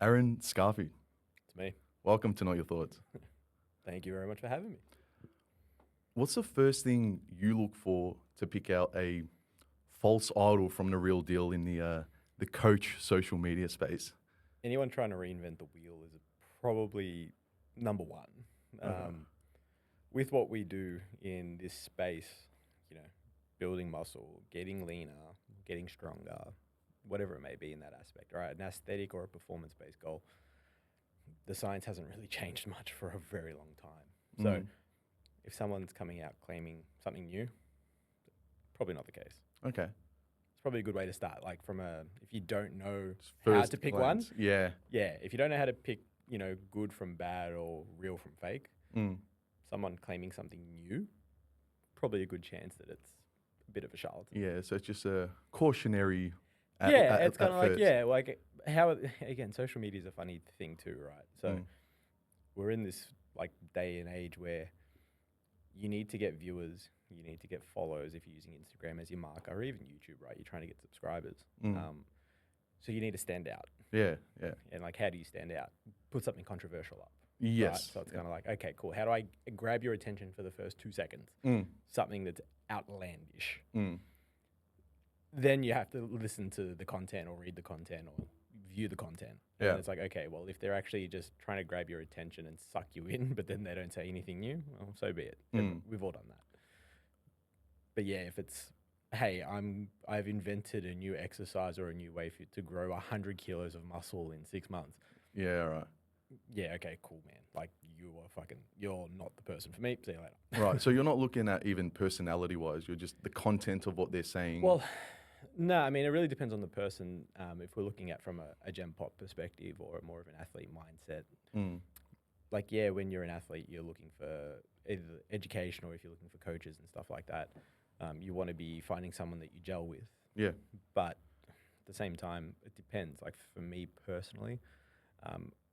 Aaron Scafi, It's me. welcome to Know Your Thoughts. Thank you very much for having me. What's the first thing you look for to pick out a false idol from the real deal in the coach social media space? Anyone trying to reinvent the wheel is probably number one. With what we do in this space, building muscle, getting leaner, getting stronger, whatever it may be in that aspect, right? An aesthetic or a performance-based goal, the science hasn't really changed much for a very long time. So if someone's coming out claiming something new, probably not the case. Okay. It's probably a good way to start. Like if you don't know how First to pick glance. one. Yeah. Yeah. If you don't know how to pick, good from bad or real from fake, someone claiming something new, probably a good chance that it's a bit of a charlatan. Yeah, so it's just a cautionary It's kind of first. like how, again, social media is a funny thing too, right? So we're in this like day and age where you need to get viewers, you need to get followers if you're using Instagram as your marker, or even YouTube, right? You're trying to get subscribers. So you need to stand out. Yeah. And like, how do you stand out? Put something controversial up. Yes. Right? So it's kind of like, okay, cool. How do I grab your attention for the first 2 seconds? Something that's outlandish. Then you have to listen to the content or read the content or view the content. Yeah. And it's like, okay, well, if they're actually just trying to grab your attention and suck you in, but then they don't say anything new, well, so be it. We've all done that. But yeah, if it's, hey, I've invented a new exercise or a new way to grow 100 kilos of muscle in 6 months. Yeah, right. Yeah, okay, cool, man. Like, you're not the person for me. See you later. Right, so you're not looking at even personality-wise, you're just the content of what they're saying. Well, no, I mean, it really depends on the person. If we're looking at from a Gem Pop perspective or more of an athlete mindset, like, yeah, when you're an athlete, you're looking for either education or if you're looking for coaches and stuff like that, you want to be finding someone that you gel with. Yeah. But at the same time, it depends. Like, for me personally,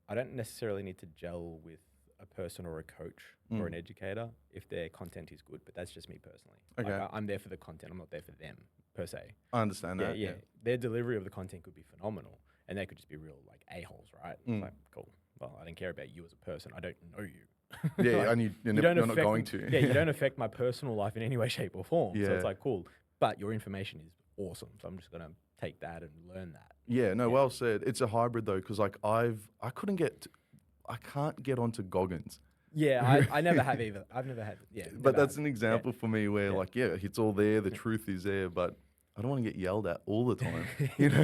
I don't necessarily need to gel with a person or a coach or an educator if their content is good, but that's just me personally. Okay. Like, I'm there for the content. I'm not there for them per se. I understand that. Yeah. Their delivery of the content could be phenomenal, and they could just be real like a-holes, right? It's like, cool. Well, I don't care about you as a person. I don't know you. Yeah, like, and you're not going to. Yeah, you don't affect my personal life in any way, shape, or form. Yeah. So it's like, cool. But your information is awesome. So I'm just going to take that and learn that. Yeah, no, well said. It's a hybrid though, because like I can't get onto Goggins. Yeah, I never have either. I've never had. Yeah, But that's an example for me where like, yeah, it's all there, the truth is there, but I don't want to get yelled at all the time.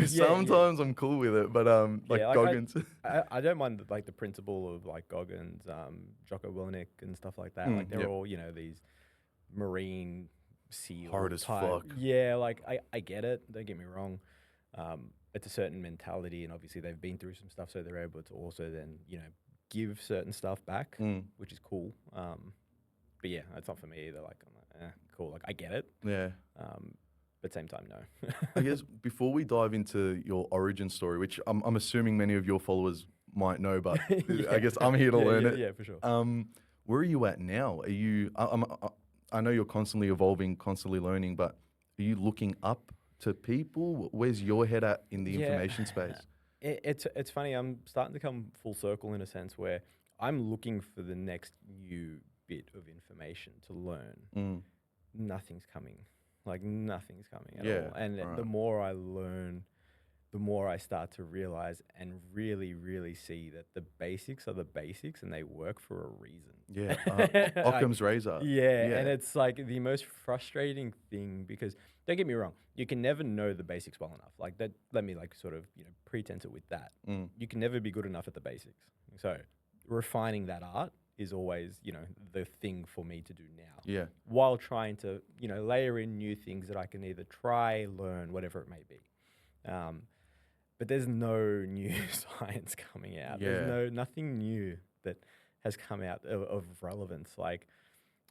Sometimes I'm cool with it, but like Goggins. I don't mind like the principle of like Goggins, Jocko Willink and stuff like that. Like they're all, these marine SEAL Hard as type. fuck. Yeah, like I get it. Don't get me wrong. It's a certain mentality, and obviously they've been through some stuff, so they're able to also then, give certain stuff back, which is cool. But yeah, it's not for me either. Like, I'm like, cool. Like, I get it. Yeah. But same time, no. I guess before we dive into your origin story, which I'm assuming many of your followers might know, but I guess I'm here to learn it. Yeah, for sure. Where are you at now? Are you? I know you're constantly evolving, constantly learning, but are you looking up to people? Where's your head at in the information space? It's funny. I'm starting to come full circle in a sense where I'm looking for the next new bit of information to learn. Nothing's coming. Like, nothing's coming at all. And the more I learn, the more I start to realize and really, really see that the basics are the basics and they work for a reason. Yeah. Occam's razor. Yeah. And it's like the most frustrating thing because, don't get me wrong, you can never know the basics well enough. Like that, let me like sort of, pretense it with that. You can never be good enough at the basics. So refining that art is always, the thing for me to do now. Yeah. While trying to, layer in new things that I can either try, learn, whatever it may be. But there's no new science coming out. Yeah. There's nothing new that has come out of relevance. Like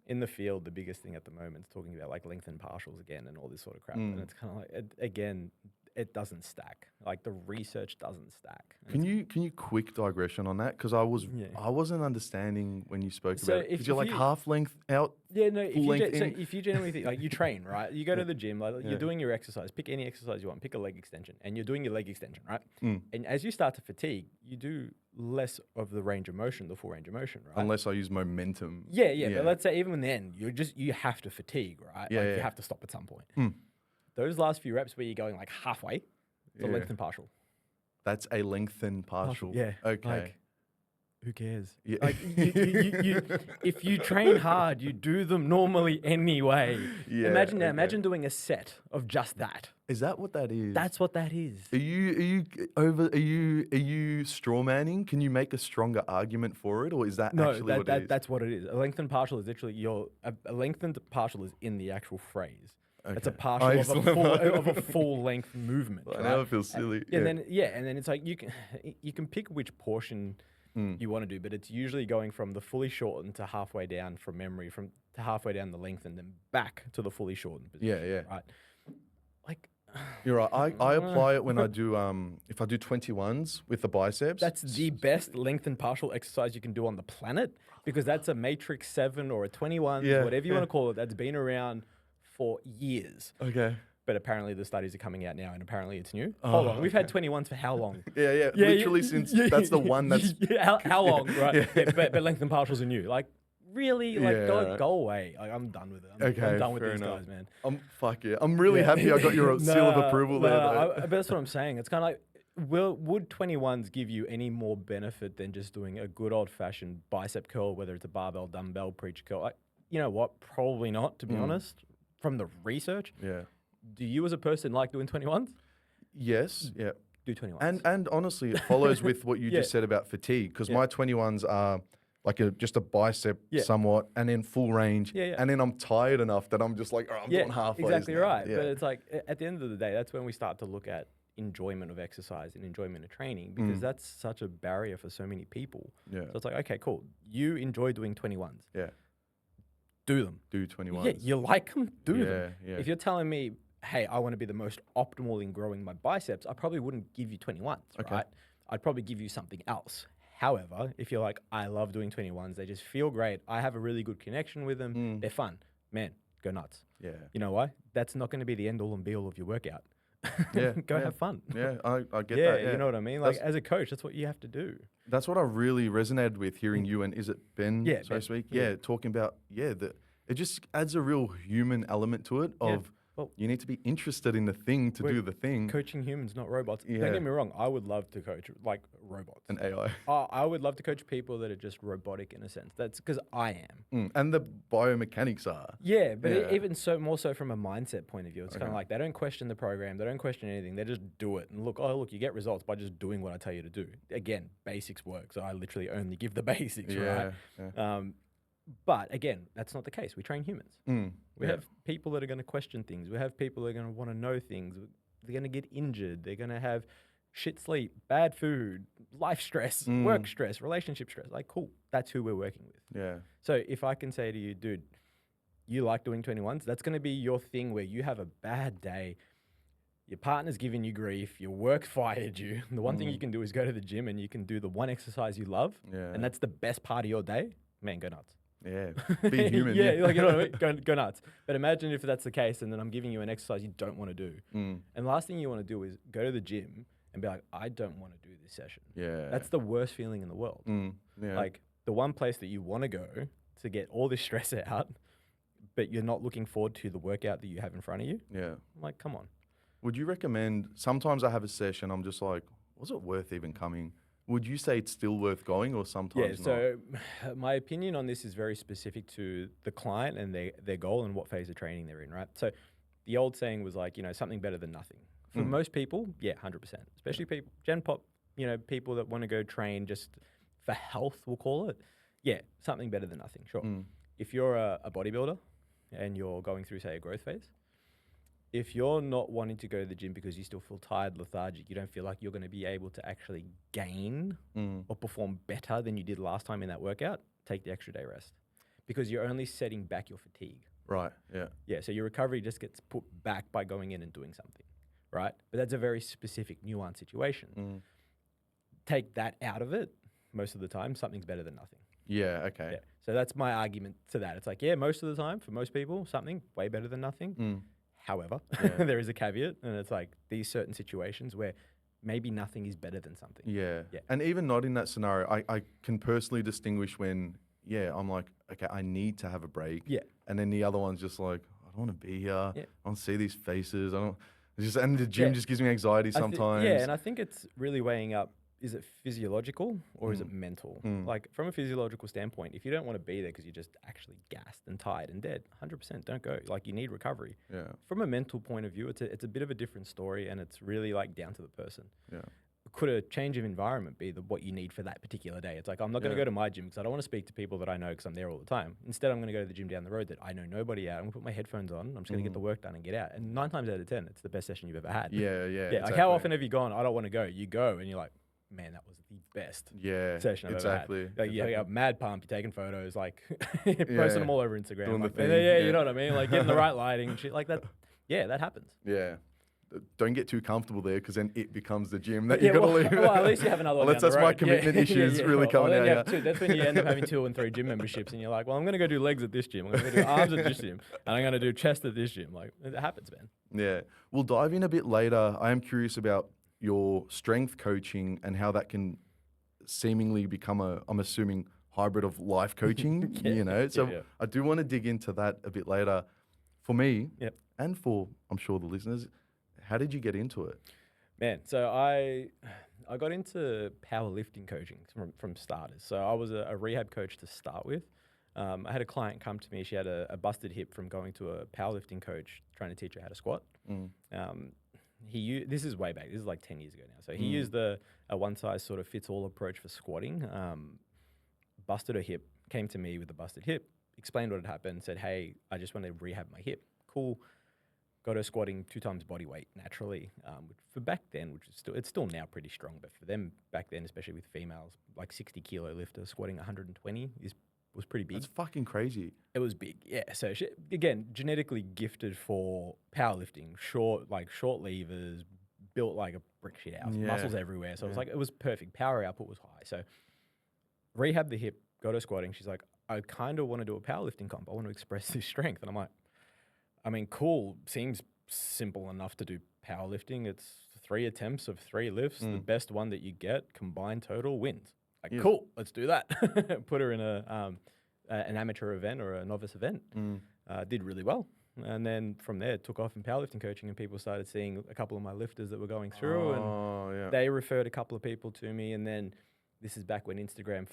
in the field, the biggest thing at the moment is talking about like length and partials again and all this sort of crap. And it's kind of like, again, it doesn't stack. Like the research doesn't stack. Can you quick digression on that? Because I wasn't understanding when you spoke about it. Because you're like half length out. Yeah, no. Full length in. So if you generally think like you train, right? You go to the gym, like you're doing your exercise. Pick any exercise you want. Pick a leg extension, and you're doing your leg extension, right? And as you start to fatigue, you do less of the range of motion, the full range of motion, right? Unless I use momentum. Yeah. But let's say even then, you have to fatigue, right? Yeah, You have to stop at some point. Those last few reps where you're going like halfway, the lengthen partial. That's a lengthen partial. Yeah. Okay. Like, who cares? Yeah. Like, if you train hard, you do them normally anyway. Yeah, Imagine doing a set of just that. Is that what that is? That's what that is. Are you straw manning? Can you make a stronger argument for it, or is that actually what it is? That's what it is. A lengthened partial is literally a lengthened partial is in the actual phrase. Okay. It's a partial of a full length movement. Well, right? Now it feels silly. And then it's like you can pick which portion you want to do, but it's usually going from the fully shortened to halfway down from memory, to halfway down the length, and then back to the fully shortened position. Yeah. Right. Like you're right. I apply it when I do if I do 21s with the biceps. That's the best lengthened partial exercise you can do on the planet, because that's a matrix 7 or a 21, whatever you want to call it. That's been around for years. Okay. But apparently the studies are coming out now, and apparently it's new. Hold on, we've had 21s for how long? Yeah. Literally since that's the one that's how long, right? But lengthen partials are new. Like really, like go away. Like, I'm done with it. I'm done with these guys, man. I'm really happy I got your seal of approval there. But that's what I'm saying. It's kind of like, would 21s give you any more benefit than just doing a good old fashioned bicep curl, whether it's a barbell, dumbbell, preacher curl? Like, you know what? Probably not, to be honest. From the research. Yeah. Do you as a person like doing 21s? Yes. Yeah. Do 21s. And honestly, it follows with what you just said about fatigue, because my 21s are like just a bicep somewhat, and then full range. And then I'm tired enough that I'm just like, I'm doing halfway. Exactly right. But it's like, at the end of the day, that's when we start to look at enjoyment of exercise and enjoyment of training, because that's such a barrier for so many people. Yeah. So it's like, okay, cool. You enjoy doing 21s. Yeah. Do them. Do 21s. Yeah, you like them? Do them. Yeah. If you're telling me, hey, I want to be the most optimal in growing my biceps, I probably wouldn't give you 21s, right? I'd probably give you something else. However, if you're like, I love doing 21s, they just feel great, I have a really good connection with them, they're fun, man, go nuts. Yeah. You know why? That's not going to be the end all and be all of your workout. Go have fun. Yeah, I get that. Yeah. You know what I mean? Like, as a coach, that's what you have to do. That's what I really resonated with hearing you and is it Ben, so to speak? Yeah, talking about, it just adds a real human element to it of you need to be interested in the thing to do the thing. Coaching humans, not robots. Don't get me wrong. I would love to coach like robots. And AI. I would love to coach people that are just robotic in a sense. That's because I am. And the biomechanics are. Yeah, but even more so from a mindset point of view. It's kind of like they don't question the program. They don't question anything. They just do it. And look, you get results by just doing what I tell you to do. Again, basics work. So I literally only give the basics, right? Yeah. But again, that's not the case. We train humans. We have people that are going to question things. We have people that are going to want to know things. They're going to get injured. They're going to have shit sleep, bad food, life stress, work stress, relationship stress. Like, cool. That's who we're working with. Yeah. So if I can say to you, dude, you like doing 21s, that's going to be your thing where you have a bad day. Your partner's giving you grief. Your work fired you. The one thing you can do is go to the gym and you can do the one exercise you love. Yeah. And that's the best part of your day. Man, go nuts. Yeah, be human. Like, you know what I mean? Go nuts. But imagine if that's the case, and then I'm giving you an exercise you don't want to do. And the last thing you want to do is go to the gym and be like, I don't want to do this session. Yeah, that's the worst feeling in the world. Like the one place that you want to go to get all this stress out, but you're not looking forward to the workout that you have in front of you. Yeah, I'm like, come on. Would you recommend? Sometimes I have a session, I'm just like, was it worth even coming? Would you say it's still worth going, or sometimes not? So my opinion on this is very specific to the client and their goal and what phase of training they're in, right? So the old saying was like, something better than nothing. For most people, 100%. Especially people, Gen Pop, people that want to go train just for health, we'll call it. Yeah, something better than nothing, sure. If you're a bodybuilder and you're going through, say, a growth phase, if you're not wanting to go to the gym because you still feel tired, lethargic, you don't feel like you're going to be able to actually gain or perform better than you did last time in that workout, take the extra day rest, because you're only setting back your fatigue. Right, yeah. Yeah, so your recovery just gets put back by going in and doing something, right? But that's a very specific, nuanced situation. Take that out of it, most of the time, something's better than nothing. Yeah, okay. Yeah. So that's my argument to that. It's like, yeah, most of the time, for most people, something way better than nothing. However, there is a caveat, and it's like these certain situations where maybe nothing is better than something. Yeah. And even not in that scenario, I can personally distinguish when, I'm like, okay, I need to have a break. Yeah. And then the other one's just like, I don't want to be here. Yeah. I don't see these faces. And the gym just gives me anxiety sometimes. And I think it's really weighing up, is it physiological or is it mental? Like from a physiological standpoint, if you don't want to be there because you're just actually gassed and tired and dead, 100% don't go. Like you need recovery. Yeah. From a mental point of view, it's a bit of a different story, and it's really like down to the person. Yeah. Could a change of environment be what you need for that particular day? It's like, I'm not going to go to my gym because I don't want to speak to people that I know because I'm there all the time. Instead, I'm going to go to the gym down the road that I know nobody at. I'm going to put my headphones on. I'm just going to get the work done and get out. And 9 times out of 10, it's the best session you've ever had. Yeah. Exactly. Like how often have you gone, I don't want to go. You go and you're like, man, that was the best session I've ever had. Like, you got mad pump, you're taking photos, like posting them all over Instagram. Doing like, the thing. you know what I mean? Like getting the right lighting and shit like that. Yeah, that happens. Yeah. Don't get too comfortable there because then it becomes the gym that you got to leave. Well, at least you have another one down the road. That's my commitment issues really coming out. That's when you end up having 2 and 3 gym memberships and you're like, well, I'm going to go do legs at this gym. I'm going to go do arms at this gym. And I'm going to do chest at this gym. Like, it happens, man. Yeah. We'll dive in a bit later. I am curious about your strength coaching and how that can seemingly become I'm assuming, hybrid of life coaching, So I do want to dig into that a bit later. For me, and for, I'm sure, the listeners, how did you get into it? Man, so I got into powerlifting coaching from starters. So I was a rehab coach to start with. I had a client come to me. She had a busted hip from going to a powerlifting coach trying to teach her how to squat. This is way back. This is like 10 years ago now. So he used a one-size-sort-of-fits-all approach for squatting. Busted her hip, came to me with a busted hip, explained what had happened, said, hey, I just want to rehab my hip. Cool. Got her squatting 2 times body weight naturally. For back then, it's still now pretty strong, but for them back then, especially with females, like 60 kilo lifter squatting 120 was pretty big. That's fucking crazy. It was big, yeah. So she, again, genetically gifted for powerlifting, short levers, built like a brick shit house, muscles everywhere. So it was perfect. Power output was high. So rehab the hip, got her squatting. She's like, I kind of want to do a powerlifting comp. I want to express this strength. And I'm like, I mean, cool. Seems simple enough to do powerlifting. It's 3 attempts of 3 lifts. The best one that you get, combined total, wins. Like, cool, let's do that. Put her in an amateur event or a novice event. Did really well. And then from there, took off in powerlifting coaching, and people started seeing a couple of my lifters that were going through. And they referred a couple of people to me. And then this is back when Instagram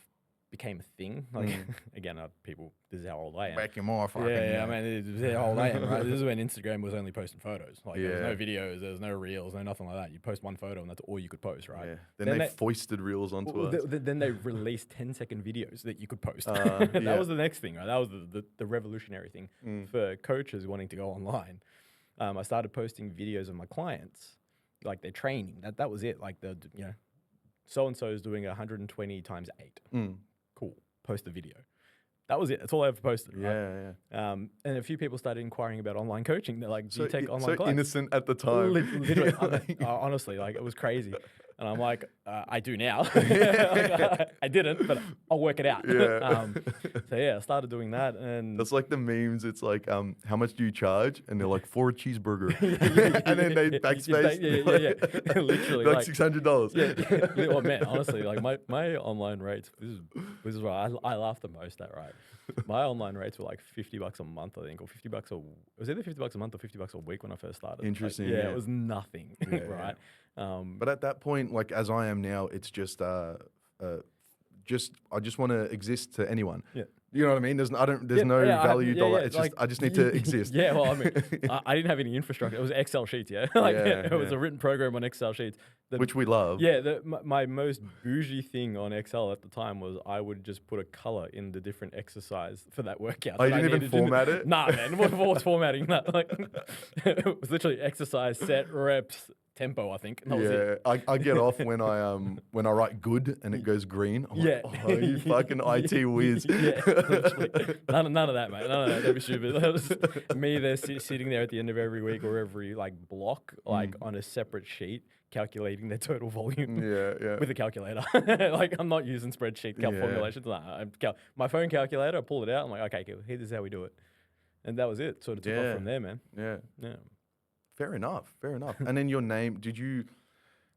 became a thing. Like again, people, this is how old I am. Back in more fucking I mean, this is how old I am, right? This is when Instagram was only posting photos. Like there was no videos, there was no reels, no nothing like that. You post one photo and that's all you could post, right? Yeah. Then they foisted reels onto us. Then they released 10-second videos that you could post. That was the next thing, right? That was the revolutionary thing for coaches wanting to go online. I started posting videos of my clients, like their training. That was it. Like so and so is doing 120 times 8. Cool. Post the video. That was it. That's all I ever posted. Right? And a few people started inquiring about online coaching. They're like, do you take online clients? Innocent at the time. Literally, honestly, like it was crazy. And I'm like, I do now. I didn't, but I'll work it out. I started doing that. And that's like the memes. It's like, how much do you charge? And they're like, for a cheeseburger. And then they backspace. Literally. Like $600. Well, man, honestly, like my online rates, this is what I laugh the most at, right? My online rates were like $50 a month, I think, or $50 it was either $50 a month or $50 a week when I first started. Interesting. Like, it was nothing, right? But at that point, like as I am now, it's just I just want to exist to anyone. You know what I mean? There's no value dollar. It's like, I just need to exist. Well, I mean, I didn't have any infrastructure. It was Excel sheets, it was a written program on Excel sheets. Which we love. My most bougie thing on Excel at the time was I would just put a color in the different exercise for that workout. Oh, you didn't even format it? Nah, man. What was formatting that? Like, it was literally exercise, set, reps, tempo, I think. And that was Yeah, it. I get off when I write good and it goes green. I'm like, oh, you fucking IT whiz. Yeah, literally. None of that, mate. None of that. That'd be stupid. That was me there sitting there at the end of every week or every like block, like on a separate sheet, calculating their total volume. Yeah. With a calculator. Like, I'm not using spreadsheet formulations. Nah, my phone calculator, I pulled it out. I'm like, okay, cool. Here's how we do it. And that was it. Sort of took off from there, man. Yeah. Yeah. Fair enough. And then your name,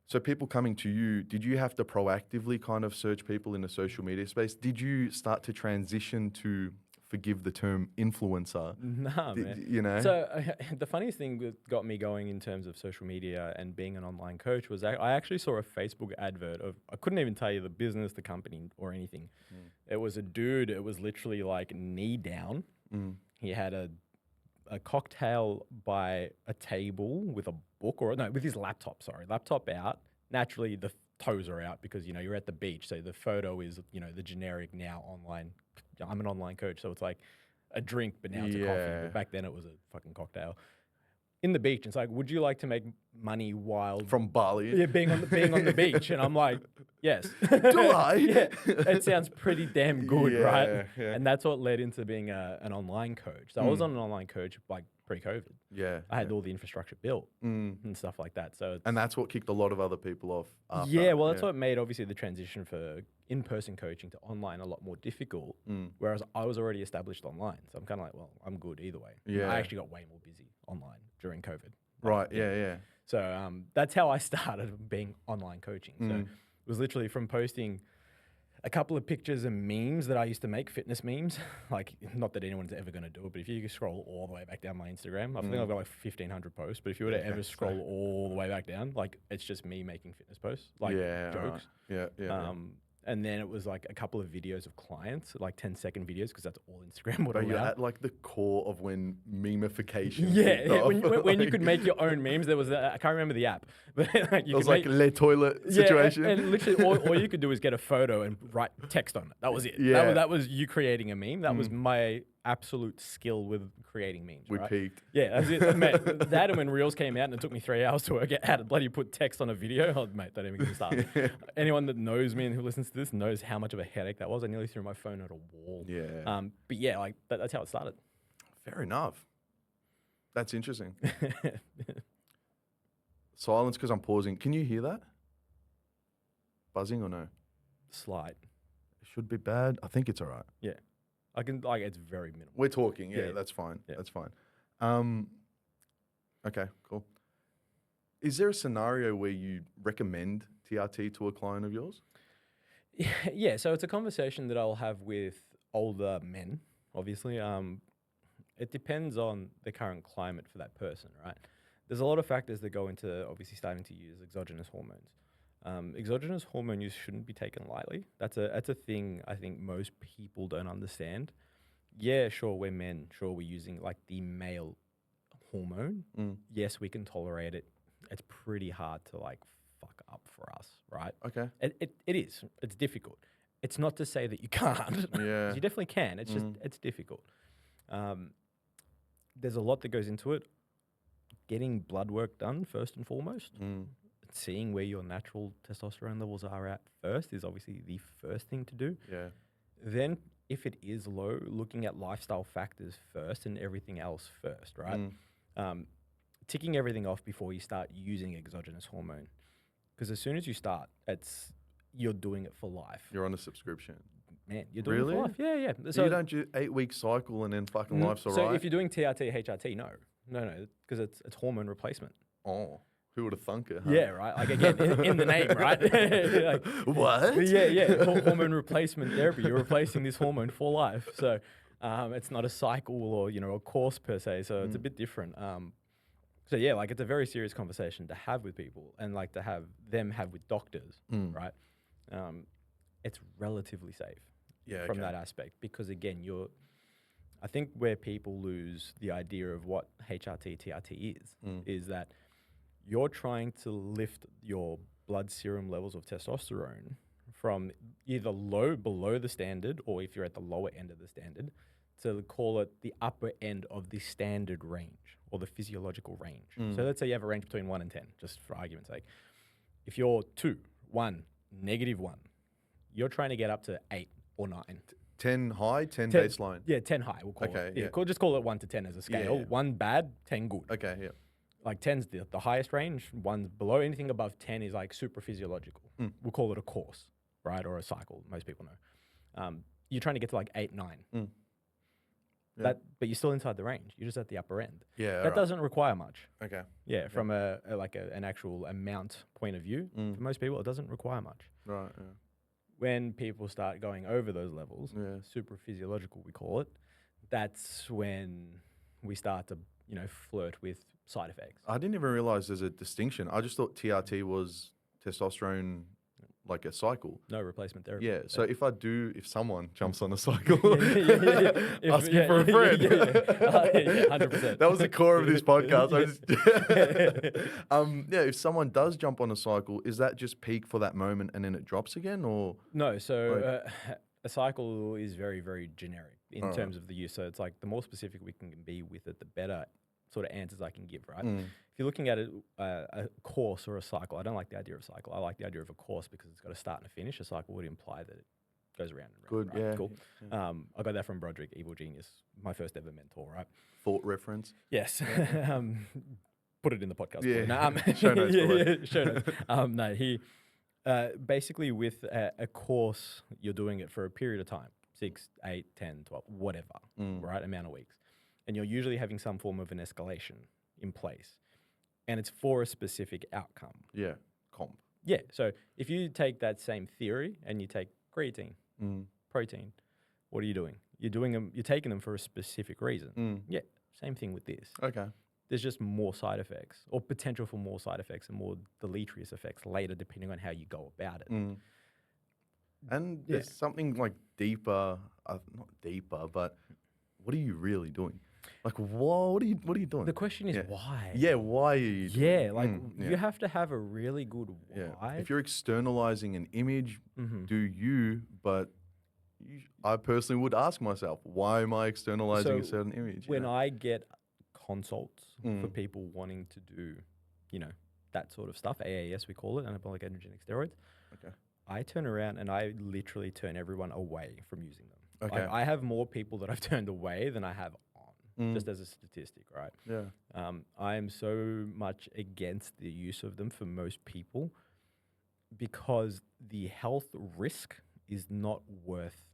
so people coming to you, did you have to proactively kind of search people in the social media space? Did you start to transition to, forgive the term, influencer? Nah, man. You know? So the funniest thing that got me going in terms of social media and being an online coach was I actually saw a Facebook advert of, I couldn't even tell you the business, the company or anything. It was a dude, it was literally like knee down. He had a cocktail by a table with a book with his laptop out. Naturally, the toes are out because, you're at the beach. So the photo is, the generic now online. I'm an online coach. So it's like a drink, but now it's a coffee. But back then it was a fucking cocktail. In the beach. It's like, would you like to make money while from Bali? Yeah, being on the beach. And I'm like, yes. Do I? Yeah. It sounds pretty damn good, right? Yeah. And that's what led into being an online coach. So I was on an online coach like pre-COVID. Yeah. I had all the infrastructure built and stuff like that. So and that's what kicked a lot of other people off after. Yeah, well, that's what made obviously the transition for in-person coaching to online a lot more difficult. Whereas I was already established online. So I'm kind of like, well, I'm good either way. Yeah. I actually got way more busy online during COVID. Right, yeah. So that's how I started being online coaching. So it was literally from posting a couple of pictures and memes that I used to make, fitness memes. Like, not that anyone's ever going to do it, but if you scroll all the way back down my Instagram, I think I've got like 1,500 posts, but if you were to ever scroll all the way back down, like, it's just me making fitness posts, like jokes. Right. Yeah. And then it was like a couple of videos of clients, like 10-second videos, because that's all Instagram would But allow. you're at like the core of when memification. Yeah, when you could make your own memes, there was I can't remember the app, but like it was like a Le Toilet situation. and literally all you could do is get a photo and write text on it. That was it. Yeah. That was you creating a meme. That was my absolute skill with creating memes. We right? peaked. Yeah, that's it. Mate, that and when Reels came out and it took me 3 hours to work out how to bloody put text on a video. Oh, mate, don't even get me started. Anyone that knows me and who listens to this knows how much of a headache that was. I nearly threw my phone at a wall. Yeah. But yeah, like that's how it started. Fair enough. That's interesting. Silence because I'm pausing. Can you hear that? Buzzing or no? Slight. It should be bad. I think it's all right. Yeah. I can, like, it's very minimal. We're talking. Yeah, Yeah. that's fine. Yeah. That's fine. Okay, cool. Is there a scenario where you recommend TRT to a client of yours? Yeah, so it's a conversation that I'll have with older men, obviously. It depends on the current climate for that person, right? There's a lot of factors that go into obviously starting to use exogenous hormones. Exogenous hormone use shouldn't be taken lightly. That's a thing I think most people don't understand. Yeah, sure, we're men. Sure, we're using like the male hormone. Yes, we can tolerate it. It's pretty hard to like fuck up for us, right? Okay. It is. It's difficult. It's not to say that you can't. Yeah. You definitely can. It's just, it's difficult. There's a lot that goes into it. Getting blood work done first and foremost. Seeing where your natural testosterone levels are at first is obviously the first thing to do. Yeah. Then, if it is low, looking at lifestyle factors first and everything else first, right? Ticking everything off before you start using exogenous hormone. Because as soon as you start, you're doing it for life. You're on a subscription. Man, you're doing it for life. Yeah. So you don't do 8-week cycle and then fucking life's all right? So if you're doing TRT, HRT, no, because it's hormone replacement. Oh. Who would have thunk it? Huh? Yeah, right. Like again, in the name, right? Like, what? Yeah. Hormone replacement therapy. You're replacing this hormone for life. So it's not a cycle or a course per se. So it's a bit different. So yeah, like it's a very serious conversation to have with people and like to have them have with doctors, right? It's relatively safe from that aspect because again, I think where people lose the idea of what HRT, TRT is that you're trying to lift your blood serum levels of testosterone from either below the standard, or if you're at the lower end of the standard, to call it the upper end of the standard range or the physiological range. So let's say you have a range between 1 and 10, just for argument's sake. If you're 2, 1, -1, you're trying to get up to 8 or 9. 10 high, 10 baseline. Yeah, 10 high, we'll call it. Yeah. Just call it 1 to 10 as a scale. 1 bad, 10 good. Okay, yeah. Like 10's the highest range, 1's below. Anything above 10 is like super physiological. We'll call it a course, right? Or a cycle, most people know. You're trying to get to like 8, 9. Yeah. But you're still inside the range. You're just at the upper end. Yeah, that doesn't require much. Okay. Yeah, from an actual amount point of view, for most people, it doesn't require much. Right, yeah. When people start going over those levels, super physiological, we call it, that's when we start to, flirt with side effects. I didn't even realize there's a distinction. I just thought TRT was testosterone, like a cycle. No replacement therapy. Yeah. So if someone jumps on a cycle, If- asking for a friend. 100%. That was the core of this podcast. If someone does jump on a cycle, is that just peak for that moment and then it drops again, or? No. So a cycle is very, very generic in terms of the use. So it's like the more specific we can be with it, the better sort of answers I can give, right? If you're looking at a course or a cycle, I don't like the idea of cycle. I like the idea of a course because it's got a start and a finish. A cycle would imply that it goes around and around. Good, right? yeah. Cool. Yeah. I got that from Broderick, Evil Genius, my first ever mentor, right? Thought reference. Yes. Put it in the podcast. Yeah. No, Show notes. Show notes. No, he basically with a course, you're doing it for a period of time, 6, 8, 10, 12, whatever, right? Amount of weeks. And you're usually having some form of an escalation in place. And it's for a specific outcome. Yeah. Comp. Yeah. So if you take that same theory and you take creatine, protein, what are you doing? You're taking them for a specific reason. Yeah. Same thing with this. Okay. There's just more side effects or potential for more side effects and more deleterious effects later, depending on how you go about it. And there's something like deeper, not deeper, but what are you really doing? Like, what are you doing? The question is why? Yeah, why are you doing you have to have a really good why. If you're externalizing an image, do you, but I personally would ask myself, why am I externalizing a certain image? When I get consults for people wanting to do, that sort of stuff, AAS we call it, anabolic androgenic steroids, I turn around and I literally turn everyone away from using them. Okay. I have more people that I've turned away than I have on, just as a statistic, right? Yeah. I am so much against the use of them for most people because the health risk is not worth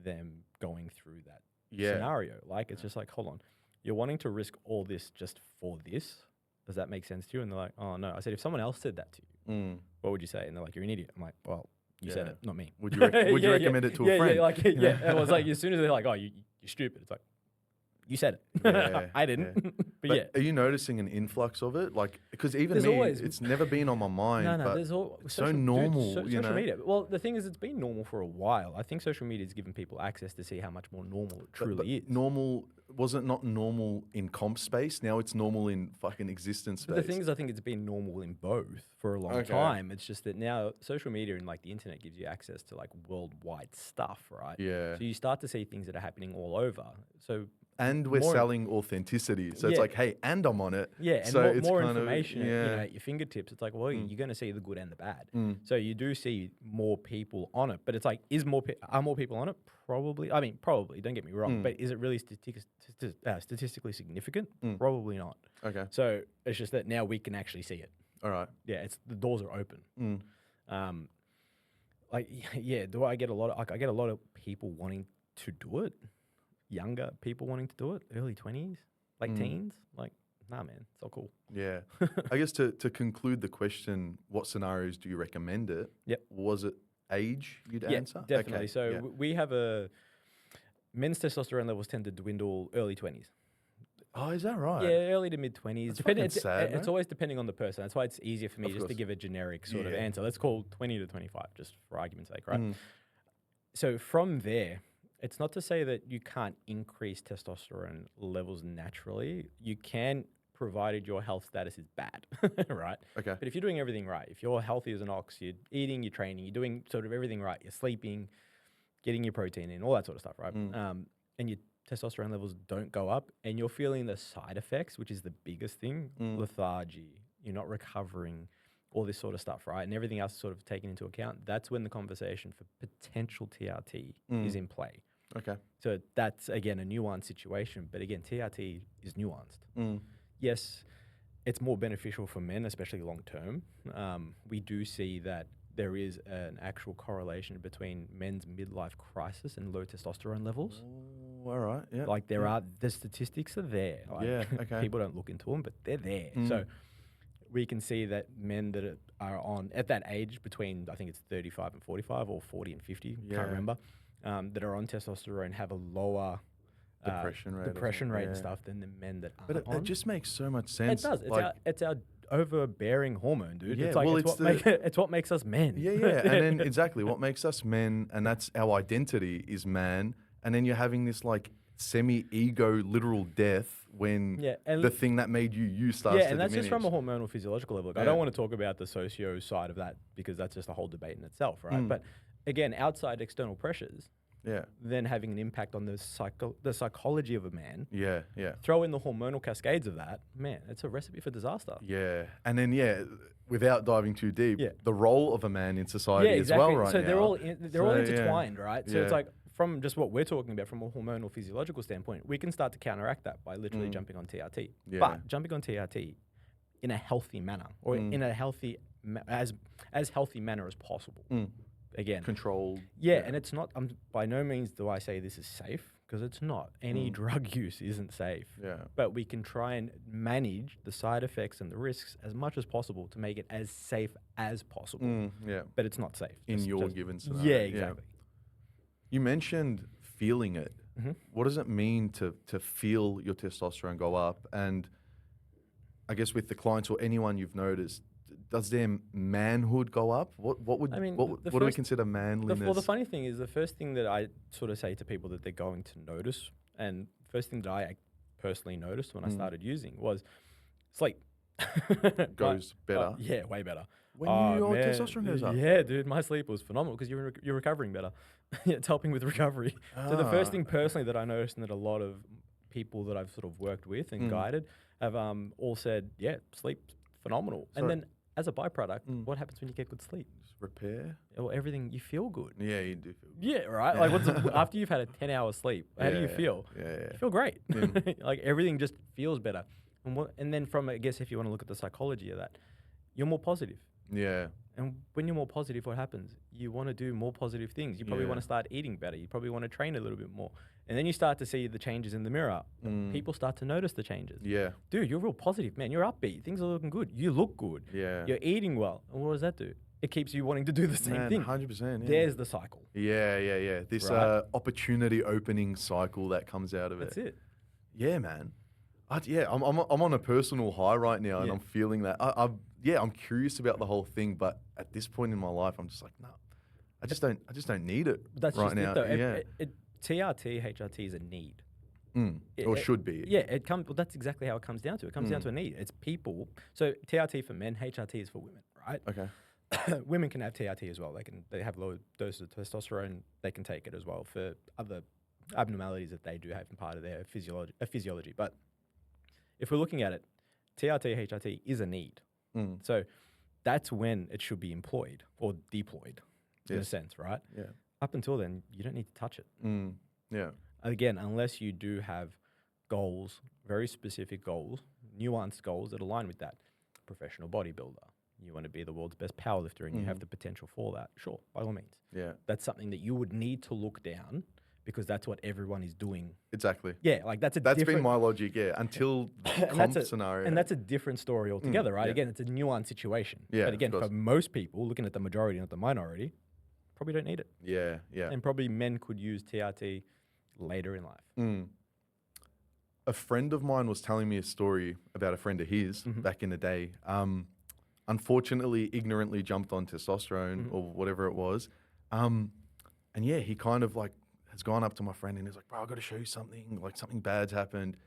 them going through that scenario. Like, it's just like, hold on, you're wanting to risk all this just for this? Does that make sense to you? And they're like, oh, no. I said, if someone else said that to you, what would you say? And they're like, you're an idiot. I'm like, well, you said it, not me. Would you recommend it to a friend? It was like, as soon as they're like, oh, you're stupid. It's like, you said it. I didn't. But are you noticing an influx of it? Like, because even it's never been on my mind. No, there's it's so normal. Social media. Well, the thing is, it's been normal for a while. I think social media has given people access to see how much more normal it truly is. Normal, was it not normal in comp space? Now it's normal in fucking existence space. But the thing is, I think it's been normal in both for a long time. It's just that now social media and like the internet gives you access to like worldwide stuff, right? Yeah. So you start to see things that are happening all over. So. And we're selling authenticity. So it's like, hey, and I'm on it. Yeah, and so more, it's more kind information of, at your fingertips. It's like, well, you're going to see the good and the bad. So you do see more people on it. But it's like, are more people on it? Probably. I mean, probably. Don't get me wrong. But is it really statistically significant? Probably not. Okay. So it's just that now we can actually see it. All right. Yeah, the doors are open. Do I get a lot of, I get a lot of people wanting to do it. Younger people wanting to do it, early 20s, like teens, like, nah, man, it's all cool. Yeah. I guess to conclude the question, what scenarios do you recommend it? Yep. Was it age you'd answer? Definitely. Okay. So we have men's testosterone levels tend to dwindle early 20s. Oh, is that right? Yeah, early to mid 20s. It's sad, always depending on the person. That's why it's easier for me just to give a generic sort of answer. Let's call 20 to 25, just for argument's sake, right? So from there, it's not to say that you can't increase testosterone levels naturally. You can, provided your health status is bad, right? Okay. But if you're doing everything right, if you're healthy as an ox, you're eating, you're training, you're doing sort of everything right, you're sleeping, getting your protein in, all that sort of stuff, right? And you're testosterone levels don't go up and you're feeling the side effects, which is the biggest thing, lethargy, you're not recovering, all this sort of stuff, right? And everything else is sort of taken into account. That's when the conversation for potential TRT is in play. Okay. So that's, again, a nuanced situation. But again, TRT is nuanced. Yes, it's more beneficial for men, especially long term. We do see that there is an actual correlation between men's midlife crisis and low testosterone levels. Oh, all right. Yeah. Like there are, the statistics are there. Like Okay. people don't look into them, but they're there. So we can see that men that are on, at that age between, I think it's 35 and 45 or 40 and 50, can't remember, that are on testosterone have a lower depression rate and stuff than the men that aren't on. It just makes so much sense. It does. It's our overbearing hormone, dude. Yeah, it's what makes us men. Yeah. And then exactly what makes us men, and that's our identity is man. And then you're having this like semi-ego literal death when the thing that made you starts to diminish. And that's just from a hormonal physiological level. Like, I don't want to talk about the socio side of that because that's just a whole debate in itself, right? But again, outside external pressures, then having an impact on the psychology of a man. Throw in the hormonal cascades of that, man, it's a recipe for disaster. And then without diving too deep, the role of a man in society as well, right? So now. they're all intertwined, right? So it's like, from just what we're talking about from a hormonal physiological standpoint, we can start to counteract that by literally jumping on TRT. But jumping on TRT in a healthy manner, or in a healthy, as healthy manner as possible. Again, controlled. And it's not, by no means do I say this is safe, because it's not. Any drug use isn't safe. But we can try and manage the side effects and the risks as much as possible to make it as safe as possible. But it's not safe. In your given scenario. Yeah, exactly. You mentioned feeling it. What does it mean to feel your testosterone go up? And I guess with the clients or anyone you've noticed, does their manhood go up? What do we consider manliness? Well, the funny thing is, the first thing that I sort of say to people that they're going to notice, and first thing that I personally noticed when I started using was sleep. Goes better. Way better. When your testosterone goes up? Yeah, dude, my sleep was phenomenal because you're recovering better. It's helping with recovery. So the first thing personally that I noticed, and that a lot of people that I've sort of worked with and guided have all said, sleep's phenomenal. And then as a byproduct, what happens when you get good sleep? Just repair? Well, everything, you feel good. Yeah, you do feel good. Yeah, right? Like after you've had a 10-hour sleep, how do you feel? You feel great. Like everything just feels better. And then from, I guess, if you want to look at the psychology of that, you're more positive. And when you're more positive, what happens? You want to do more positive things. You probably want to start eating better. You probably want to train a little bit more. And then you start to see the changes in the mirror. People start to notice the changes. Dude, you're real positive, man. You're upbeat. Things are looking good. You look good. You're eating well. And what does that do? It keeps you wanting to do the same thing. 100%. There's the cycle. This opportunity opening cycle that comes out of it. That's it. Yeah, man. I'm on a personal high right now, and I'm feeling that. I'm curious about the whole thing, but at this point in my life, I'm just like, no, I just don't need it. That's right just now. It, though. TRT, HRT is a need. Or should be. It comes. Well, that's exactly how it comes down to. It comes down to a need. It's people. So TRT for men, HRT is for women, right? Okay. Women can have TRT as well. They have low doses of testosterone. They can take it as well for other abnormalities that they do have in part of their physiology. But if we're looking at it, TRT, HRT is a need. So that's when it should be employed or deployed in a sense, right? Up until then, you don't need to touch it. Again, unless you do have goals, very specific goals, nuanced goals that align with that. Professional bodybuilder. You want to be the world's best powerlifter and you have the potential for that. Sure, by all means. That's something that you would need to look down, because that's what everyone is doing. Exactly. Yeah, like that's been my logic, until the comp scenario. And that's a different story altogether, right? Again, it's a nuanced situation. But again, for most people, looking at the majority, not the minority, probably don't need it. And probably men could use TRT later in life. A friend of mine was telling me a story about a friend of his back in the day. Unfortunately, ignorantly jumped on testosterone or whatever it was. And he kind of like has gone up to my friend and he's like, bro, I got to show you something. Like something bad's happened.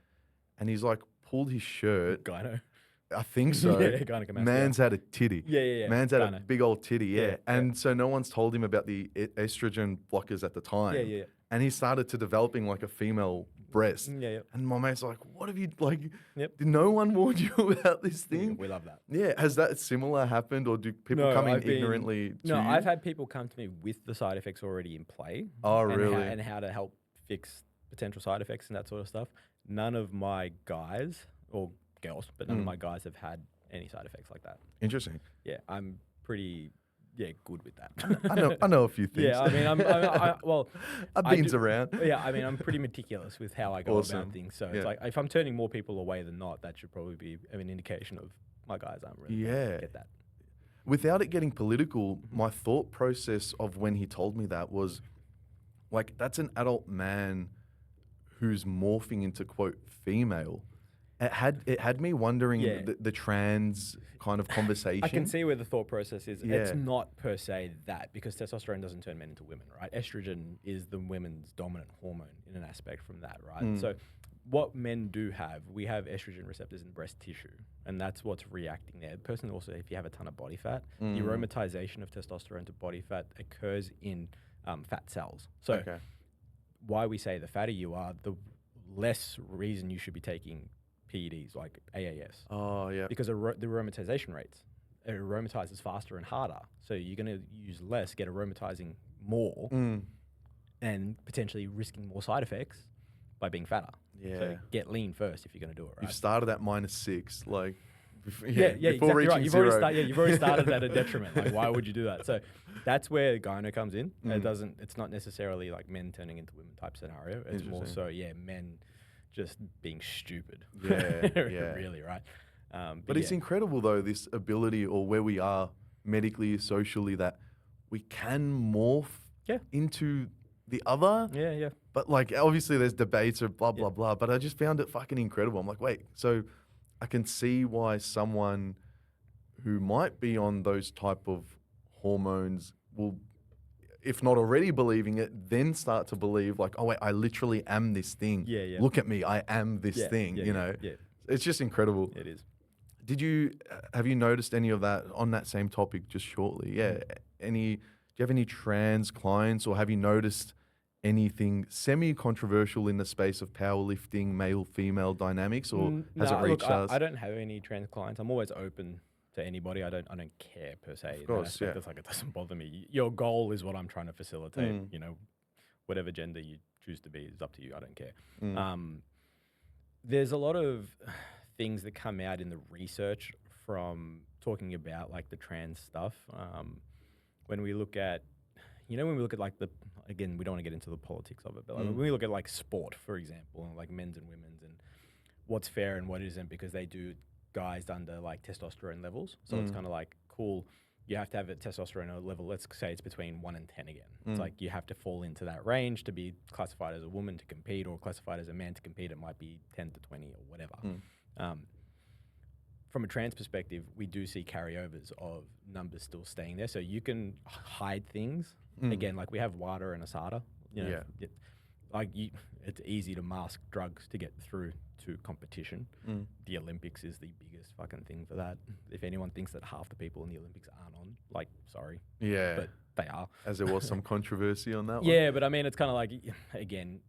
And he's like pulled his shirt. Gyno. I think so. Gynecomastia. Man's had a titty. Man's had Gyno. a big old titty. And so no one's told him about the estrogen blockers at the time. And he started to developing like a female breast. Yeah, yeah. And my mate's like, what have you, like, Yep. did no one warn you about this Yeah, thing? we love that. Yeah. Has that similar happened, or do people come in ignorantly to No, you? I've had people come to me with the side effects already in play. Oh, and really? and how to help fix potential side effects and that sort of stuff. None of my guys, or girls, but none of my guys have had any side effects like that. Interesting. Yeah, I'm pretty good with that. I know a few things. Yeah, I mean, I've been around. Yeah, I mean, I'm pretty meticulous with how I go about things. So it's like, if I'm turning more people away than not, that should probably be an indication of my guys aren't really gonna get that. Without it getting political, my thought process of when he told me that was, like, that's an adult man who's morphing into, quote, female. It had me wondering the trans kind of conversation. I can see where the thought process is. It's not per se that, because testosterone doesn't turn men into women, right? Estrogen is the women's dominant hormone in an aspect from that, right? So what men do have, we have estrogen receptors in breast tissue, and that's what's reacting there. The person also, if you have a ton of body fat, the aromatization of testosterone to body fat occurs in fat cells. So why we say the fatter you are, the less reason you should be taking PEDs like AAS. Oh, yeah. Because the aromatization rates, it aromatizes faster and harder. So you're going to use less, get aromatizing more, and potentially risking more side effects by being fatter. Yeah. So get lean first if you're going to do it, right? You've started at -6, like, before exactly reaching right. You've 0. You've already started at a detriment. Like, why would you do that? So that's where gyno comes in. It's not necessarily like men turning into women type scenario. It's more so, men just being stupid. Yeah. Really, right? But it's incredible, though, this ability, or where we are medically, socially, that we can morph into the other. Yeah. But, like, obviously there's debates or blah, blah, blah. But I just found it fucking incredible. I'm like, wait, so I can see why someone who might be on those type of hormones will, if not already believing it, then start to believe, like, oh, wait, I literally am this thing. Yeah. Look at me, I am this thing, you know? Yeah. It's just incredible. It is. Have you noticed any of that on that same topic just shortly? Yeah. Do you have any trans clients, or have you noticed anything semi-controversial in the space of powerlifting, male-female dynamics, or has it reached us? I don't have any trans clients. I'm always open to anybody. I don't care per se. Of course, It's like, it doesn't bother me. Your goal is what I'm trying to facilitate. You know, whatever gender you choose to be is up to you. I don't care. There's a lot of things that come out in the research from talking about like the trans stuff. When we look at like again, we don't want to get into the politics of it, but like when we look at like sport, for example, and like men's and women's, and what's fair and what isn't, because they do guys under like testosterone levels. So it's kind of like, cool, you have to have a testosterone level, let's say it's between 1 and 10 again. It's like you have to fall into that range to be classified as a woman to compete, or classified as a man to compete. It might be 10 to 20 or whatever. From a trans perspective, we do see carryovers of numbers still staying there. So you can hide things. Again, like we have WADA and ASADA. You know, it's easy to mask drugs to get through to competition. The Olympics is the biggest fucking thing for that. If anyone thinks that half the people in the Olympics aren't on, like, sorry. Yeah. But they are. As there was some controversy on that one. Yeah, but I mean, it's kind of like, again,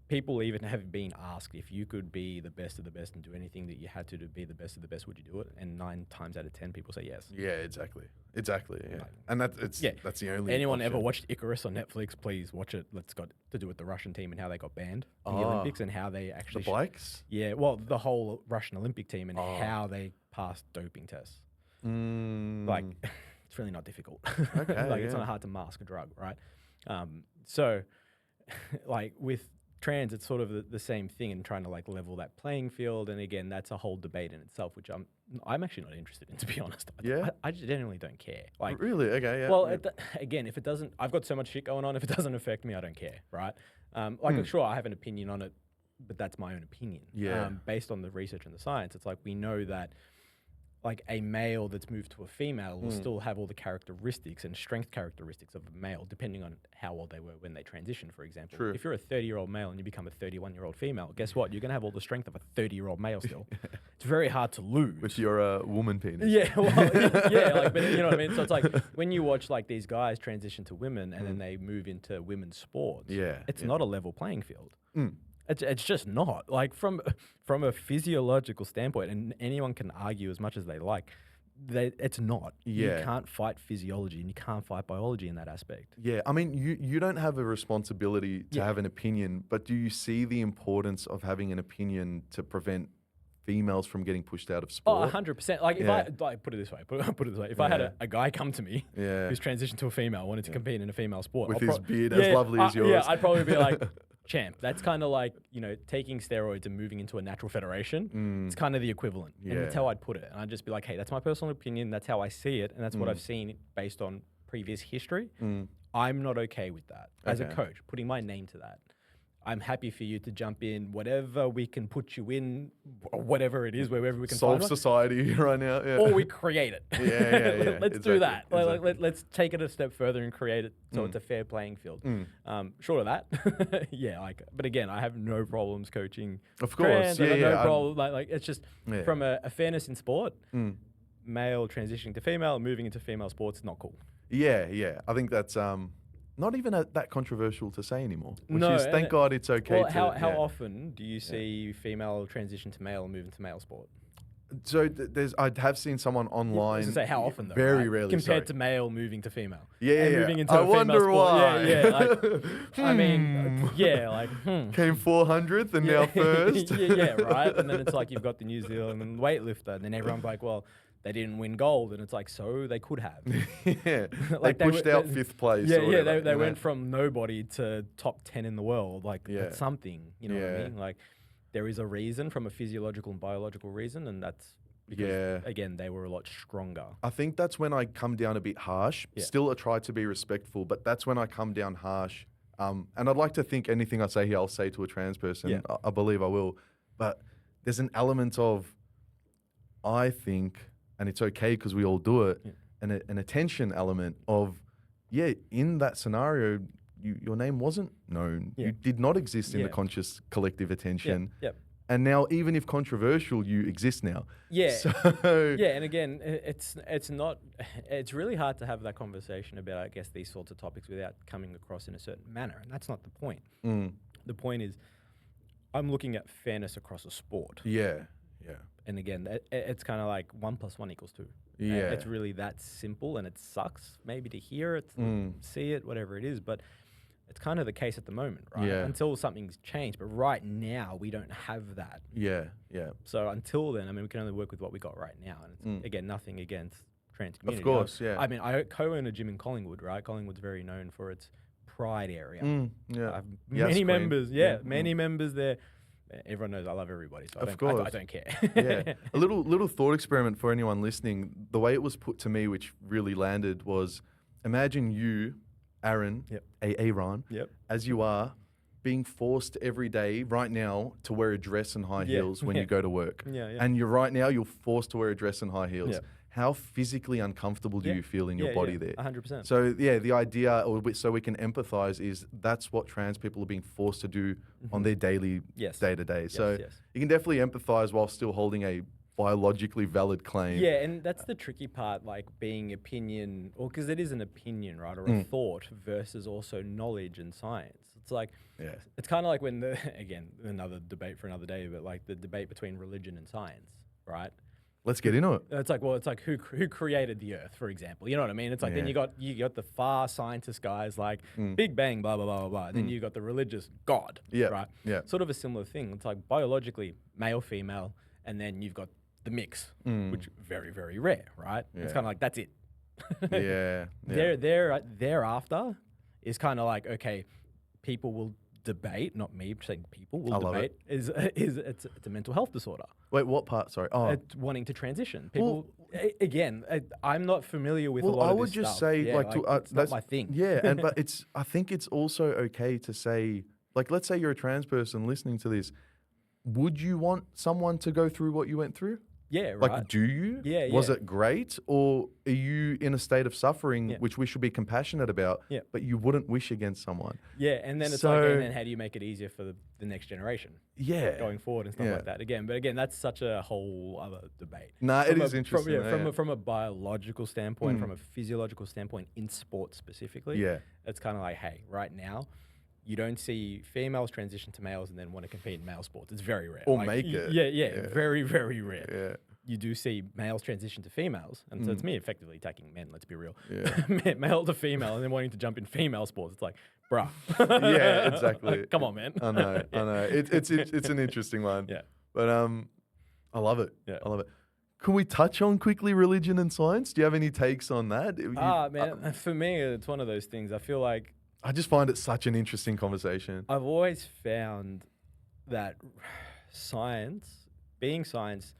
people even have been asked, if you could be the best of the best and do anything that you had to be the best of the best, would you do it? And 9 times out of 10 people say yes. Yeah, exactly. Yeah. And that's the only Anyone option. ever watched Icarus on Netflix, please watch it. It's got to do with the Russian team and how they got banned in the Olympics, and how they actually... The bikes? Yeah, well, the whole Russian Olympic team and how they passed doping tests. Like, it's really not difficult. Okay, It's not hard to mask a drug, right? So, like, with trans, it's sort of the same thing, and trying to like level that playing field. And again, that's a whole debate in itself, which I'm actually not interested in, to be honest. I genuinely don't care. Like, really? Okay, yeah. Well, again, if it doesn't, I've got so much shit going on. If it doesn't affect me, I don't care, right? Sure, I have an opinion on it, but that's my own opinion. Yeah. Based on the research and the science, it's like, we know that like a male that's moved to a female will still have all the characteristics and strength characteristics of a male, depending on how old they were when they transitioned, for example. True. If you're a 30-year-old male and you become a 31-year-old female, guess what? You're going to have all the strength of a 30-year-old male still. It's very hard to lose. With your woman penis. Yeah, well, like, but you know what I mean? So it's like, when you watch like these guys transition to women and then they move into women's sports, it's not a level playing field. It's just not. Like from a physiological standpoint, and anyone can argue as much as they like, it's not. Yeah. You can't fight physiology and you can't fight biology in that aspect. Yeah, I mean, you don't have a responsibility to have an opinion, but do you see the importance of having an opinion to prevent females from getting pushed out of sport? 100%. Like if I put it this way, if I had a guy come to me who's transitioned to a female, wanted to compete in a female sport, with his beard as lovely as yours, yeah, I'd probably be like, champ. That's kind of like, taking steroids and moving into a natural federation. It's kind of the equivalent. And that's how I'd put it. And I'd just be like, hey, that's my personal opinion. That's how I see it. And that's what I've seen based on previous history. I'm not okay with that as a coach, putting my name to that. I'm happy for you to jump in, whatever we can put you in, whatever it is, wherever we can solve society right now. Yeah. Or we create it. Let's do that. Exactly. Let's take it a step further and create it so it's a fair playing field. Short of that, but again, I have no problems coaching. Of course, trans, no problem. Like it's just from a fairness in sport, male transitioning to female, moving into female sports, not cool. Yeah. I think that's not even that controversial to say anymore. Which is, thank God it's okay. Well, how often do you see female transition to male and move into male sport? So I have seen someone online. To say how often though? Very rarely. Compared to male moving to female. Yeah. Moving into I a female wonder sport. why. Yeah. I mean, Came 400th and now first. Right. And then it's like you've got the New Zealand weightlifter, and then everyone's like, well, they didn't win gold, and it's like, so they could have. Like they pushed out 5th place. They went from nobody to top 10 in the world. Like that's something, you know what I mean? Like there is a reason, from a physiological and biological reason, and that's because again, they were a lot stronger. I think that's when I come down a bit harsh. Still, I try to be respectful, but that's when I come down harsh. And I'd like to think anything I say here, I'll say to a trans person. I believe I will. But there's an element of, I think, and it's okay because we all do it, an attention element of, in that scenario, your name wasn't known. You did not exist in the conscious collective attention. And now, even if controversial, you exist now. And again, it's really hard to have that conversation about, I guess, these sorts of topics without coming across in a certain manner. And that's not the point. The point is, I'm looking at fairness across a sport. And again, it's kind of like 1 + 1 = 2. It's really that simple, and it sucks maybe to hear it, see it, whatever it is, but it's kind of the case at the moment, right? Until something's changed. But right now, we don't have that. So until then, I mean, we can only work with what we got right now. And it's, again, nothing against trans community. Of course, I mean, I co-own a gym in Collingwood, right? Collingwood's very known for its pride area. Many members, many members there. Everyone knows I love everybody, so I don't care. A little thought experiment for anyone listening. The way it was put to me, which really landed, was imagine you, Aaron, Aaron, as you are, being forced every day right now to wear a dress and high heels when you go to work. And you're forced to wear a dress and high heels. How physically uncomfortable do you feel in your body there? 100%. So the idea, so we can empathize, is that's what trans people are being forced to do on their daily day-to-day. So you can definitely empathize while still holding a biologically valid claim. And that's the tricky part, like being opinion, or because it is an opinion, right, or a thought versus also knowledge and science. It's like, it's kind of like when again, another debate for another day, but like the debate between religion and science, right? Let's get into it. It's like, well, it's like who created the Earth, for example. You know what I mean? It's like then you got the far scientist guys like Big Bang, blah blah blah blah blah. Then you got the religious God, right? Sort of a similar thing. It's like biologically male, female, and then you've got the mix, which very very rare, right? It's kind of like that's it. Thereafter is kind of like, okay, people will debate, not me saying people will debate. It's a mental health disorder. Wait, what part? Sorry. It's wanting to transition. People, again, I'm not familiar with a lot of this stuff. I would just say, it's not my thing. But I think it's also okay to say, like, let's say you're a trans person listening to this. Would you want someone to go through what you went through? Yeah, right. Like, do you? Was it great? Or are you in a state of suffering, which we should be compassionate about, but you wouldn't wish against someone? And then it's like, and then how do you make it easier for the next generation? Going forward and stuff like that. But again, that's such a whole other debate. It is interesting. From a biological standpoint, from a physiological standpoint in sports specifically, it's kind of like, hey, right now, You don't see females transition to males and then want to compete in male sports. It's very rare. Or make it. Yeah. Very, very rare. Yeah. You do see males transition to females. And so it's me effectively attacking men, let's be real. Yeah. Male to female and then wanting to jump in female sports. It's like, bruh. Yeah, exactly. Come on, man. I know. It's an interesting one. Yeah. But I love it. Yeah. I love it. Can we touch on quickly religion and science? Do you have any takes on that? Man, for me, it's one of those things. I feel like I just find it such an interesting conversation. I've always found that being science,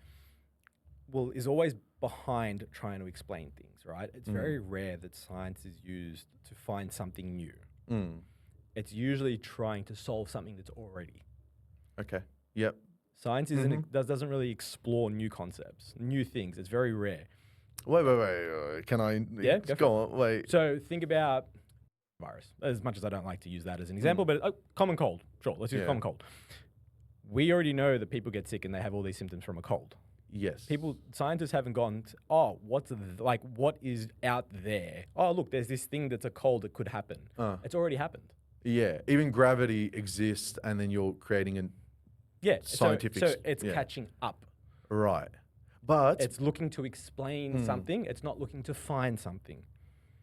is always behind trying to explain things, right? It's very rare that science is used to find something new. It's usually trying to solve something that's already. Okay. Yep. Science doesn't really explore new concepts, new things. It's very rare. Wait. Can I? Yeah, go on. Wait. So think about virus. As much as I don't like to use that as an example, but common cold. Sure, let's use common cold. We already know that people get sick and they have all these symptoms from a cold. Yes. Scientists haven't gone, what is out there? Oh, look, there's this thing that's a cold that could happen. It's already happened. Yeah. Even gravity exists, and then you're creating a scientific. So it's catching up. Right. But it's looking to explain something. It's not looking to find something.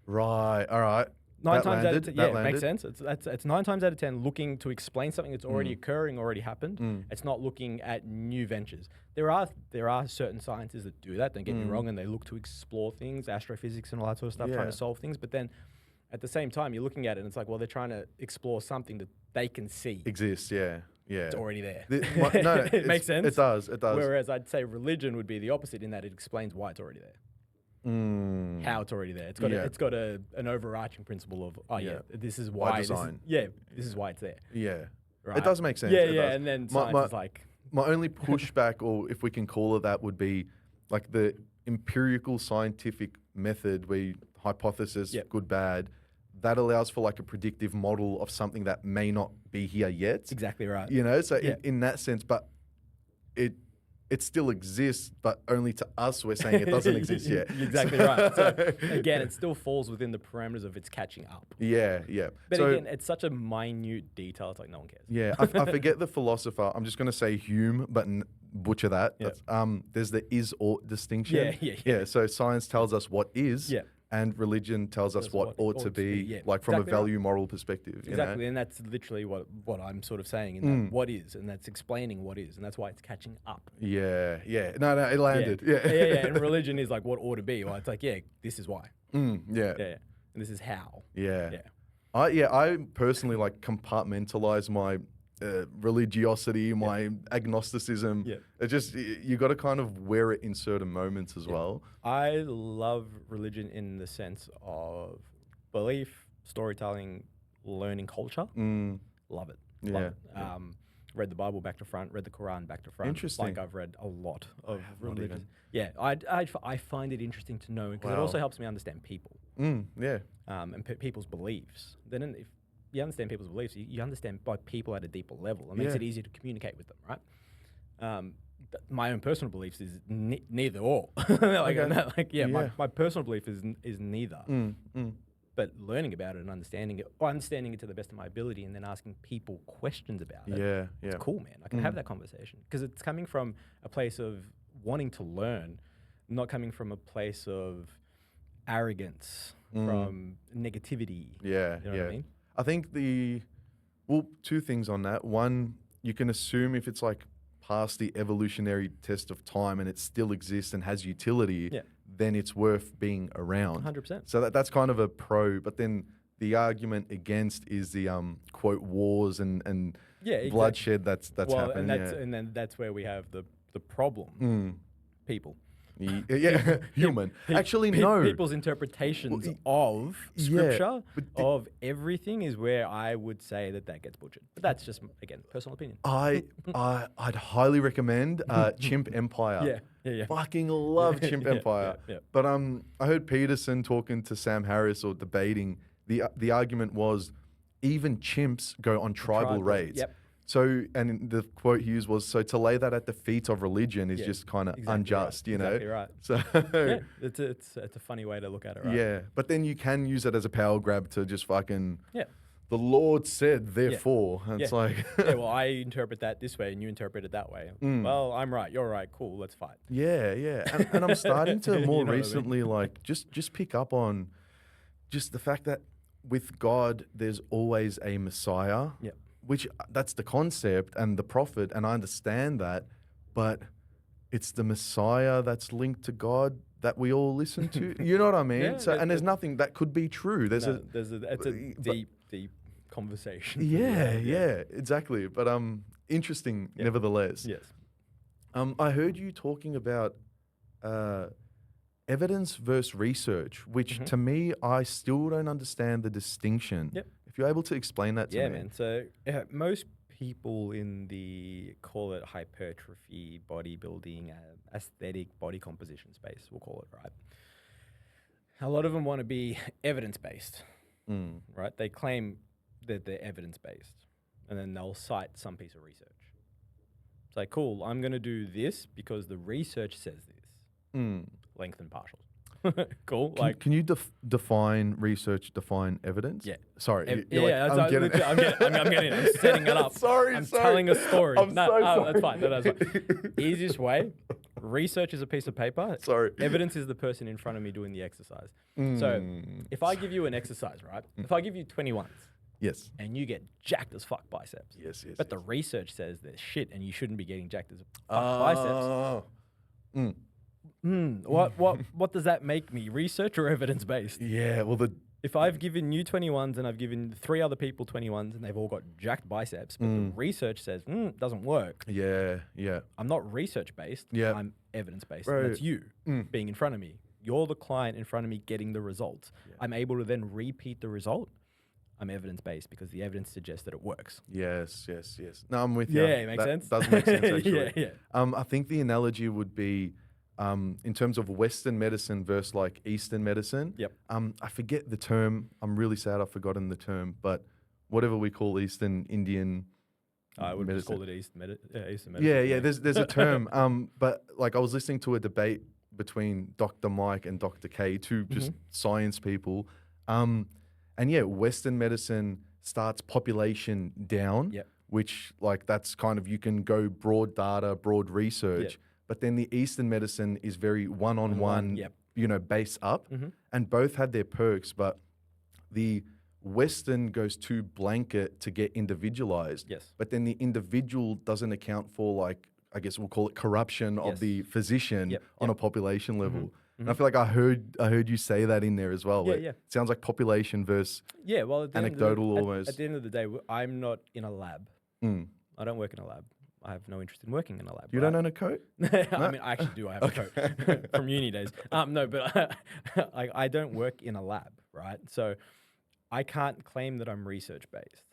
Right. All right. 9 times out of 10, it makes sense. It's 9 times out of 10 looking to explain something that's already occurring, already happened. It's not looking at new ventures. There are certain sciences that do that. Don't get me wrong, and they look to explore things, astrophysics and all that sort of stuff, trying to solve things. But then, at the same time, you're looking at it, and it's like, well, they're trying to explore something that they can see exists. Yeah. Yeah. It's already there. No, it makes sense. It does. Whereas I'd say religion would be the opposite in that it explains why it's already there. How it's already there. It's got an overarching principle of this is why. By design. This is why it's there. Yeah. Right? It does make sense. Yeah. And then science is like my only pushback, or if we can call it that, would be like the empirical scientific method where hypothesis, good, bad. That allows for like a predictive model of something that may not be here yet. Exactly right. You know, so in that sense, but it still exists, but only to us we're saying it doesn't exist yet. Exactly right. So again, it still falls within the parameters of its catching up. Yeah. But again, it's such a minute detail. It's like no one cares. Yeah, I forget the philosopher. I'm just going to say Hume, but butcher that. That's, there's the is-ought distinction. Yeah. So science tells us what is. Yeah. And religion tells us what ought to be, like from a value moral perspective. Exactly, you know? and that's literally what I'm sort of saying, in that what is, and that's explaining what is, and that's why it's catching up. Yeah. No, it landed. Yeah. And religion is like what ought to be. Well, it's like, this is why. And this is how. Yeah. I personally like compartmentalize my religiosity, my agnosticism. It just, you got to kind of wear it in certain moments as well. I love religion in the sense of belief, storytelling, learning culture. Love it. Love it. Read the Bible back to front, read the Quran back to front. Interesting. Like I've read a lot of religion. Yeah, I find it interesting to know because it also helps me understand people. And people's beliefs. Then if you understand people's beliefs, you understand by people at a deeper level. It makes it easier to communicate with them, right? My own personal beliefs is neither or. My personal belief is neither. But learning about it and understanding it to the best of my ability, and then asking people questions about it. It's cool, man. I can have that conversation because it's coming from a place of wanting to learn, not coming from a place of arrogance, from negativity. You know what I mean? I think two things on that. One, you can assume if it's like past the evolutionary test of time and it still exists and has utility, then it's worth being around. 100%. So that's kind of a pro. But then the argument against is the quote wars and bloodshed that's happened. And then that's where we have the problem. People. Human. Actually, no. People's interpretations of scripture, of everything, is where I would say that gets butchered. But that's just, again, personal opinion. I'd highly recommend Chimp Empire. Fucking love Chimp Empire. But I heard Peterson talking to Sam Harris or debating. The argument was even chimps go on tribal raids. So, and the quote he used was, so to lay that at the feet of religion is just kind of unjust, you know? Exactly right. So it's a funny way to look at it, right? Yeah, but then you can use it as a power grab to just fucking the Lord said, therefore. And it's like, yeah, well, I interpret that this way and you interpret it that way. Well, I'm right, you're right, cool, let's fight. Yeah, yeah. And I'm starting to more You know what I mean? recently, like, just pick up on just the fact that with God, there's always a Messiah, Yeah. which that's the concept and the prophet, and I understand that, but it's the Messiah that's linked to God that we all listen to. You know what I mean? Yeah, So, and there's nothing that could be true. It's a deep conversation. yeah, exactly. But interesting nevertheless. Yes. I heard you talking about evidence versus research, which to me, I still don't understand the distinction. Yep. If you're able to explain that to me. Yeah, man. So most people in the, call it hypertrophy, bodybuilding, aesthetic body composition space, we'll call it, right? A lot of them want to be evidence-based, right? They claim that they're evidence-based, and then they'll cite some piece of research. It's like, cool, I'm going to do this because the research says this. Length and partials. Cool. Can you define research, define evidence? Yeah. Sorry. I'm getting it. I'm getting it. I'm setting it up. Sorry. Telling a story. I'm so sorry. That's fine. That's fine. Easiest way, research is a piece of paper. Sorry. Evidence is the person in front of me doing the exercise. So if I give you an exercise, right? If I give you 21s. Yes. And you get jacked as fuck biceps. Yes. But the research says there's shit and you shouldn't be getting jacked as fuck biceps. What does that make me? Research or evidence based? Yeah, well if I've given you 21s and I've given 3 other people 21s and they've all got jacked biceps, but the research says doesn't work. Yeah. I'm not research based. Yeah. I'm evidence based. Right. And that's you being in front of me. You're the client in front of me getting the results. Yeah. I'm able to then repeat the result. I'm evidence based because the evidence suggests that it works. Yes. No, I'm with you. Yeah, it makes sense. Does make sense actually. Yeah. I think the analogy would be in terms of Western medicine versus like Eastern medicine. Yep. I forget the term. I'm really sad I've forgotten the term, but whatever we call Eastern Indian. I would just call it Eastern medicine. Yeah. There's a term. But like I was listening to a debate between Dr. Mike and Dr. K, two just science people. And yeah, Western medicine starts population down, which like that's kind of, you can go broad data, broad research, but then the Eastern medicine is very one-on-one, base up, and both had their perks, but the Western goes too blanket to get individualized, but then the individual doesn't account for, like, I guess we'll call it corruption of the physician on a population level. And I feel like I heard you say that in there as well. Yeah. It sounds like population versus anecdotal almost. At the end of the day, I'm not in a lab. I don't work in a lab. I have no interest in working in a lab. You don't own a coat? I mean, I actually do. I have a coat from uni days. No, but I don't work in a lab, right? So I can't claim that I'm research-based.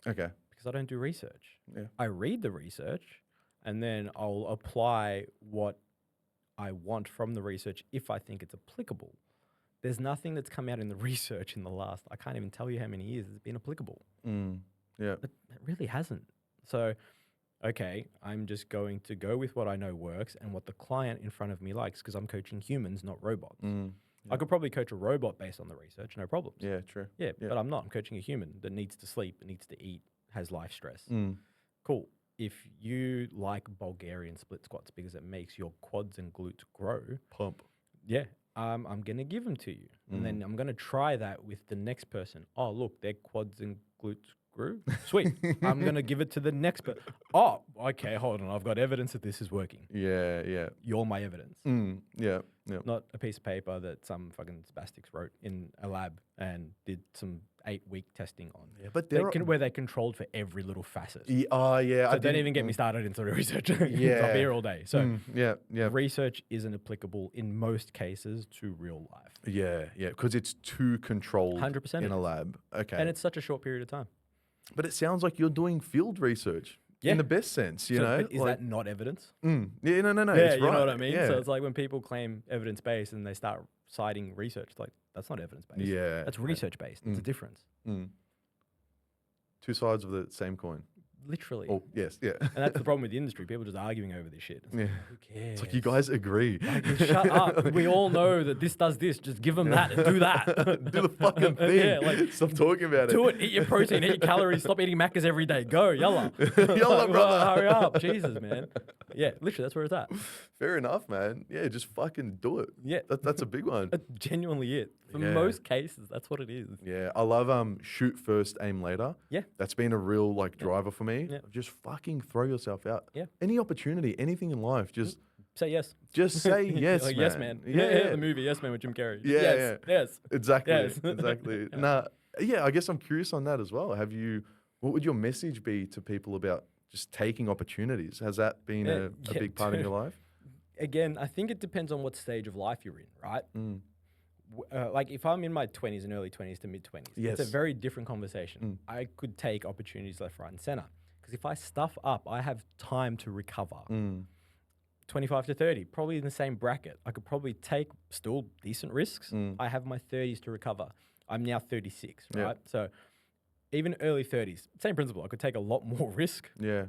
Okay. Because I don't do research. Yeah. I read the research, and then I'll apply what I want from the research if I think it's applicable. There's nothing that's come out in the research in the last, I can't even tell you how many years it's been applicable. Yeah. It really hasn't. So, okay, I'm just going to go with what I know works and what the client in front of me likes, because I'm coaching humans, not robots. I could probably coach a robot based on the research, no problems. Yeah, true. Yeah, but I'm not. I'm coaching a human that needs to sleep, needs to eat, has life stress. Cool. If you like Bulgarian split squats because it makes your quads and glutes grow, pump. Yeah, I'm going to give them to you. And then I'm going to try that with the next person. Oh, look, their quads and glutes grew. Sweet. I'm going to give it to the next person. Oh, okay, hold on. I've got evidence that this is working. Yeah. You're my evidence. Yeah. Not a piece of paper that some fucking spastics wrote in a lab and did some 8-week testing on. Yeah, but where they controlled for every little facet. Yeah. So don't even get me started into the research. I'll be here all day. So yeah. research isn't applicable in most cases to real life. Yeah, because it's too controlled 100% in a lab. Okay. And it's such a short period of time. But it sounds like you're doing field research in the best sense, you know? But is that not evidence? Yeah, no. Yeah, you know what I mean? Yeah. So it's like when people claim evidence-based and they start citing research, like, that's not evidence-based. Yeah. That's research-based. It's a difference. Two sides of the same coin. Literally. Oh, yes, yeah. And that's the problem with the industry. People just arguing over this shit. It's like, who cares? It's like you guys agree. Like, shut up. We all know that this does this. Just give them that and do that. Do the fucking thing. Yeah, like, stop talking about do it. Eat your protein. Eat your calories. Stop eating Maccas every day. Go. Yalla. Yalla, brother. Hurry up. Jesus, man. Yeah, literally, that's where it's at. Fair enough, man. Yeah, just fucking do it. Yeah. That's a big one. That's genuinely it. For Yeah. most cases, that's what it is. Yeah, I love shoot first, aim later. Yeah. That's been a real like driver for me. Yeah. Just fucking throw yourself out. Yeah. Any opportunity, anything in life, just Say yes. say yes, Like, man. Yes, man. Yeah, the movie Yes Man with Jim Carrey. Yeah, Yes. Yes. Exactly. Yes. Exactly. Yeah. Nah, yeah, I guess I'm curious on that as well. What would your message be to people about just taking opportunities? Has that been a big part in your life? Again, I think it depends on what stage of life you're in, right? Like if I'm in my 20s and early 20s to mid 20s, Yes. it's a very different conversation. I could take opportunities left, right, and center. Because if I stuff up, I have time to recover. 25 to 30, probably in the same bracket. I could probably take still decent risks. I have my 30s to recover. I'm now 36, right? Yeah. So even early 30s, same principle. I could take a lot more risk. Yeah.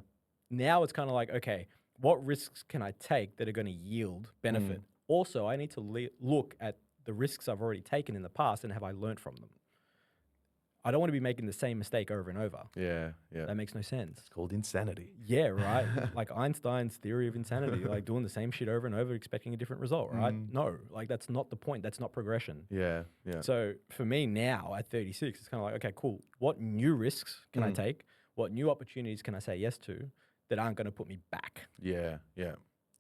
Now it's kind of like, okay, what risks can I take that are going to yield benefit? Also, I need to look at the risks I've already taken in the past and have I learned from them? I don't want to be making the same mistake over and over. Yeah. Yeah. That makes no sense. It's called insanity. Yeah, right. Like Einstein's theory of insanity, like doing the same shit over and over, expecting a different result, right? No, like that's not the point. That's not progression. Yeah. Yeah. So for me now at 36, it's kind of like, okay, cool. What new risks can I take? What new opportunities can I say yes to that aren't going to put me back? Yeah. Yeah.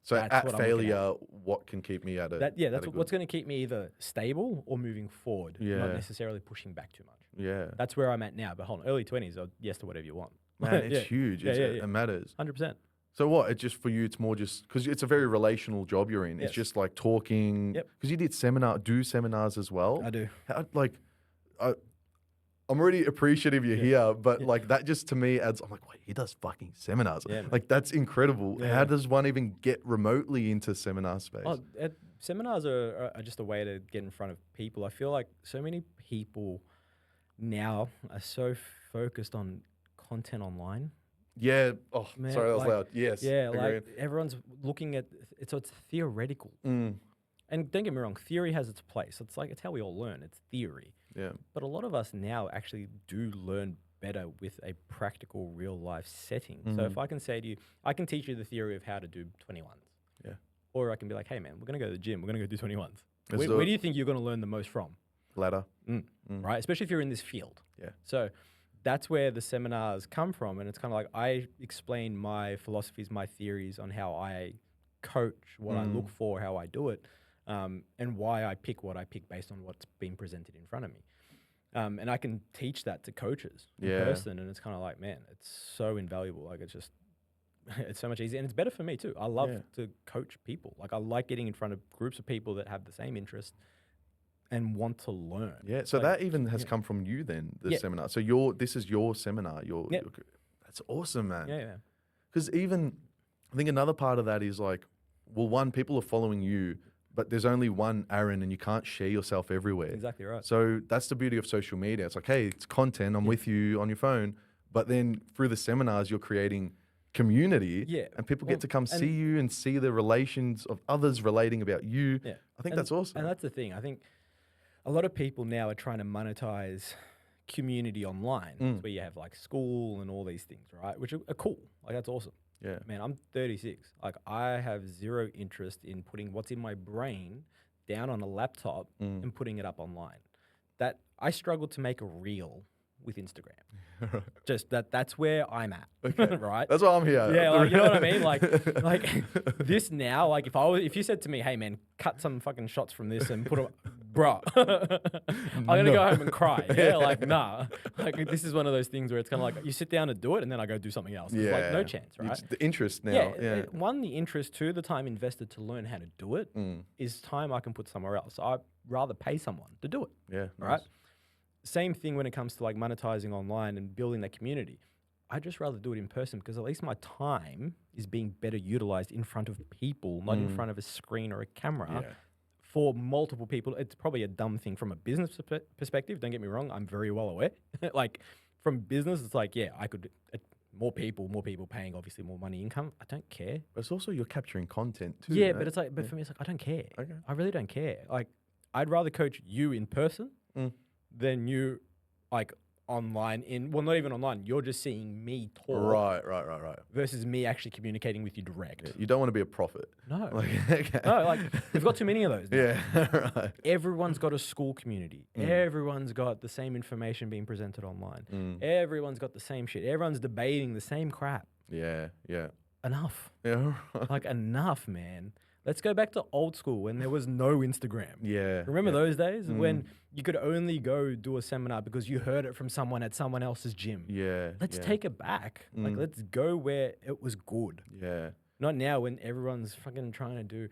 So That's at what I'm looking failure, what can keep me at it? That's what's going to keep me either stable or moving forward, not Yeah. necessarily pushing back too much. Yeah. That's where I'm at now. But hold on, early 20s, yes to whatever you want. Man, it's Yeah. huge. Yeah, It yeah. matters. 100%. So what? It's just for you, it's more just because it's a very relational job you're in. Yes. It's just like talking. Yep. Because you did seminars as well. I do. I'm already appreciative you're here, but Yeah. like that just to me adds, I'm like, wait, he does fucking seminars. Yeah, man. Like that's incredible. Yeah. How does one even get remotely into seminar space? Oh, seminars are just a way to get in front of people. I feel like so many people now are so focused on content online. Yeah. Oh, Man, sorry, that was like- loud. Yes. Yeah, agreed. like everyone's looking at it, so it's theoretical. And don't get me wrong, theory has its place. It's how we all learn. It's theory. Yeah. But a lot of us now actually do learn better with a practical real life setting. So if I can say to you, I can teach you the theory of how to do 21s. Yeah. Or I can be like, hey man, we're going to go to the gym. We're going to go do 21s. Let's do Where it. do you think you're going to learn the most from? Ladder. Right? Especially if you're in this field. Yeah. So that's where the seminars come from. And it's kind of like I explain my philosophies, my theories on how I coach, what I look for, how I do it, and why I pick what I pick based on what's being presented in front of me. And I can teach that to coaches in person. And it's kind of like, man, it's so invaluable. Like it's just, it's so much easier. And it's better for me too. I love to coach people. Like I like getting in front of groups of people that have the same interest and want to learn. Yeah. So Like, that even has come from you then, the Yeah. seminar. So this is your seminar. That's awesome, man. Yeah. Because even, I think another part of that is like, well, one, people are following you, but there's only one Aaron and you can't share yourself everywhere. Exactly right. So that's the beauty of social media. It's like, hey, it's content. I'm with you on your phone. But then through the seminars, you're creating community. Yeah. And people get to come and- see you and see the relations of others relating about you. Yeah. I think And- that's awesome. And that's the thing. I think a lot of people now are trying to monetize community online. It's where you have like school and all these things, right? Which are cool. Like that's awesome. Yeah. Man, I'm 36. Like I have zero interest in putting what's in my brain down on a laptop and putting it up online. That I struggle to make a reel with Instagram. Just that's where I'm at. Okay. Right? That's why I'm here. Yeah, like, you know what I mean? Like this now, like if you said to me, hey man, cut some fucking shots from this and put them, bruh, I'm gonna go home and cry. Yeah, like nah. Like this is one of those things where it's kind of like you sit down and do it and then I go do something else. It's like no chance, right? It's the interest now. Yeah. One, the interest, two, the time invested to learn how to do it is time I can put somewhere else. So I'd rather pay someone to do it. Yeah. Right? Nice. Same thing when it comes to like monetizing online and building that community. I'd just rather do it in person because at least my time is being better utilized in front of people, not in front of a screen or a camera. Yeah. For multiple people. It's probably a dumb thing from a business perspective. Don't get me wrong. I'm very well aware. Like from business, it's like, yeah, I could more people paying obviously more money income. I don't care. But it's also you're capturing content too. Yeah, you but know? it's like, but for me, it's like I don't care. Okay. I really don't care. Like, I'd rather coach you in person than you, like, online. Well, not even online. You're just seeing me talk. Right. Versus me actually communicating with you direct. Yeah, you don't want to be a prophet. No. Like, okay. No, like, we've got too many of those now. Yeah, right. Everyone's got a school community. Everyone's got the same information being presented online. Everyone's got the same shit. Everyone's debating the same crap. Yeah. Enough. Yeah. Like, enough, man. Let's go back to old school when there was no Instagram. Yeah. Remember those days when you could only go do a seminar because you heard it from someone at someone else's gym? Yeah. Let's take it back. Like, let's go where it was good. Yeah. Not now when everyone's fucking trying to do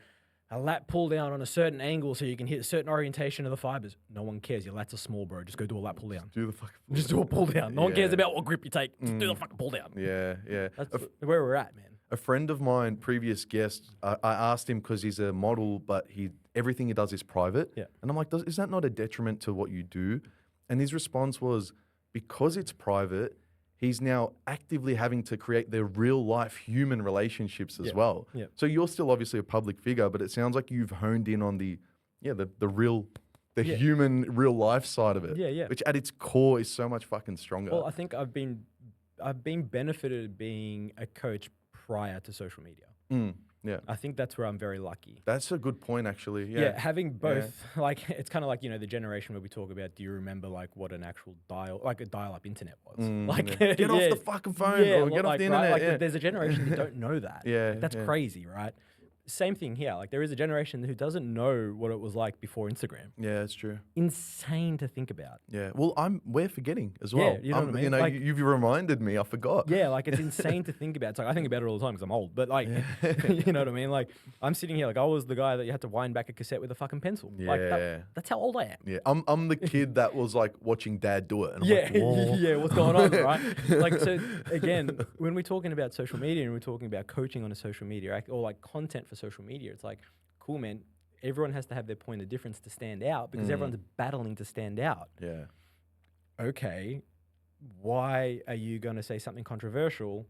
a lat pull down on a certain angle so you can hit a certain orientation of the fibers. No one cares. Your lats are small, bro. Just go do a lat pull down. Do the fucking Just do a pull down. No one cares about what grip you take. Just do the fucking pull down. Yeah. That's where we're at, man. A friend of mine, previous guest, I asked him because he's a model, but everything he does is private. Yeah. And I'm like, is that not a detriment to what you do? And his response was, because it's private, he's now actively having to create their real life human relationships as well. Yeah. So you're still obviously a public figure, but it sounds like you've honed in on the real, human real life side of it. Yeah. Which at its core is so much fucking stronger. Well, I think I've been benefited being a coach prior to social media. Yeah. I think that's where I'm very lucky. That's a good point, actually. Yeah, having both, like, it's kind of like, the generation where we talk about, do you remember, like, what an actual a dial-up internet was? Like, get off the fucking phone or get off the internet. Right? Like, there's a generation that don't know that. Yeah, Like, that's crazy, right? Same thing here. Like, there is a generation who doesn't know what it was like before Instagram. Yeah, it's true. Insane to think about. Yeah. Well, we're forgetting as well. Yeah, you know what I mean? Like, you've reminded me. I forgot. Yeah, like, it's insane to think about. It's like, I think about it all the time because I'm old. But, like, you know what I mean? Like, I'm sitting here, like, I was the guy that you had to wind back a cassette with a fucking pencil. Yeah. Like, that's how old I am. Yeah. I'm the kid that was, like, watching Dad do it. And I'm Yeah, like, whoa. yeah, what's going on, right? Like, so, again, when we're talking about social media and we're talking about coaching on a social media or, like, content for social media, it's like, cool, man. Everyone has to have their point of difference to stand out because everyone's battling to stand out. Yeah. Okay, why are you going to say something controversial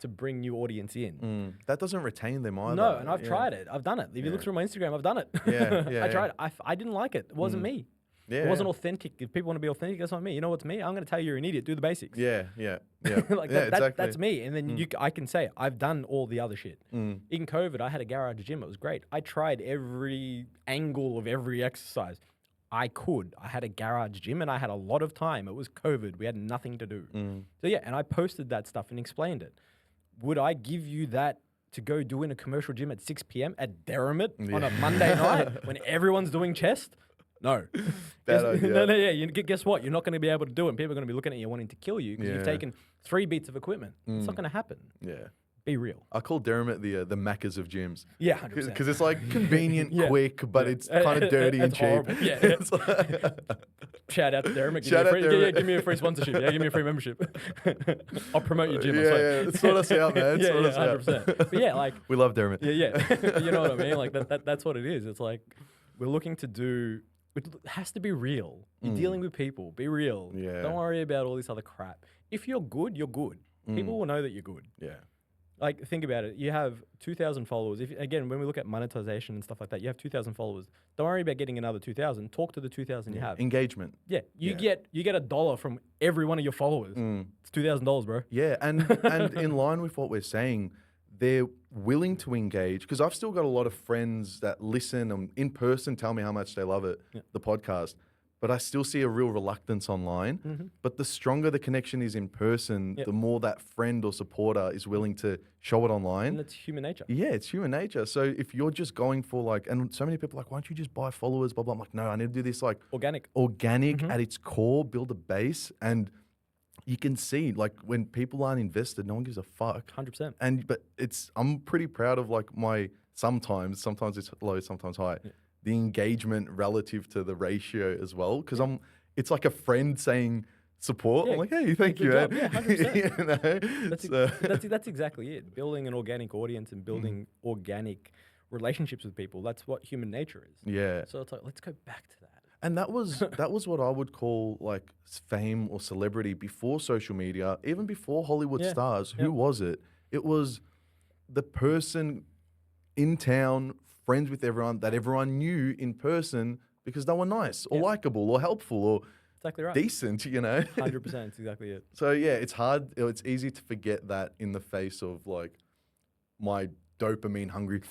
to bring new audience in? That doesn't retain them either. No, and I've tried it. I've done it. If you look through my Instagram, I've done it. Yeah, I tried it. I didn't like it. It wasn't me. Yeah. It wasn't authentic. If people want to be authentic, that's not me. You know what's me? I'm going to tell you you're an idiot. Do the basics. Yeah. Like exactly. that's me. And then I can say I've done all the other shit. In COVID, I had a garage gym. It was great. I tried every angle of every exercise I could. I had a garage gym and I had a lot of time. It was COVID. We had nothing to do. So yeah, and I posted that stuff and explained it. Would I give you that to go do in a commercial gym at 6 p.m. at Derrimut on a Monday night when everyone's doing chest? No. Guess what? You're not going to be able to do it. And people are going to be looking at you wanting to kill you because you've taken 3 beats of equipment. It's not going to happen. Yeah. Be real. I call Derrimut the Maccas of gyms. Yeah, 100%. Because it's like convenient, quick, but it's kind of dirty and cheap. Horrible. Yeah. It's like Shout out to Derrimut. Give me a free sponsorship. Yeah, give me a free membership. I'll promote your gym. Yeah. Sort us out, man. Yeah, Sort us out. 100%. But yeah, like we love Derrimut. Yeah. You know what I mean? Like that's what it is. It's like we're looking to do. It has to be real. You're dealing with people. Be real. Yeah. Don't worry about all this other crap. If you're good, you're good. People will know that you're good. Yeah. Like, think about it. You have 2,000 followers. Again, when we look at monetization and stuff like that, you have 2,000 followers. Don't worry about getting another 2,000. Talk to the 2,000 you have. Engagement. Yeah. You get $1 from every one of your followers. It's $2,000, bro. Yeah. And in line with what we're saying, they're willing to engage because I've still got a lot of friends that listen and in person tell me how much they love it, the podcast. But I still see a real reluctance online. But the stronger the connection is in person, the more that friend or supporter is willing to show it online. And that's human nature. Yeah, it's human nature. So if you're just going for like, and so many people are like, why don't you just buy followers, blah, blah. I'm like, no, I need to do this like organic at its core, build a base. And you can see like when people aren't invested, no one gives a fuck. 100%. But I'm pretty proud of like sometimes it's low, sometimes high. Yeah. The engagement relative to the ratio as well, because it's like a friend saying support. I'm like, hey, thank you. Yeah, 100%. That's exactly it. Building an organic audience and building organic relationships with people. That's what human nature is. Yeah. So it's like, let's go back to that. And that was what I would call like fame or celebrity before social media, even before Hollywood stars. Who was it? It was the person in town, friends with everyone, that everyone knew in person because they were nice or likable or helpful or Exactly right. decent, you know? 100%, that's exactly it. So yeah, it's hard. It's easy to forget that in the face of like my dopamine hungry.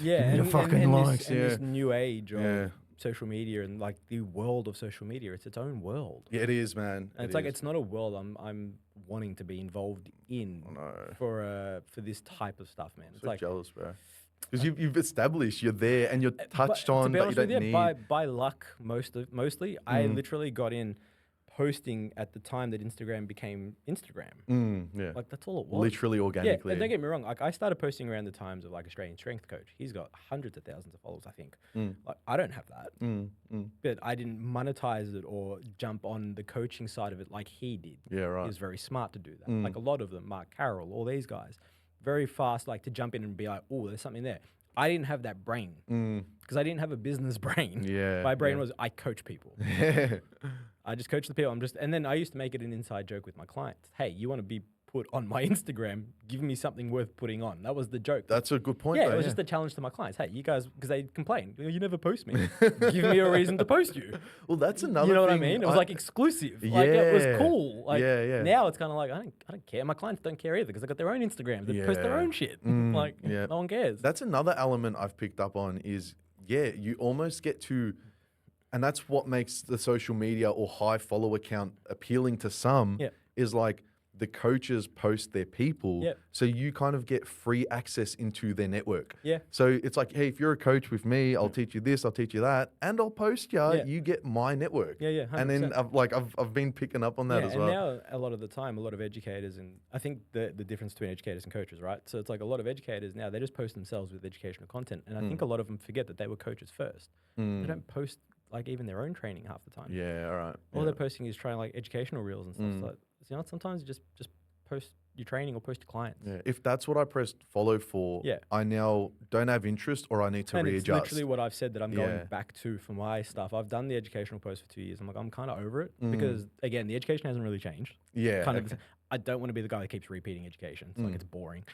Yeah, and fucking likes. this new age of social media and like the world of social media, it's its own world. Yeah, it is, man. And it's not a world I'm wanting to be involved in for this type of stuff, man. It's so like jealous, bro. Because you've established you're there and you're touched on, but you don't need. By luck, mostly, I literally got in posting at the time that Instagram became Instagram. Yeah, like that's all it was. Literally organically. Yeah, and don't get me wrong. Like I started posting around the times of like Australian Strength Coach. He's got hundreds of thousands of followers, I think. Like I don't have that, but I didn't monetize it or jump on the coaching side of it like he did. Yeah, right. He was very smart to do that. Like a lot of them, Mark Carroll, all these guys, very fast, like to jump in and be like, oh, there's something there. I didn't have that brain because I didn't have a business brain. Yeah, my brain was I coach people. I just coach the people. And then I used to make it an inside joke with my clients. Hey, you want to be put on my Instagram? Give me something worth putting on. That was the joke. That's a good point. Yeah, it was just a challenge to my clients. Hey, you guys, because they complain, you never post me. Give me a reason to post you. Well, that's another. You know what I thing mean? It was like exclusive. Like it was cool. Like now it's kind of like I don't care. My clients don't care either because they got their own Instagrams. They post their own shit. Like no one cares. That's another element I've picked up on is you almost get to. And that's what makes the social media or high follower count appealing to some is like the coaches post their people. So you kind of get free access into their network. So it's like, hey, if you're a coach with me, I'll teach you this, I'll teach you that, and I'll post you, you get my network. 100%. And then I've been picking up on that as well. And now a lot of the time, a lot of educators, and I think the difference between educators and coaches, right? So it's like a lot of educators now, they just post themselves with educational content. And I think a lot of them forget that they were coaches first. They don't post like even their own training half the time. Yeah, all right. All they're posting is trying like educational reels and stuff. So, you know, sometimes just post your training or post to clients. Yeah, if that's what I pressed follow for, I now don't have interest or I need to readjust. It's literally what I've said that I'm going back to for my stuff. I've done the educational post for 2 years. I'm like, I'm kind of over it because again, the education hasn't really changed. Yeah. I don't want to be the guy that keeps repeating education. It's like it's boring.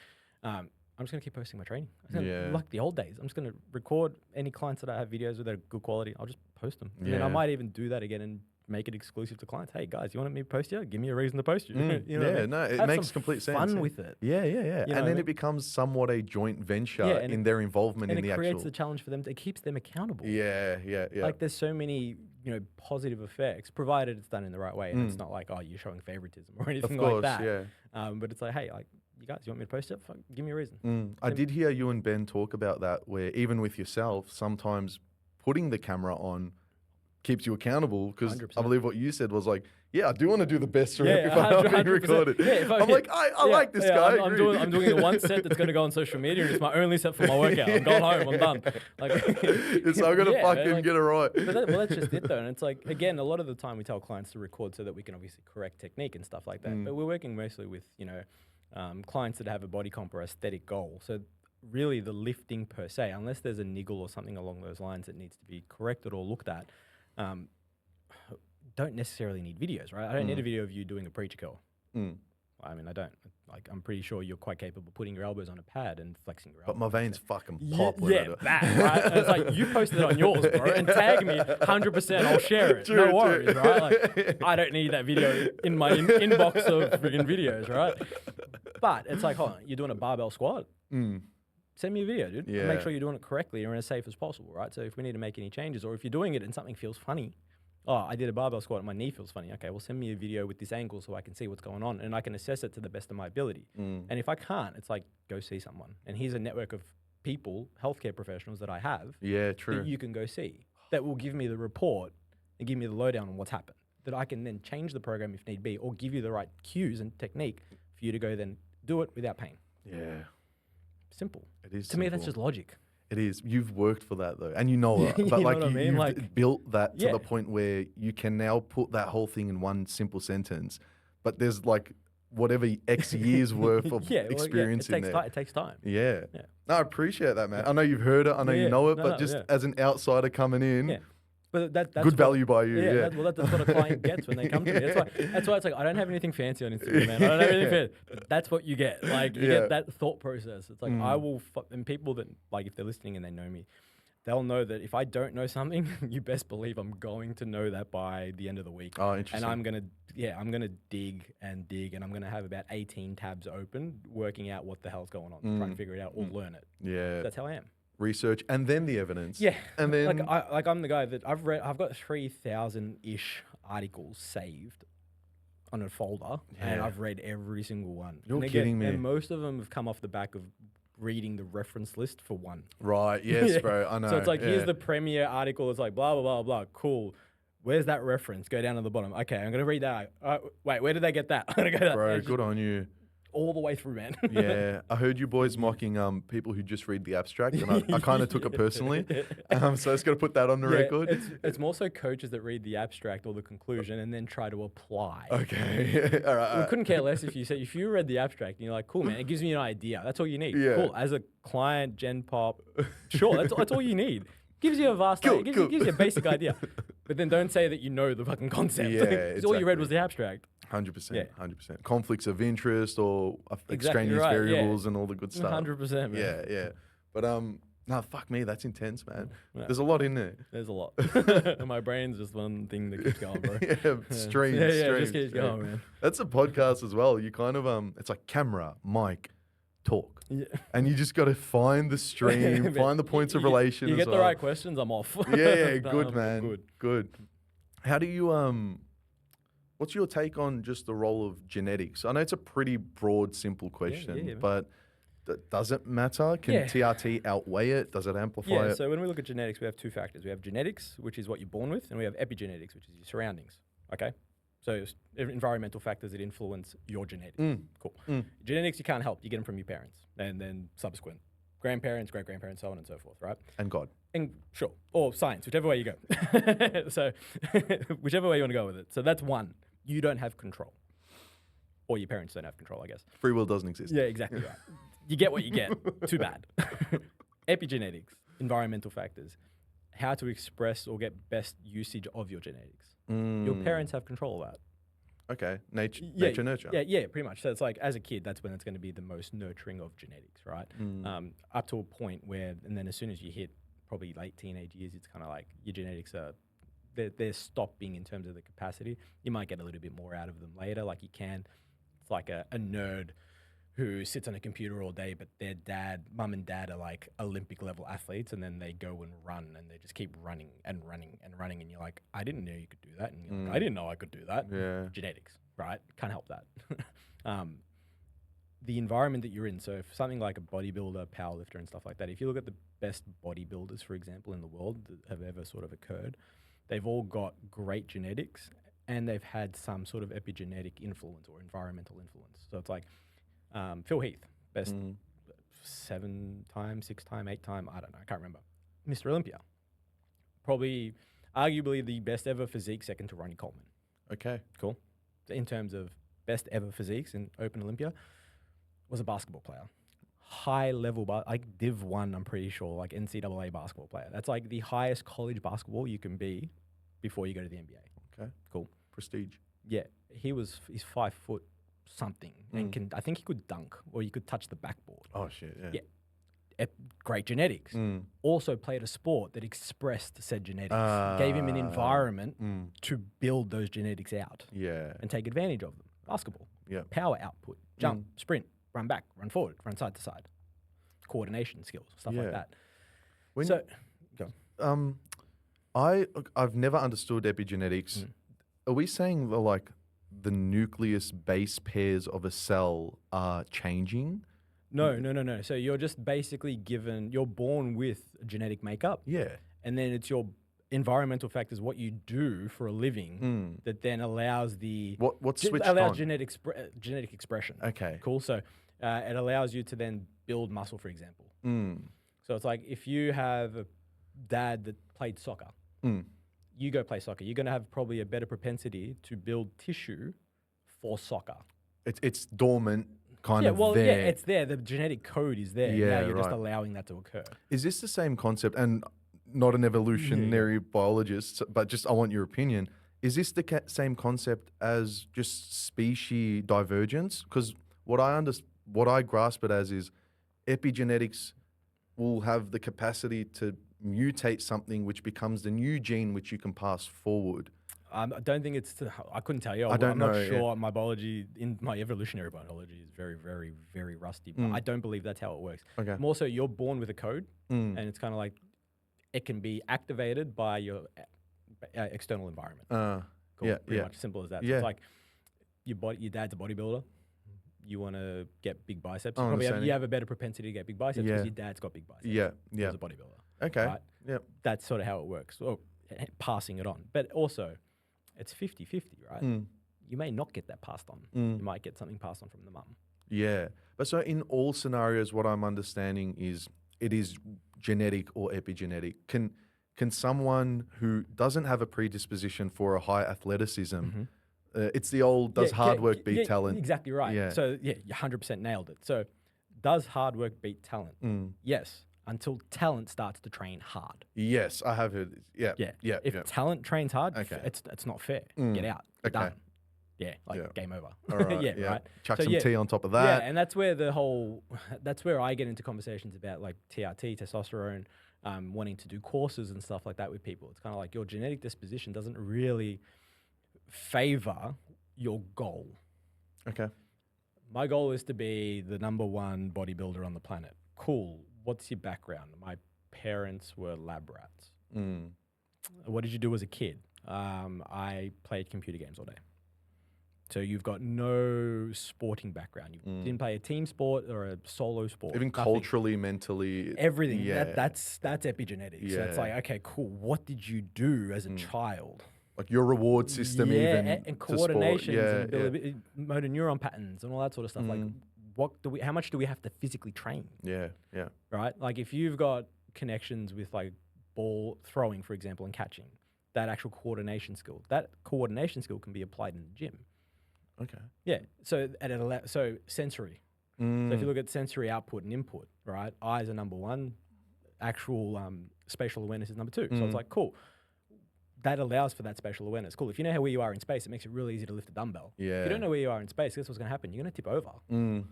I'm just going to keep posting my training. Like the old days. I'm just going to record any clients that I have videos with that are good quality. I'll just post them. And then I might even do that again and make it exclusive to clients. Hey guys, you want me to post you? Give me a reason to post you. You know what I mean? No, it have makes complete sense. Fun with it. Yeah. And then it becomes somewhat a joint venture in their involvement in the actual. And it creates the challenge for them. It keeps them accountable. Yeah. Like there's so many, positive effects, provided it's done in the right way. And it's not like, oh, you're showing favoritism or anything like that. Yeah. But it's like, hey, like, you guys, you want me to post it? Give me a reason. I did hear you and Ben talk about that, where even with yourself, sometimes putting the camera on keeps you accountable. Because I believe what you said was like, I do want to do the best if I'm being recorded. I'm like, I like this guy. I'm doing the one set that's going to go on social media, and it's my only set for my workout. I'm going home. I'm done. Like, I'm going to fucking get it right. That's just it, though. And it's like, again, a lot of the time we tell clients to record so that we can obviously correct technique and stuff like that. But we're working mostly with, clients that have a body comp or aesthetic goal. So really the lifting per se, unless there's a niggle or something along those lines that needs to be corrected or looked at, don't necessarily need videos, right? I don't need a video of you doing a preacher curl. I mean, I don't. Like, I'm pretty sure you're quite capable of putting your elbows on a pad and flexing your elbows. But my veins fucking pop. That, right? And it's like, you posted it on yours, bro, and tag me 100%. I'll share it. No worries, right? Like, I don't need that video in my inbox of freaking videos, right? But it's like, hold on, you're doing a barbell squat? Send me a video, dude. And make sure you're doing it correctly and as safe as possible, right? So if we need to make any changes, or if you're doing it and something feels funny, I did a barbell squat and my knee feels funny. Okay, well, send me a video with this angle so I can see what's going on and I can assess it to the best of my ability. And if I can't, it's like, go see someone. And here's a network of people, healthcare professionals that I have that you can go see that will give me the report and give me the lowdown on what's happened, that I can then change the program if need be or give you the right cues and technique for you to go then do it without pain. Yeah. Simple. It is to me, that's just logic. It is. You've worked for that though, and you know it. But like you've built that to the point where you can now put that whole thing in one simple sentence. But there's like whatever X years worth of experience in there. It takes time. Yeah. No, I appreciate that, man. I know you've heard it. I know you know it. But as an outsider coming in, But that's good what, value by you. Yeah. That's what a client gets when they come to me. That's why it's like, I don't have anything fancy on Instagram, man. I don't have anything fancy. But that's what you get. Like, you get that thought process. It's like, I will, and people that, like, if they're listening and they know me, they'll know that if I don't know something, you best believe I'm going to know that by the end of the week. Oh, interesting. And I'm gonna dig, and I'm gonna have about 18 tabs open, working out what the hell's going on, trying to figure it out or learn it. Yeah. That's how I am. Research and then the evidence. Yeah. And then I'm the guy that I've got 3,000-ish articles saved on a folder, and I've read every single one. You're kidding me. And most of them have come off the back of reading the reference list for one. Right. Yes, bro. I know. So it's like, here's the premiere article. It's like, blah, blah, blah, blah. Cool. Where's that reference? Go down to the bottom. Okay, I'm going to read that. Wait, where did they get that? I'm going to go Bro, good on you. All the way through, man. Yeah. I heard you boys mocking people who just read the abstract, and I kind of took it personally. So I just got to put that on the record. It's more so coaches that read the abstract or the conclusion and then try to apply. Okay. All right. We couldn't care less if you read the abstract and you're like, cool, man, it gives me an idea. That's all you need. Yeah. Cool. As a client, Gen Pop, sure, that's all you need. Gives you a vast idea. Gives you a basic idea. But then don't say that you know the fucking concept. Yeah, exactly. All you read was the abstract. 100%. 100%. Conflicts of interest or extraneous variables and all the good stuff. 100%, man. Yeah. But no, fuck me, that's intense, man. Yeah. There's a lot in there. There's a lot. My brain's just one thing that keeps going, bro. Streams. Just keeps going, man. That's a podcast as well. You kind of it's like camera, mic, talk. Yeah. And you just got to find the stream, find the points of relation. You get the right questions, I'm off. Yeah, good, man. Good. How do you what's your take on just the role of genetics? I know it's a pretty broad, simple question, but does it matter? Can TRT outweigh it? Does it amplify it? So when we look at genetics, we have two factors. We have genetics, which is what you're born with, and we have epigenetics, which is your surroundings. Okay? So environmental factors that influence your genetics. Cool. Genetics you can't help. You get them from your parents and then subsequent grandparents, great-grandparents, so on and so forth, right? And God. And sure. Or science, whichever way you go. So whichever way you want to go with it. So that's one. You don't have control. Or your parents don't have control, I guess. Free will doesn't exist. Yeah, exactly right. You get what you get. Too bad. Epigenetics, environmental factors, how to express or get best usage of your genetics. Your parents have control of that. Okay. Nature, nurture. Yeah, pretty much. So it's like, as a kid, that's when it's going to be the most nurturing of genetics, right? Up to a point where, and then as soon as you hit probably late teenage years, it's kind of like your genetics are, they're stopping in terms of the capacity. You might get a little bit more out of them later, like you can. It's like a nerd who sits on a computer all day, but their mum and dad are like Olympic level athletes, and then they go and run, and they just keep running and running and running, and you're like, I didn't know you could do that, and you're like, I didn't know I could do that. Yeah. Genetics, right? Can't help that. The environment that you're in, so if something like a bodybuilder, powerlifter, and stuff like that, if you look at the best bodybuilders, for example, in the world that have ever sort of occurred, they've all got great genetics, and they've had some sort of epigenetic influence or environmental influence. So it's like Phil Heath, best 7-time, 6-time, 8-time, I don't know, I can't remember. Mr. Olympia. Probably, arguably the best ever physique, second to Ronnie Coleman. Okay. Cool. So in terms of best ever physiques in Open Olympia, was a basketball player. High level, like Div 1, I'm pretty sure, like NCAA basketball player. That's like the highest college basketball you can be before you go to the NBA. Okay. Cool. Prestige. Yeah. He's 5 foot something and I think he could dunk or you could touch the backboard. Oh shit, yeah. Great genetics. Also played a sport that expressed said genetics. Gave him an environment to build those genetics out. Yeah. And take advantage of them. Basketball. Yeah. Power output. Jump, sprint, run back, run forward, run side to side. Coordination skills, stuff like that. Go. I've never understood epigenetics. Are we saying the nucleus base pairs of a cell are changing? No. So you're just basically you're born with a genetic makeup. Yeah. And then it's your environmental factors, what you do for a living, that then allows genetic expression. Okay. Cool. So it allows you to then build muscle, for example. So it's like if you have a dad that played soccer, you go play soccer, you're going to have probably a better propensity to build tissue for soccer. It's dormant, kind of there. Yeah, it's there. The genetic code is there. Yeah, now you're just allowing that to occur. Is this the same concept? And not an evolutionary biologist, but just I want your opinion. Is this the same concept as just species divergence? Because what I grasp it as is epigenetics will have the capacity to mutate something which becomes the new gene which you can pass forward. I don't think I couldn't tell you. I'm not sure. My biology, my evolutionary biology is very, very, very rusty. But I don't believe that's how it works. Okay. More so, you're born with a code, and it's kind of like it can be activated by your external environment. Cool. Pretty much simple as that. So it's like your dad's a bodybuilder. You want to get big biceps. You have a better propensity to get big biceps because your dad's got big biceps. Yeah. As a bodybuilder. Okay. Right? Yep. That's sort of how it works. Or passing it on. But also, it's 50-50, right? You may not get that passed on. You might get something passed on from the mum. Yeah. But so in all scenarios, what I'm understanding is it is genetic or epigenetic. Can someone who doesn't have a predisposition for a high athleticism, it's the old does hard work beat talent? Exactly right. Yeah. So you 100% nailed it. So does hard work beat talent? Yes. Until talent starts to train hard. Yes, I have heard. Yeah. If talent trains hard, it's not fair. Get out. Done. Yeah, game over. All right, right. Chuck some tea on top of that. Yeah, and that's where I get into conversations about like TRT, testosterone, wanting to do courses and stuff like that with people. It's kind of like your genetic disposition doesn't really favor your goal. Okay. My goal is to be the #1 bodybuilder on the planet. Cool. What's your background? My parents were lab rats. What did you do as a kid? I played computer games all day. So you've got no sporting background. You didn't play a team sport or a solo sport. Even culturally, mentally. Everything. Yeah. That's epigenetics. Yeah. So it's like, okay, cool. What did you do as a child? Like your reward system even. And coordinations and motor neuron patterns and all that sort of stuff. Like how much do we have to physically train? Yeah. Right? Like if you've got connections with like ball throwing, for example, and catching, that actual coordination skill can be applied in the gym. Okay. Yeah. So so sensory. So if you look at sensory output and input, right? Eyes are #1. Actual spatial awareness is #2. So it's like, cool. That allows for that spatial awareness. Cool. If you know where you are in space, it makes it really easy to lift a dumbbell. Yeah. If you don't know where you are in space, guess what's going to happen? You're going to tip over.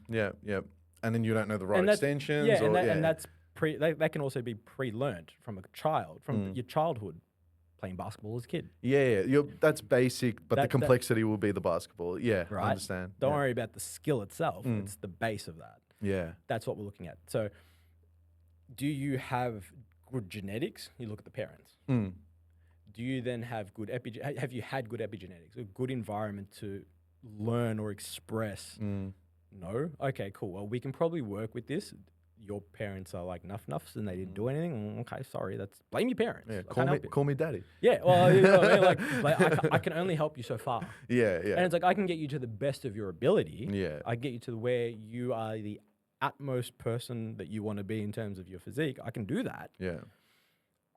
Yeah. And then you don't know the right extensions. And that's that can also be pre-learned from a child, from your childhood, playing basketball as a kid. Yeah. That's basic, but the complexity will be the basketball. Yeah, right? I understand. Don't worry about the skill itself. It's the base of that. Yeah. That's what we're looking at. So do you have good genetics? You look at the parents. Do you then have good have you had good epigenetics, a good environment to learn or express? No? Okay, cool. Well, we can probably work with this. Your parents are like nuffs and they didn't do anything. Okay, sorry. Blame your parents. Yeah, call me daddy. Yeah, well, you know what I mean? Like I can only help you so far. Yeah. And it's like I can get you to the best of your ability. Yeah. I get you to where you are the utmost person that you want to be in terms of your physique. I can do that. Yeah.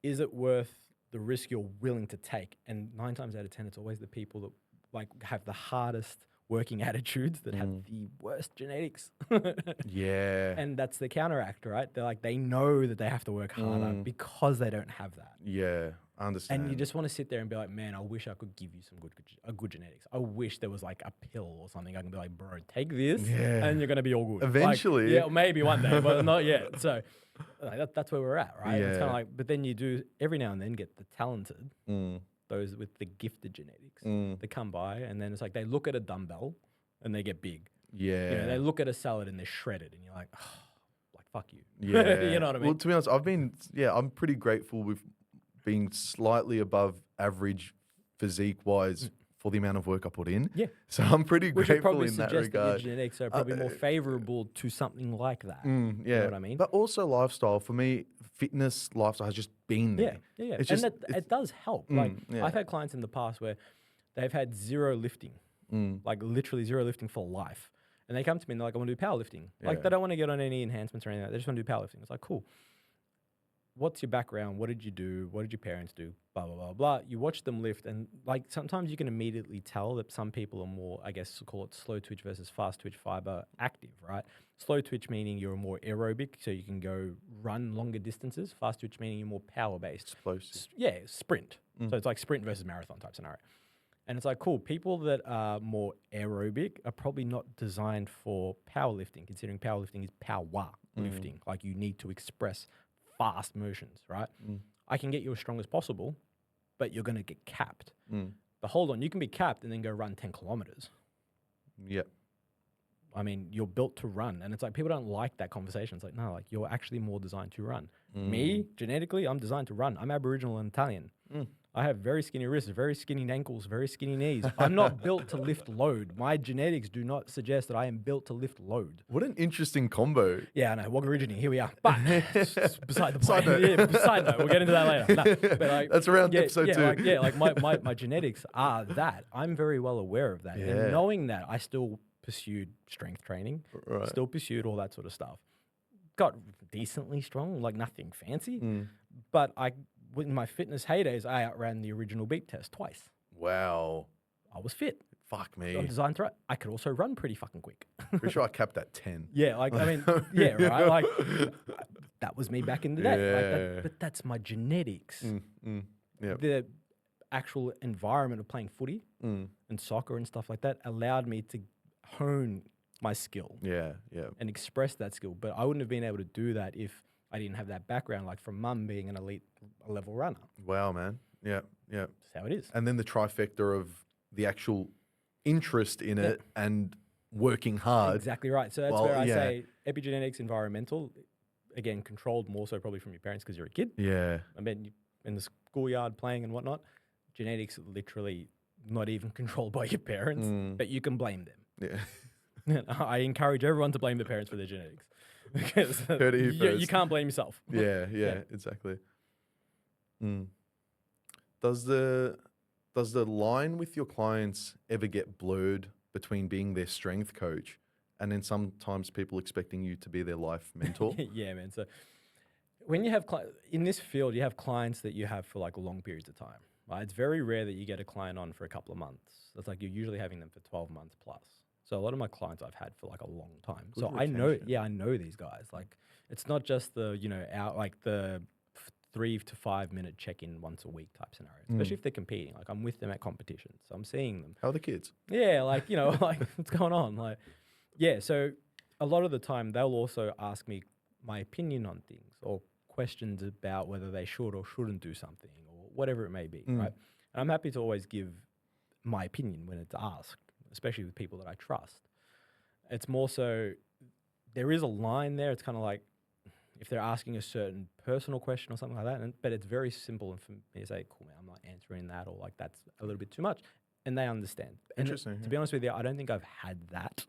Is it worth the risk you're willing to take? And 9 times out of 10, it's always the people that like have the hardest working attitudes that have the worst genetics. Yeah. And that's the counteract, right? They're like, they know that they have to work harder because they don't have that. Yeah, I understand. And you just want to sit there and be like, man, I wish I could give you some good genetics. I wish there was like a pill or something. I can be like, bro, take this and you're going to be all good. Eventually. Like, maybe one day, but not yet. So like, that's where we're at, right? Yeah. It's kind of like, but then you do every now and then get the talented, those with the gifted genetics that come by, and then it's like they look at a dumbbell and they get big. Yeah. You know, they look at a salad and they're shredded, and you're like, oh, like fuck you. Yeah. You know what I mean? Well, to be honest, I'm pretty grateful with being slightly above average physique-wise for the amount of work I put in. Yeah. So I'm pretty Which grateful probably in that suggests that your regard. genetics are probably more favorable to something like that. Yeah. You know what I mean? But also lifestyle. For me, fitness, lifestyle has just been there. Yeah. It's and just, it does help. I've had clients in the past where they've had zero lifting, like literally zero lifting for life. And they come to me and they're like, I want to do powerlifting. Like they don't want to get on any enhancements or anything. They just want to do powerlifting. It's like, cool. what's your background? What did you do? What did your parents do? Blah, blah, blah, blah. You watch them lift, and like sometimes you can immediately tell that some people are more, I guess, call it slow twitch versus fast twitch fiber active, right? Slow twitch meaning you're more aerobic, so you can go run longer distances. Fast twitch meaning you're more power based. Explosive. Yeah, sprint. So it's like sprint versus marathon type scenario. And it's like, cool, people that are more aerobic are probably not designed for powerlifting, considering powerlifting is power lifting. Like you need to express fast motions, right? I can get you as strong as possible, but you're going to get capped. But hold on, you can be capped and then go run 10 kilometers. Yep. I mean, you're built to run. And it's like, people don't like that conversation. It's like, no, like you're actually more designed to run. Me, genetically, I'm designed to run. I'm Aboriginal and Italian. I have very skinny wrists, very skinny ankles, very skinny knees. I'm not built to lift load. My genetics do not suggest that I am built to lift load. What an interesting combo. Yeah, I know. Wagga here we are. But it's beside the point. Side note. Yeah, side note. We'll get into that later. No, but like, that's around episode 2. Like my genetics are that. I'm very well aware of that. And knowing that, I still pursued strength training, still pursued all that sort of stuff. Got decently strong, like nothing fancy. But in my fitness heydays, I outran the original beep test twice. Wow. I was fit. Fuck me. I'm designed to run. I could also run pretty fucking quick. Pretty sure I capped at 10. Yeah, like, I mean, yeah, right? Like, that was me back in the day. Like but that's my genetics. Yep. The actual environment of playing footy and soccer and stuff like that allowed me to hone my skill. Yeah. And express that skill. But I wouldn't have been able to do that if I didn't have that background, like from mum being an elite level runner. Wow, man. Yeah. That's how it is. And then the trifecta of the actual interest in it and working hard. Exactly right. So that's where I say epigenetics, environmental, again, controlled more so probably from your parents because you're a kid. Yeah. I mean, you in the schoolyard playing and whatnot. Genetics literally not even controlled by your parents, but you can blame them. Yeah. I encourage everyone to blame their parents for their genetics. Because you can't blame yourself. Yeah, exactly. Does the line with your clients ever get blurred between being their strength coach and then sometimes people expecting you to be their life mentor? Yeah, man. So when you have in this field, you have clients that you have for like long periods of time. Right? It's very rare that you get a client on for a couple of months. That's like you're usually having them for 12 months plus. So a lot of my clients I've had for like a long time. Good so retention. I know these guys. Like it's not just the, the 3 to 5 minute check-in once a week type scenario, especially if they're competing. Like I'm with them at competitions. So I'm seeing them. How are the kids? Yeah. Like, like what's going on? Like, yeah. So a lot of the time they'll also ask me my opinion on things or questions about whether they should or shouldn't do something or whatever it may be. Right. And I'm happy to always give my opinion when it's asked, especially with people that I trust. It's more so, there is a line there. It's kind of like if they're asking a certain personal question or something like that, but it's very simple and for me to say, cool, man, I'm not answering that, or like that's a little bit too much. And they understand. Interesting. To be honest with you, I don't think I've had that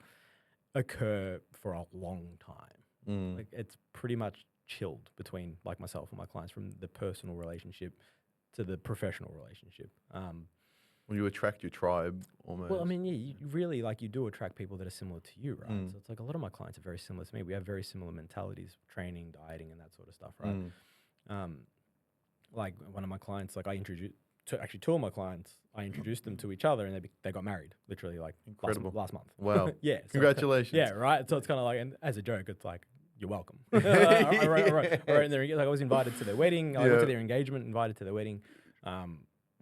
occur for a long time. Like it's pretty much chilled between like myself and my clients from the personal relationship to the professional relationship. Well, you attract your tribe almost. Well, I mean, yeah, you really you do attract people that are similar to you, right? So it's like a lot of my clients are very similar to me. We have very similar mentalities, training, dieting, and that sort of stuff, right? Like one of my clients, like I introduced, actually 2 of my clients, I introduced them to each other and they got married literally like last month. Wow. Yeah. So congratulations. Yeah, right? So it's kind of like, and as a joke, it's like, you're welcome. I wrote in there, like I was invited to their wedding. I went to their engagement, invited to their wedding.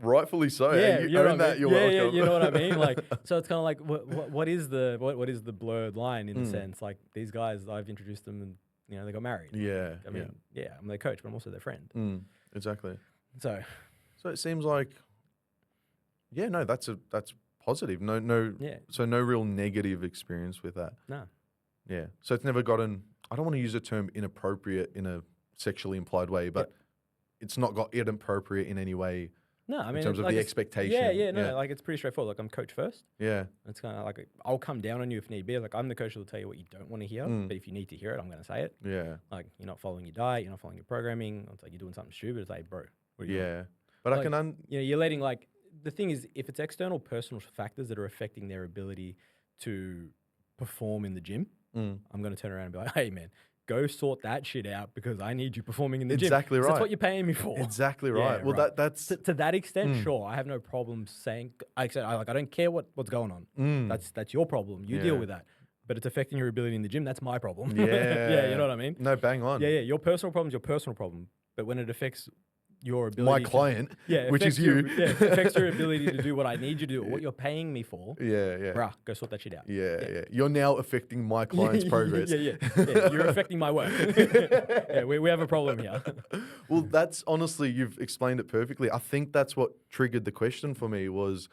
Rightfully so. Yeah, you own that. You're welcome. Yeah, you know what I mean. Like, so it's kind of like, what is the blurred line in a sense? Like these guys, I've introduced them, and they got married. Yeah, I mean, I'm their coach, but I'm also their friend. Exactly. So it seems like, that's positive. So no real negative experience with that. No. Yeah. So it's never gotten. I don't want to use the term inappropriate in a sexually implied way, but it's not got inappropriate in any way. No, I mean, in terms of like the expectation. Like it's pretty straightforward. Like I'm coach first. Yeah. It's kind of like I'll come down on you if need be. Like I'm the coach that'll tell you what you don't want to hear, but if you need to hear it, I'm going to say it. Yeah. Like you're not following your diet, you're not following your programming. It's like you're doing something stupid. It's like, bro, what are you doing? But like, I can you're letting the thing is, if it's external personal factors that are affecting their ability to perform in the gym, I'm going to turn around and be like, hey man, go sort that shit out because I need you performing in the gym. Exactly right. That's what you're paying me for. Exactly right. Yeah, Well, right. that's to that extent, sure. I have no problem saying, like I said, I don't care what's going on. That's your problem. You deal with that. But it's affecting your ability in the gym. That's my problem. Yeah, you know what I mean? No, bang on. Yeah. Your personal problem's your personal problem. But when it affects your ability, My client, which is you. It affects your ability to do what I need you to do, or what you're paying me for. Yeah. Bruh, go sort that shit out. Yeah. You're now affecting my client's progress. Yeah, you're affecting my work. Yeah, we have a problem here. Well, that's honestly, you've explained it perfectly. I think that's what triggered the question for me was,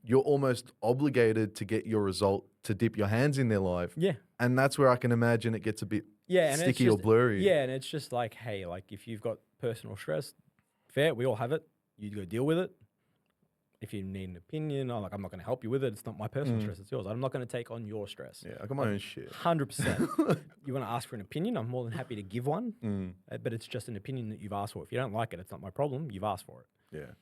you're almost obligated to get your result to dip your hands in their life. Yeah. And that's where I can imagine it gets a bit sticky or blurry. Yeah, and it's just like, hey, like if you've got personal stress, fair, we all have it. You go deal with it. If you need an opinion, I'm not going to help you with it. It's not my personal stress, it's yours. I'm not going to take on your stress. Yeah, I got my own shit. 100%. You want to ask for an opinion? I'm more than happy to give one. But it's just an opinion that you've asked for. If you don't like it, it's not my problem. You've asked for it. Yeah.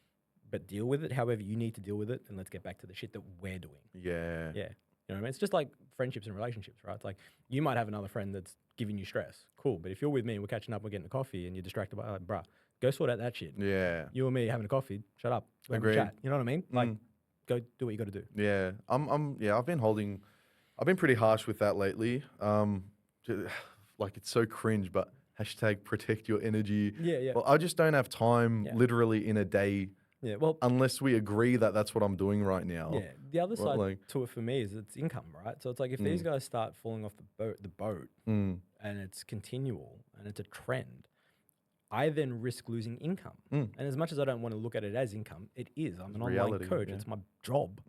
But deal with it however you need to deal with it, and let's get back to the shit that we're doing. Yeah. Yeah. You know what I mean? It's just like friendships and relationships, right? It's like you might have another friend that's giving you stress. Cool. But if you're with me and we're catching up, we're getting a coffee and you're distracted by, like, bruh, go sort out that shit. Yeah. You and me having a coffee, shut up. We're having a chat. You know what I mean? Like, go do what you got to do. Yeah. I've been pretty harsh with that lately. Like it's so cringe, but hashtag protect your energy. Yeah. Well, I just don't have time literally in a day. Yeah, well, unless we agree that that's what I'm doing right now. Yeah, the other side to it for me is it's income, right? So it's like if these guys start falling off the boat, and it's continual and it's a trend, I then risk losing income. And as much as I don't want to look at it as income, it is. I'm an online coach. It's my job.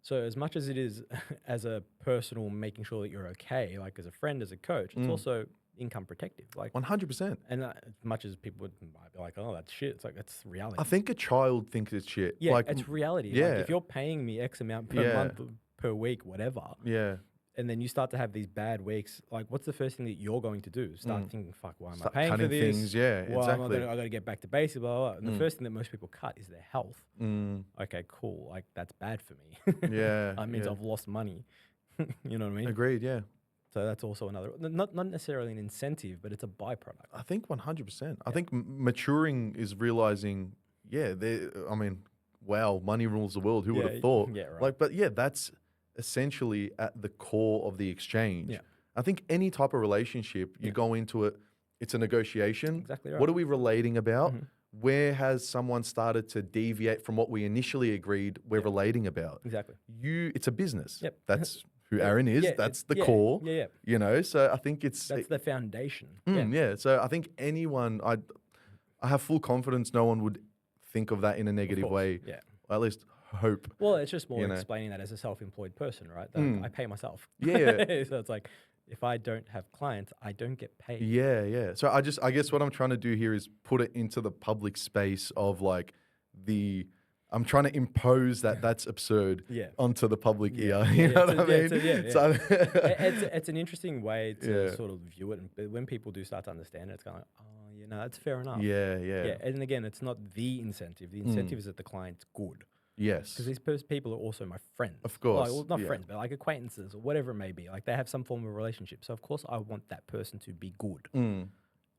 So as much as it is as a personal making sure that you're okay, like as a friend, as a coach, it's also income protective, like 100%. And as much as people might be like, oh, that's shit, it's like that's reality. I think a child thinks it's shit. Yeah, like, it's reality. Yeah, like if you're paying me X amount per month, per week, whatever. Yeah. And then you start to have these bad weeks. Like, what's the first thing that you're going to do? Start thinking, "Fuck, why am I paying for this? Things, yeah, well, exactly. I got to get back to basics." Blah, blah, blah. And the first thing that most people cut is their health. Okay, cool. Like that's bad for me. Yeah, that means I've lost money. You know what I mean? Agreed. Yeah. So that's also another, not necessarily an incentive, but it's a byproduct. I think 100%. I think maturing is realizing, wow, money rules the world. Who would have thought? Yeah, right. Like, but yeah, that's essentially at the core of the exchange. Yeah. I think any type of relationship, you go into it, it's a negotiation. Exactly right. What are we relating about? Where has someone started to deviate from what we initially agreed we're relating about? Exactly. It's a business. Yep. That's who Aaron is. That's the core. Yeah. You know, so I think that's the foundation. Yeah. So I think anyone, I have full confidence no one would think of that in a negative way. Yeah. Or at least hope. Well, it's just more explaining that as a self-employed person, right? That I pay myself. Yeah. So it's like, if I don't have clients, I don't get paid. Yeah. So I guess what I'm trying to do here is put it into the public space of like I'm trying to impose that's absurd onto the public ear. You know what I mean? So it's an interesting way to sort of view it. And when people do start to understand it, it's kind of like, oh, that's fair enough. Yeah. And again, it's not the incentive. The incentive is that the client's good. Yes. Because these people are also my friends. Of course. Well, not friends, but like acquaintances or whatever it may be. Like they have some form of relationship. So of course I want that person to be good.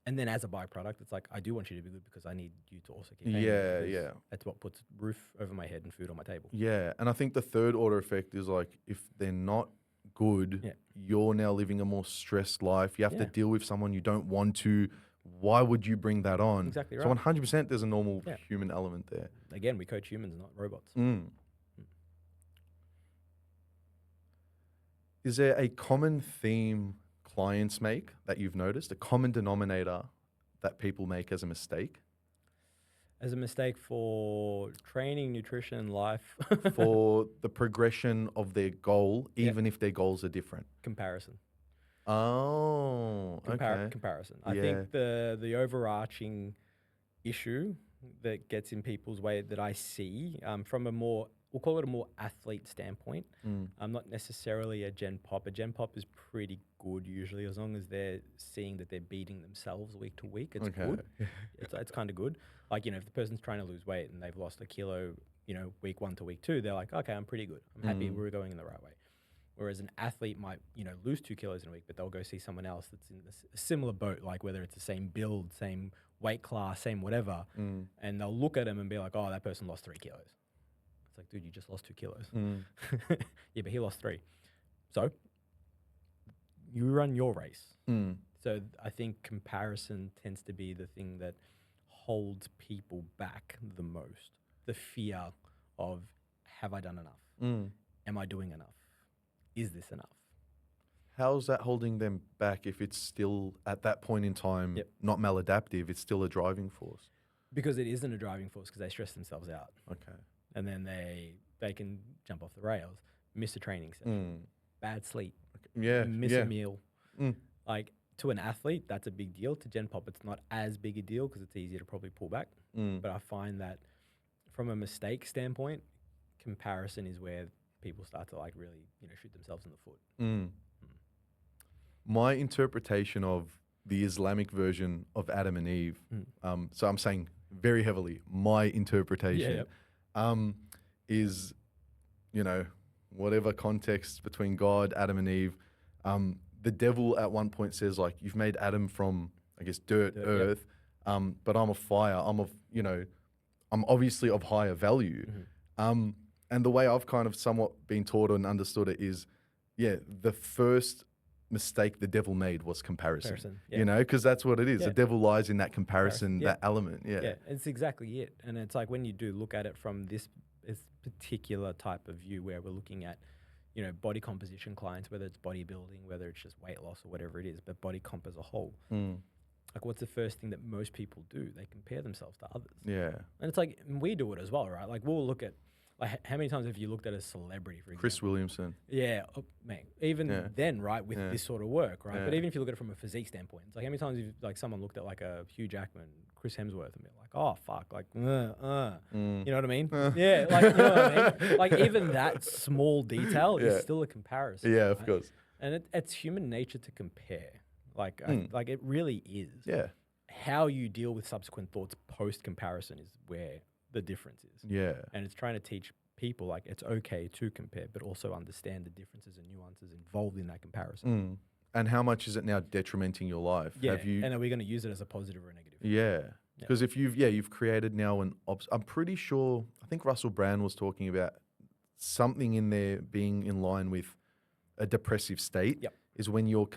And then as a byproduct, it's like, I do want you to be good because I need you to also keep paying me. Yeah. That's what puts roof over my head and food on my table. Yeah. And I think the third order effect is like, if they're not good, you're now living a more stressed life. You have to deal with someone you don't want to. Why would you bring that on? Exactly right. So 100% there's a normal Yeah. human element there. Again, we coach humans, not robots. Is there a common theme clients make that you've noticed, a common denominator that people make as a mistake? As a mistake for training, nutrition, life? For the progression of their goal, even if their goals are different? Comparison. Oh, okay. Comparison. I think the overarching issue that gets in people's way that I see from a more, we'll call it a more athlete standpoint. I'm not necessarily a Gen Pop. A Gen Pop is pretty good usually, as long as they're seeing that they're beating themselves week to week. It's good. It's kind of good. Like, if the person's trying to lose weight and they've lost a kilo, week 1 to week 2, they're like, okay, I'm pretty good. I'm happy we're going in the right way. Whereas an athlete might, lose 2 kilos in a week, but they'll go see someone else that's in a similar boat, like whether it's the same build, same weight class, same whatever, and they'll look at him and be like, oh, that person lost 3 kilos. It's like, dude, you just lost 2 kilos. Yeah, but he lost 3. So you run your race. So I think comparison tends to be the thing that holds people back the most. The fear of, have I done enough? Am I doing enough? Is this enough? How's that holding them back if it's still at that point in time not maladaptive? It's still a driving force. Because it isn't a driving force because they stress themselves out. Okay. And then they can jump off the rails, miss a training session, bad sleep, miss a meal. Like to an athlete, that's a big deal. To Gen Pop, it's not as big a deal because it's easier to probably pull back. But I find that from a mistake standpoint, comparison is where people start to like really, shoot themselves in the foot. My interpretation of the Islamic version of Adam and Eve, so I'm saying very heavily, my interpretation is, whatever context between God, Adam and Eve, the devil at one point says like, you've made Adam from, I guess, dirt, earth, but I'm of fire. I'm obviously of higher value. And the way I've kind of somewhat been taught and understood it is, the first mistake the devil made was comparison. Because that's what it is. The devil lies in that comparison, that element. Yeah, it's exactly it. And it's like when you do look at it from this particular type of view where we're looking at, body composition clients, whether it's bodybuilding, whether it's just weight loss or whatever it is, but body comp as a whole. Like what's the first thing that most people do? They compare themselves to others. Yeah. And it's like, and we do it as well, right? Like we'll look at, like how many times have you looked at a celebrity, for example? Chris Williamson. Yeah, man. Even then, right, with this sort of work, right? But even if you look at it from a physique standpoint, it's like how many times you've like someone looked at like a Hugh Jackman, Chris Hemsworth, and be like, oh fuck, like, you know what I mean? Yeah, like you know what I mean? Like even that small detail is still a comparison. Yeah, of course. And it's human nature to compare. Like, like it really is. Yeah. How you deal with subsequent thoughts post comparison is where the difference is. Yeah. And it's trying to teach people like it's okay to compare, but also understand the differences and nuances involved in that comparison. And how much is it now detrimenting your life? Yeah. And are we going to use it as a positive or a negative? Yeah. Because if you've created now I'm pretty sure, I think Russell Brand was talking about something in there being in line with a depressive state is when you're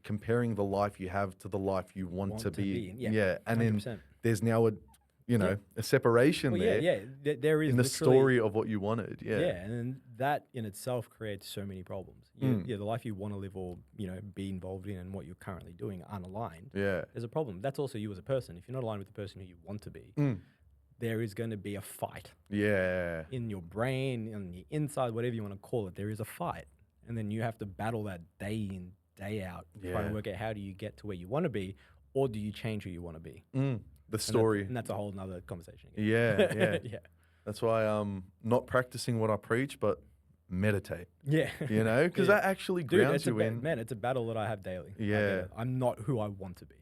comparing the life you have to the life you want to be. Yeah. And 100%. Then there's now a separation there. There is in the story of what you wanted. Yeah. And then that in itself creates so many problems. The life you want to live or, be involved in and what you're currently doing unaligned. Yeah. There's a problem. That's also you as a person. If you're not aligned with the person who you want to be, there is going to be a fight. Yeah. In your brain, on the inside, whatever you want to call it, there is a fight. And then you have to battle that day in, day out, trying to work out how do you get to where you want to be, or do you change who you want to be? The story. And that's a whole nother conversation. Yeah. That's why I'm not practicing what I preach, but meditate. Yeah. Because that actually grounds you in. Man, it's a battle that I have daily. Yeah. I'm not who I want to be.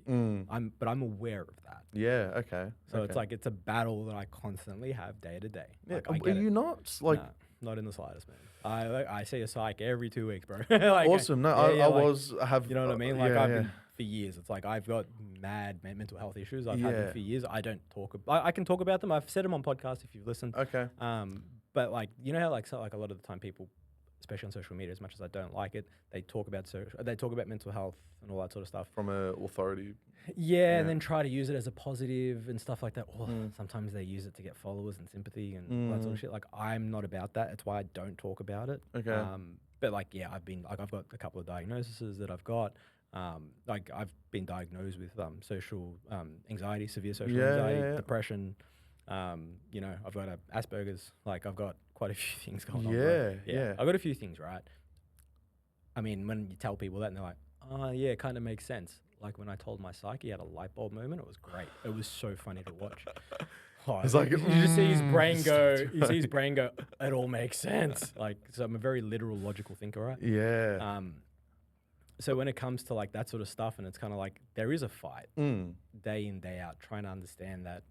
But I'm aware of that. Yeah, okay. So it's like, it's a battle that I constantly have day to day. Yeah. Like, are you not like... Nah, not in the slightest, man. I see a psych every 2 weeks, bro. Awesome. No, I have... You know what I mean? Like I've been for years. It's like I've got mad mental health issues. I've had them for years. I don't talk... I can talk about them. I've said them on podcasts if you've listened. Okay. But like, you know how like a lot of the time people, especially on social media, as much as I don't like it, they talk about mental health and all that sort of stuff. From a authority. Yeah, and then try to use it as a positive and stuff like that. Or sometimes they use it to get followers and sympathy and all that sort of shit. Like I'm not about that. It's why I don't talk about it. Okay. But like, I've got a couple of diagnoses that I've got. Like I've been diagnosed with social anxiety, severe social anxiety, depression. I've got Asperger's. Like I've got quite a few things going on. Yeah. I've got a few things, right? I mean, when you tell people that and they're like, oh yeah, it kind of makes sense. Like when I told my psych he had a light bulb moment, it was great. It was so funny to watch. It's like you just see his brain go. You see his brain go. It all makes sense. Like, so I'm a very literal, logical thinker, right? Yeah. So when it comes to like that sort of stuff, and it's kind of like there is a fight day in, day out, trying to understand that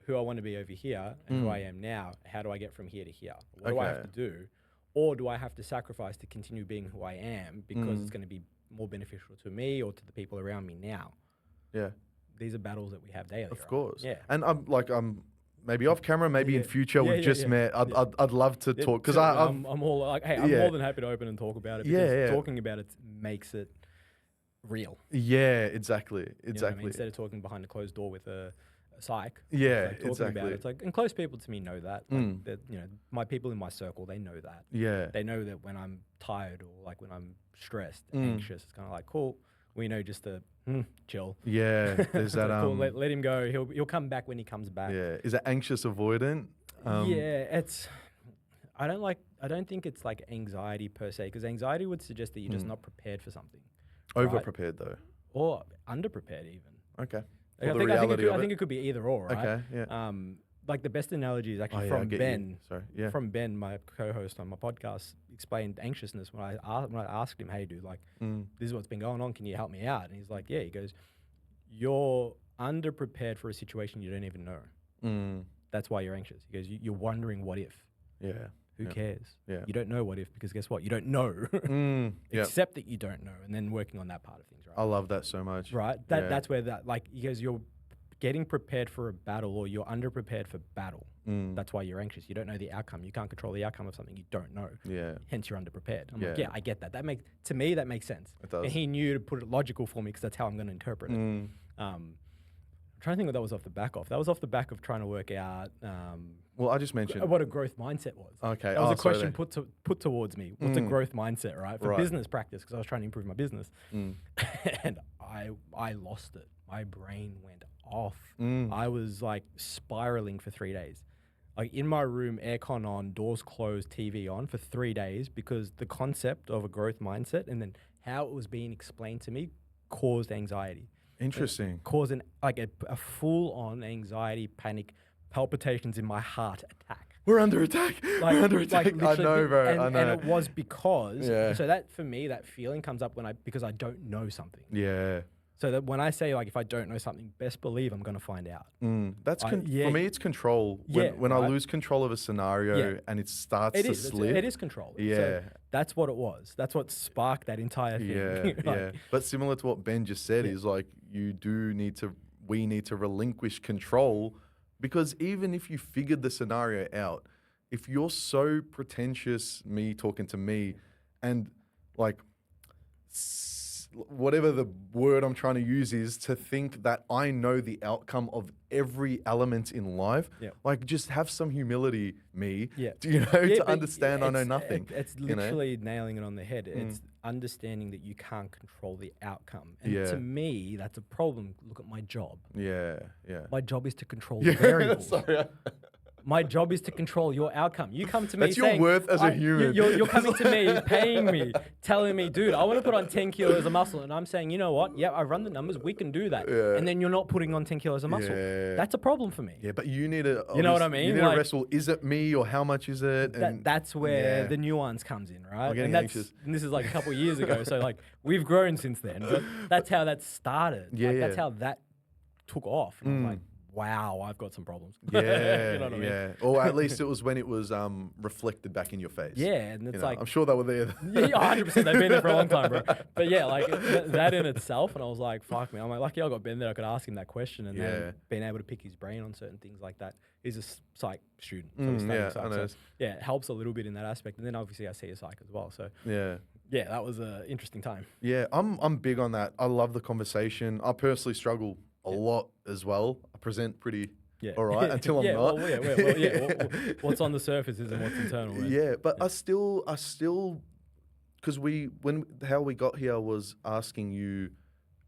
who I want to be over here and who I am now. How do I get from here to here? What do I have to do? Or do I have to sacrifice to continue being who I am because it's going to be more beneficial to me or to the people around me now? Yeah. These are battles that we have daily. Of right? course. Yeah. And I'm maybe off camera, maybe in future we've just met. I'd love to talk because I'm all like, hey, I'm more than happy to open and talk about it because talking about it makes it real. Yeah, exactly. You know what I mean? Instead of talking behind a closed door with a psych. Yeah, like talking about it. It's like, and close people to me know that. Like that, you know, my people in my circle, they know that. Yeah. They know that when I'm tired or like when I'm stressed, anxious, it's kind of like, cool. We know just to chill. Yeah, there's that. Like, cool, let him go. He'll come back when he comes back. Yeah, is it anxious avoidant? It's. I don't think it's like anxiety per se, because anxiety would suggest that you're just not prepared for something. Over prepared though, or underprepared even. Okay. Like, I think it could be either or. Right? Okay. Yeah. Like the best analogy is actually from Ben. Sorry. Yeah. From Ben, my co-host on my podcast, explained anxiousness when I asked him, "Hey, dude, like this is what's been going on. Can you help me out?" And he's like, "Yeah." He goes, "You're underprepared for a situation you don't even know. That's why you're anxious." He goes, "You're wondering what if." Yeah. Who cares? Yeah. You don't know what if, because guess what? You don't know. Except that you don't know, and then working on that part of things, right? I love that so much. Right? That's where that, like, he goes, you're getting prepared for a battle or you're underprepared for battle. That's why you're anxious. You don't know the outcome. You can't control the outcome of something you don't know. Yeah. Hence you're underprepared. I'm like, yeah, I get that. To me, that makes sense. It does. And he knew to put it logical for me because that's how I'm going to interpret it. I'm trying to think what that was off the back of. That was off the back of trying to work out well, I just mentioned what a growth mindset was. Okay. That was a question put towards me. What's a growth mindset, right? For business practice, because I was trying to improve my business. And I lost it. My brain went off. I was like spiraling for 3 days. Like in my room, aircon on, doors closed, TV on for 3 days, because the concept of a growth mindset and then how it was being explained to me caused anxiety. Interesting. Causing like a full-on anxiety, panic, palpitations in my heart attack. We're under attack. We're under attack. I know, bro. I know. And it was because, so that for me, that feeling comes up because I don't know something. Yeah. So that when I say, like, if I don't know something, best believe I'm going to find out. That's for me, it's control. When I lose control of a scenario and it starts to slip. It is control. Yeah. So that's what it was. That's what sparked that entire thing. Yeah. But similar to what Ben just said is like, we need to relinquish control, because even if you figured the scenario out, if you're so pretentious, me talking to me, and like whatever the word I'm trying to use is, to think that I know the outcome of every element in life, like just have some humility, me, to understand I know nothing. It's literally nailing it on the head. It's understanding that you can't control the outcome. And to me, that's a problem. Look at my job. Yeah. My job is to control the variables. Sorry. My job is to control your outcome. You come to me That's your worth as a human. You're coming to me, paying me, telling me, dude, I want to put on 10 kilos of muscle. And I'm saying, you know what? Yeah, I run the numbers. We can do that. Yeah. And then you're not putting on 10 kilos of muscle. Yeah. That's a problem for me. Yeah, but you need to... You know what I mean? You need to wrestle. Is it me or how much is it? And that's where the nuance comes in, right? I'm getting anxious. And this is like a couple of years ago. So like we've grown since then. But that's how that started. That's how that took off. And I was like, wow, I've got some problems. Yeah, you know what I mean? Or at least it was when it was reflected back in your face. Yeah, and it's like... I'm sure they were there. Yeah, 100%. They've been there for a long time, bro. But yeah, like that in itself, and I was like, fuck, man. I'm like, lucky I got Ben there. I could ask him that question, and then being able to pick his brain on certain things like that. He's a psych student. So I know. So, it helps a little bit in that aspect. And then obviously I see a psych as well. So yeah, that was an interesting time. Yeah, I'm big on that. I love the conversation. I personally struggle a lot as well. I present pretty all right until I'm not. What's on the surface isn't what's internal. Right? Yeah, but I still, because how we got here was asking you,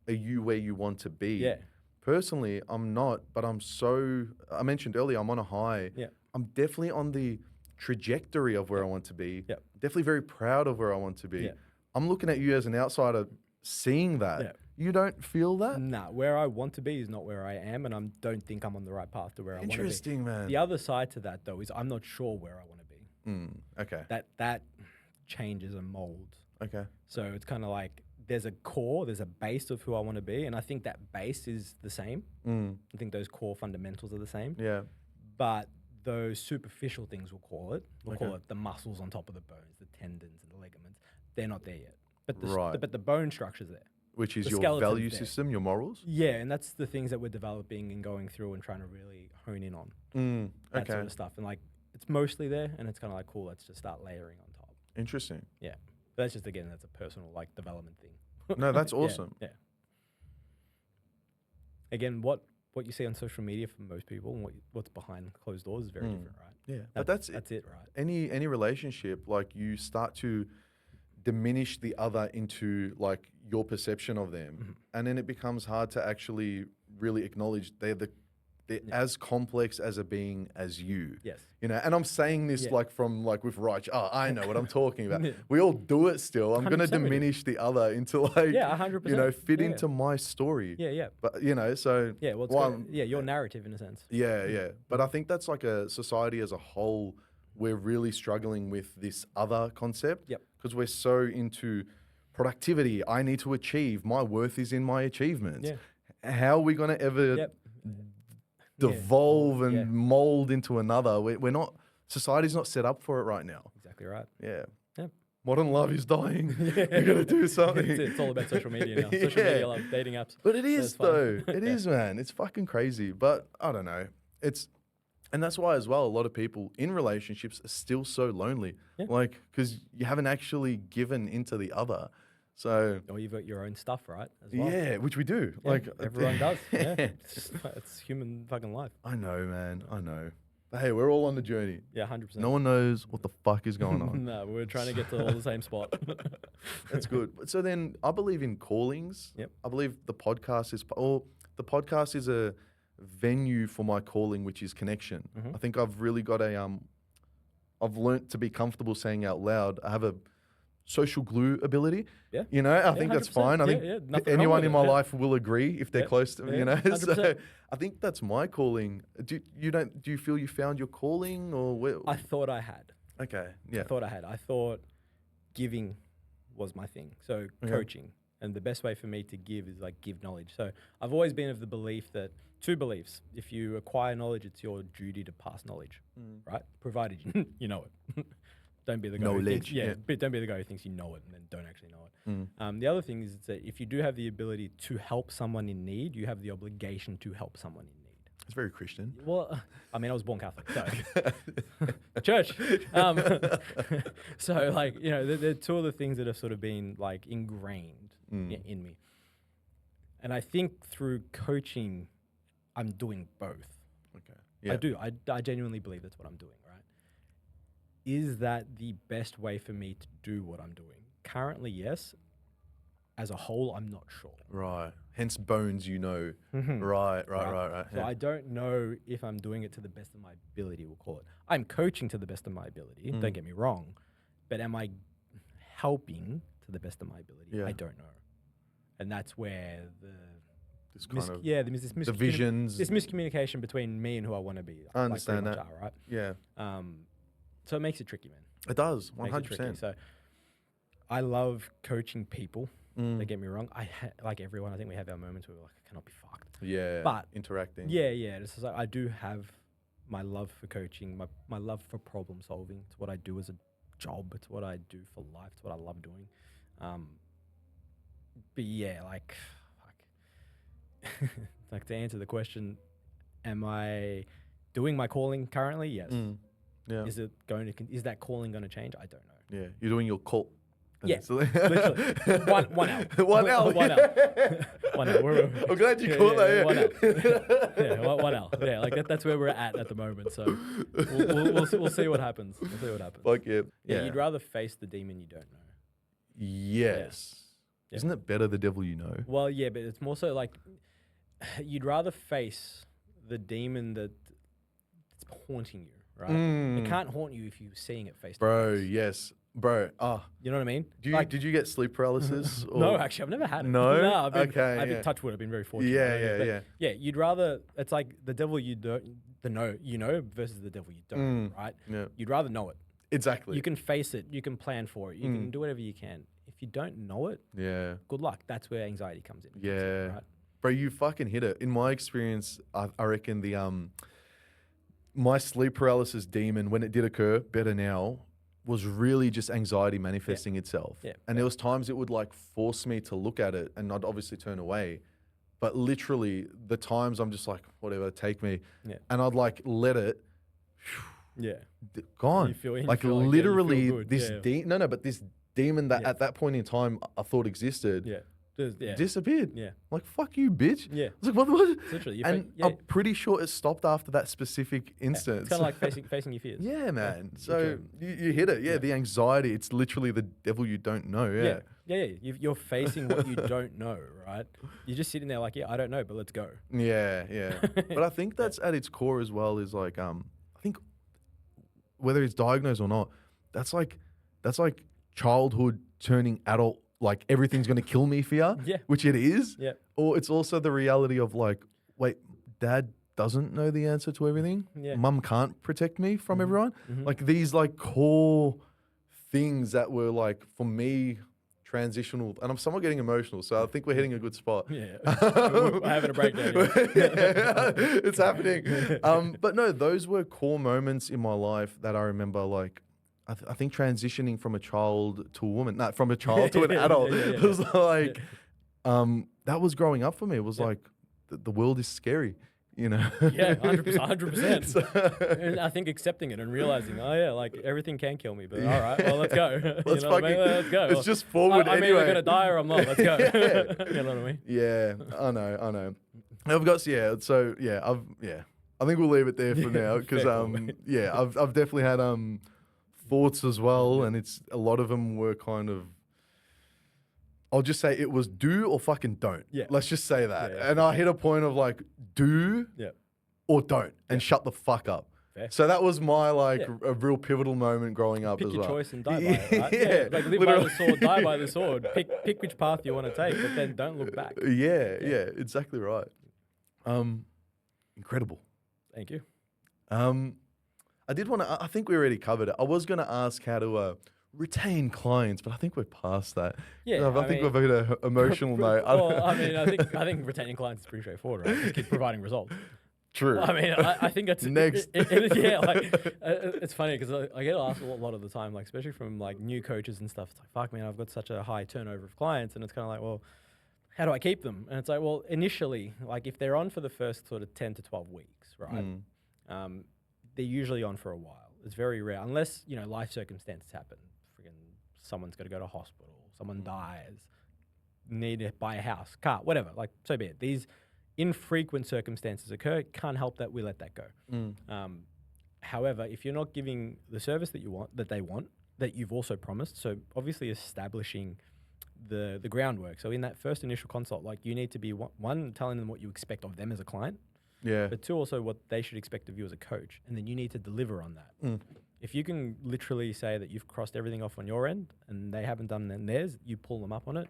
are you where you want to be? Yeah. Personally, I'm not, but I mentioned earlier, I'm on a high. Yeah. I'm definitely on the trajectory of where I want to be. Yeah. Definitely very proud of where I want to be. Yeah. I'm looking at you as an outsider, seeing that. Yeah. You don't feel that? Nah, where I want to be is not where I am, and I don't think I'm on the right path to where I want to be. Interesting, man. The other side to that, though, is I'm not sure where I want to be. Okay. That changes and molds. Okay. So it's kind of like there's a core, there's a base of who I want to be, and I think that base is the same. I think those core fundamentals are the same. Yeah. But those superficial things, we'll call it. We'll call it the muscles on top of the bones, the tendons and the ligaments. They're not there yet. But but the bone structure's there. Which is The your skeleton's value there. system, your morals? Yeah, and that's the things that we're developing and going through and trying to really hone in on. That sort of stuff. And like, it's mostly there, and it's kind of like, cool, let's just start layering on top. Interesting. Yeah. But that's just, again, that's a personal like development thing. No, that's awesome. Yeah. Again, what you see on social media for most people and what's behind closed doors is very different, right? Yeah, but that's it, right? Any relationship, like you start to diminish the other into like your perception of them, and then it becomes hard to actually really acknowledge they're as complex as a being as you. Yes. You know, and I'm saying this like from like with Raj. Oh, I know what I'm talking about. We all do it still. I'm going to diminish the other into like, 100%. you know, fit into my story. Yeah. But, you know, so. Yeah, your narrative in a sense. Yeah. But I think that's like a society as a whole, we're really struggling with this other concept. Yep. Because we're so into productivity. I need to achieve. My worth is in my achievements. Yeah. How are we going to ever devolve and mold into another? We're not, society's not set up for it right now. Exactly right. Yeah. Yep. Modern love is dying. You're going to do something. It's all about social media now. Social media love, dating apps. But it is though. It is, man. It's fucking crazy. But I don't know. And that's why as well, a lot of people in relationships are still so lonely. Yeah. Like, because you haven't actually given into the other. So. Or you've got your own stuff, right? As well. Yeah, which we do. Yeah, like everyone does. Yeah. It's human fucking life. I know, man. I know. But hey, we're all on the journey. Yeah, 100%. No one knows what the fuck is going on. No, we're trying to get to all the same spot. That's good. So then I believe in callings. Yep. I believe the podcast is a venue for my calling, which is connection. I think I've really got I've learnt to be comfortable saying out loud. I have a social glue ability. Yeah. You know, I think that's fine. I think anyone in my life will agree if they're close to me, you know. 100%. So I think that's my calling. Do you feel you found your calling or where? I thought I had. Okay. Yeah. I thought giving was my thing. So coaching. And the best way for me to give is like give knowledge. So I've always been of the belief that two beliefs. If you acquire knowledge, it's your duty to pass knowledge, right? Provided you know it. Don't be the guy who thinks, but don't be the guy who thinks you know it and then don't actually know it. The other thing is that if you do have the ability to help someone in need, you have the obligation to help someone in need. It's very Christian. Well, I mean, I was born Catholic, so church. So like, you know, they're two of the things that have sort of been like ingrained in me. And I think through coaching, I'm doing both. Okay. Yeah. I do. I genuinely believe that's what I'm doing, right? Is that the best way for me to do what I'm doing? Currently, yes. As a whole, I'm not sure. Right. Hence bones, you know. Right. So I don't know if I'm doing it to the best of my ability, we'll call it. I'm coaching to the best of my ability, don't get me wrong. But am I helping to the best of my ability? Yeah. I don't know. And that's where this kind of this divisions. This miscommunication between me and who I want to be. I understand that. Right? Yeah. So it makes it tricky, man. It does, 100%. So I love coaching people. Don't get me wrong. Like everyone, I think we have our moments where we're like, I cannot be fucked. Yeah. But interacting. Yeah. It's just like, I do have my love for coaching, my love for problem solving. It's what I do as a job. It's what I do for life. It's what I love doing. But yeah, like, like to answer the question, am I doing my calling currently? Yes. Yeah. Is that calling going to change? I don't know. Yeah. You're doing your cult. Yeah, literally. One L. One L. One L. One L. I'm glad you caught that. One L. Yeah, one L. Yeah, like that's where we're at the moment. So we'll see what happens. We'll see what happens. Like yeah. You'd rather face the demon you don't know. Yes. Yeah. Isn't it better the devil you know? Well, yeah, but it's more so like you'd rather face the demon that's haunting you, right? It can't haunt you if you're seeing it face to face. Bro, yes. Bro, you know what I mean? Did you get sleep paralysis? Or? No, actually, I've never had it. No? I've been touch wood. I've been very fortunate. Yeah. You'd rather, it's like the devil you know versus the devil you don't, right? Yeah. You'd rather know it. Exactly. You can face it. You can plan for it. You can do whatever you can. If you don't know it, good luck. That's where anxiety comes in. Right? Bro, you fucking hit it. In my experience, I reckon my sleep paralysis demon, when it did occur, better now, was really just anxiety manifesting itself. Yeah. And there was times it would like force me to look at it and I'd obviously turn away. But literally the times I'm just like, whatever, take me. Yeah. And I'd like let it, Yeah. gone. You feel like feel literally good. this but this demon that at that point in time I thought existed disappeared. Yeah. Like, fuck you, bitch. Yeah. I was like, what? Literally. And I'm pretty sure it stopped after that specific instance. It's kind of like facing your fears. Yeah, man. So you hit it. Yeah, the anxiety. It's literally the devil you don't know. Yeah. You're facing what you don't know, right? You're just sitting there like, I don't know, but let's go. Yeah. But I think that's at its core as well is like, I think whether it's diagnosed or not, that's like childhood turning adult, like everything's going to kill me fear, which it is. Yeah. Or it's also the reality of like, wait, dad doesn't know the answer to everything. Yeah. Mum can't protect me from everyone. Like these like core things that were like, for me, transitional, and I'm somewhat getting emotional, so I think we're hitting a good spot. Yeah. We're having a breakdown. It's happening. But no, those were core moments in my life that I remember, like, I think transitioning from a child to a woman, from a child to an adult, was like, that was growing up for me. It was like, the world is scary, you know? Yeah, 100%. And I think accepting it and realizing, like everything can kill me, but all right, well, let's go. Let's let's go. It's just forward I'm anyway. either going to die or I'm not. Let's go. You know what I mean? Yeah, I know. I've got, I think we'll leave it there for now because, I've definitely had, thoughts as well, and it's a lot of them were kind of, I'll just say it was do or fucking don't. Yeah. Let's just say that. And I hit a point of like do or don't and shut the fuck up. Fair. So that was my a real pivotal moment growing up Pick as your well. choice and die by it, right? Like live by the sword, die by the sword. Pick which path you want to take, but then don't look back. Yeah, exactly right. Incredible. Thank you. I did want to, I think we already covered it. I was going to ask how to retain clients, but I think we're past that. Yeah. I think we've hit an emotional note. Well, I think retaining clients is pretty straightforward, right? Just keep providing results. True. I mean, I think that's next. It's funny because I get asked a lot of the time, like especially from like new coaches and stuff. It's like, fuck, man, I've got such a high turnover of clients, and it's kind of like, well, how do I keep them? And it's like, well, initially, like if they're on for the first sort of 10 to 12 weeks, right? They're usually on for a while. It's very rare, unless life circumstances happen. Friggin' someone's got to go to hospital, someone dies, need to buy a house, car, whatever. Like, so be it. These infrequent circumstances occur. Can't help that. We let that go. However, if you're not giving the service that they want, that you've also promised, so obviously establishing the groundwork. So in that first initial consult, like you need to be one telling them what you expect of them as a client. Yeah. But two, also what they should expect of you as a coach. And then you need to deliver on that. If you can literally say that you've crossed everything off on your end and they haven't done theirs, you pull them up on it.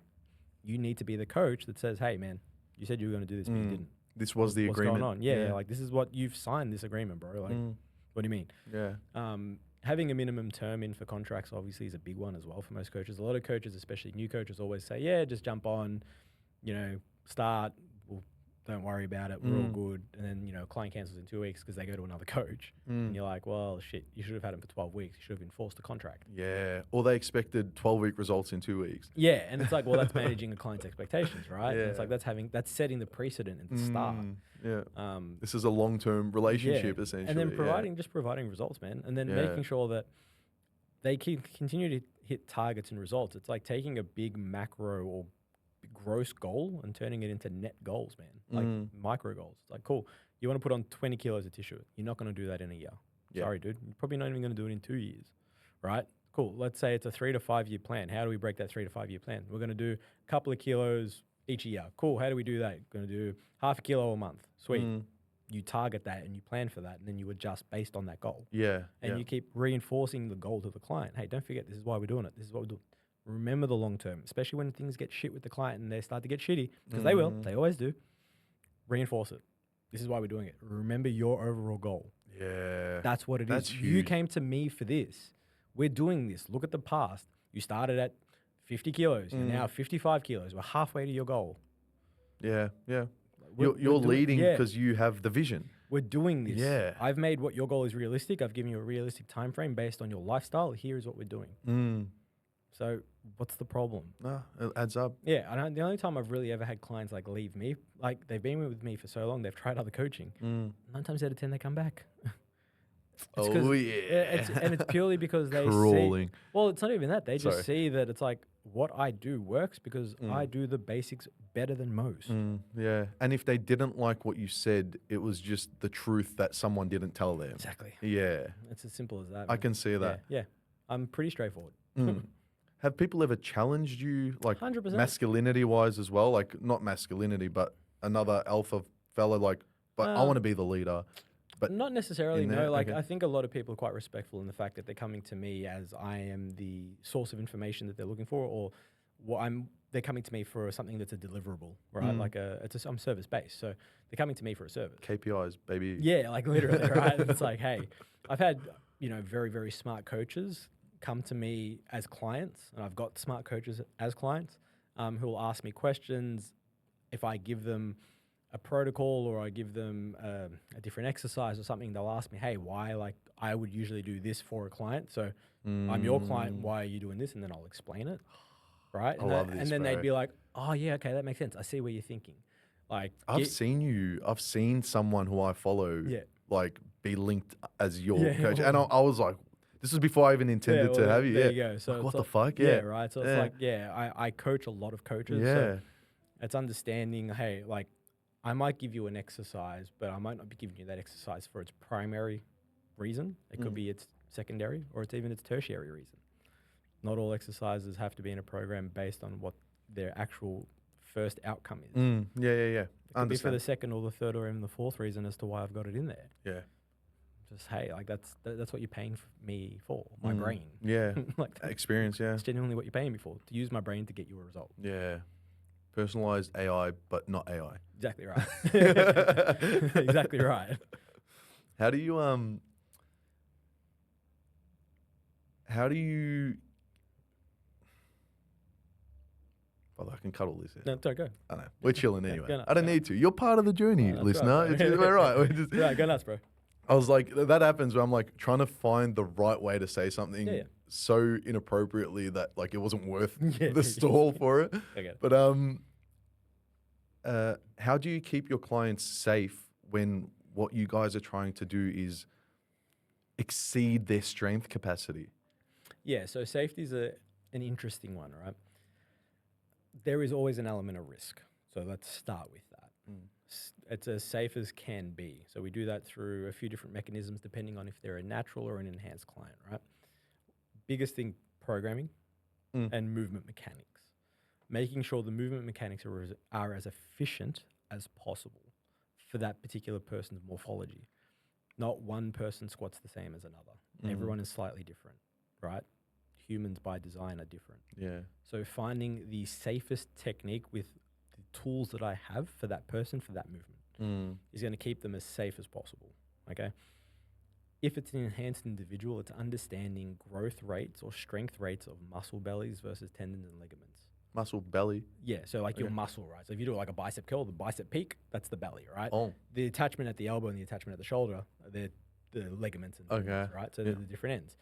You need to be the coach that says, hey, man, you said you were going to do this, but you didn't. This was the agreement. What's going on? Yeah, like this is what you've signed this agreement, bro. Like, what do you mean? Yeah. Having a minimum term in for contracts obviously is a big one as well for most coaches. A lot of coaches, especially new coaches, always say, yeah, just jump on, start. Don't worry about it. We're all good. And then, client cancels in 2 weeks because they go to another coach. And you're like, well, shit, you should have had him for 12 weeks. You should have enforced the contract. Yeah. Or they expected 12-week results in 2 weeks. Yeah. And it's like, well, that's managing a client's expectations, right? Yeah. And it's like, that's setting the precedent at the start. Yeah. This is a long-term relationship, essentially. And then providing results, man. And then making sure that they continue to hit targets and results. It's like taking a big macro or gross goal and turning it into net goals, man. Like micro goals. It's like, cool, you want to put on 20 kilos of tissue. You're not going to do that in a year. Sorry, dude. You're probably not even going to do it in 2 years, right? Cool. Let's say it's a 3 to 5 year plan. How do we break that 3 to 5 year plan? We're going to do a couple of kilos each year. Cool. How do we do that? Going to do half a kilo a month. Sweet. You target that and you plan for that, and then you adjust based on that goal. Yeah. And you keep reinforcing the goal to the client. Hey, don't forget, this is why we're doing it. This is what we're doing. Remember the long term, especially when things get shit with the client and they start to get shitty, because they will, they always do. Reinforce it. This is why we're doing it. Remember your overall goal. Yeah. That's what it is. Huge. You came to me for this. We're doing this. Look at the past. You started at 50 kilos. You're now 55 kilos. We're halfway to your goal. Yeah. Yeah. You're leading because you have the vision. We're doing this. Yeah. I've made what your goal is realistic. I've given you a realistic time frame based on your lifestyle. Here is what we're doing. So what's the problem? No, it adds up. Yeah, and the only time I've really ever had clients like leave me, like they've been with me for so long, they've tried other coaching. 9 times out of 10 they come back. It's purely because they see. Well, it's not even that. They just see that it's like what I do works because I do the basics better than most. Yeah, and if they didn't like what you said, it was just the truth that someone didn't tell them. Exactly. Yeah, it's as simple as that. I can see that. Yeah, I'm pretty straightforward. Have people ever challenged you, like 100%. masculinity-wise as well? Like not masculinity, but another alpha fellow, like, but I want to be the leader. But not necessarily, no. Like, okay. I think a lot of people are quite respectful in the fact that they're coming to me as I am the source of information that they're looking for, or they're coming to me for something that's a deliverable, right? Like I'm service-based, so they're coming to me for a service. KPIs, baby. Yeah, like literally, right? It's like, hey, I've had, very, very smart coaches come to me as clients, and I've got smart coaches as clients who will ask me questions. If I give them a protocol or I give them a different exercise or something, they'll ask me, hey, why? Like, I would usually do this for a client. So I'm your client. Why are you doing this? And then I'll explain it. Right. And then they'd be like, oh, yeah, okay, that makes sense. I see where you're thinking. Like, I've seen someone who I follow like be linked as your coach. And I was like, this was before I even intended to have you. There you go. So like, what the fuck? Yeah, right. So it's like, I coach a lot of coaches. Yeah. So it's understanding, hey, like, I might give you an exercise, but I might not be giving you that exercise for its primary reason. It could be its secondary or it's even its tertiary reason. Not all exercises have to be in a program based on what their actual first outcome is. Yeah. It could be for the second or the third or even the fourth reason as to why I've got it in there. Yeah. Just, hey, like that's what you're paying me for, my brain. Yeah. Like experience, yeah. It's genuinely what you're paying me for, to use my brain to get you a result. Yeah. Personalized AI, but not AI. Exactly right. Exactly right. How do you Brother, I can cut all this in. No, don't go. I know. We're chilling anyway. Nuts, I don't need to. You're part of the journey, listener. We're right. Right, go nuts, bro. I was like, that happens where I'm like trying to find the right way to say something so inappropriately that like it wasn't worth the stall for it. Okay. But how do you keep your clients safe when what you guys are trying to do is exceed their strength capacity? Yeah, so safety is an interesting one, right? There is always an element of risk. So let's start with that. It's as safe as can be. So we do that through a few different mechanisms depending on if they're a natural or an enhanced client, right? Biggest thing, programming and movement mechanics. Making sure the movement mechanics are as efficient as possible for that particular person's morphology. Not one person squats the same as another. Everyone is slightly different, right? Humans by design are different. Yeah. So finding the safest technique with the tools that I have for that person, for that movement, is going to keep them as safe as possible, okay? If it's an enhanced individual, it's understanding growth rates or strength rates of muscle bellies versus tendons and ligaments. Muscle belly? Yeah, so like your muscle, right? So if you do like a bicep curl, the bicep peak, that's the belly, right? Oh. The attachment at the elbow and the attachment at the shoulder, they're the ligaments and tendons, right? So they're the different ends.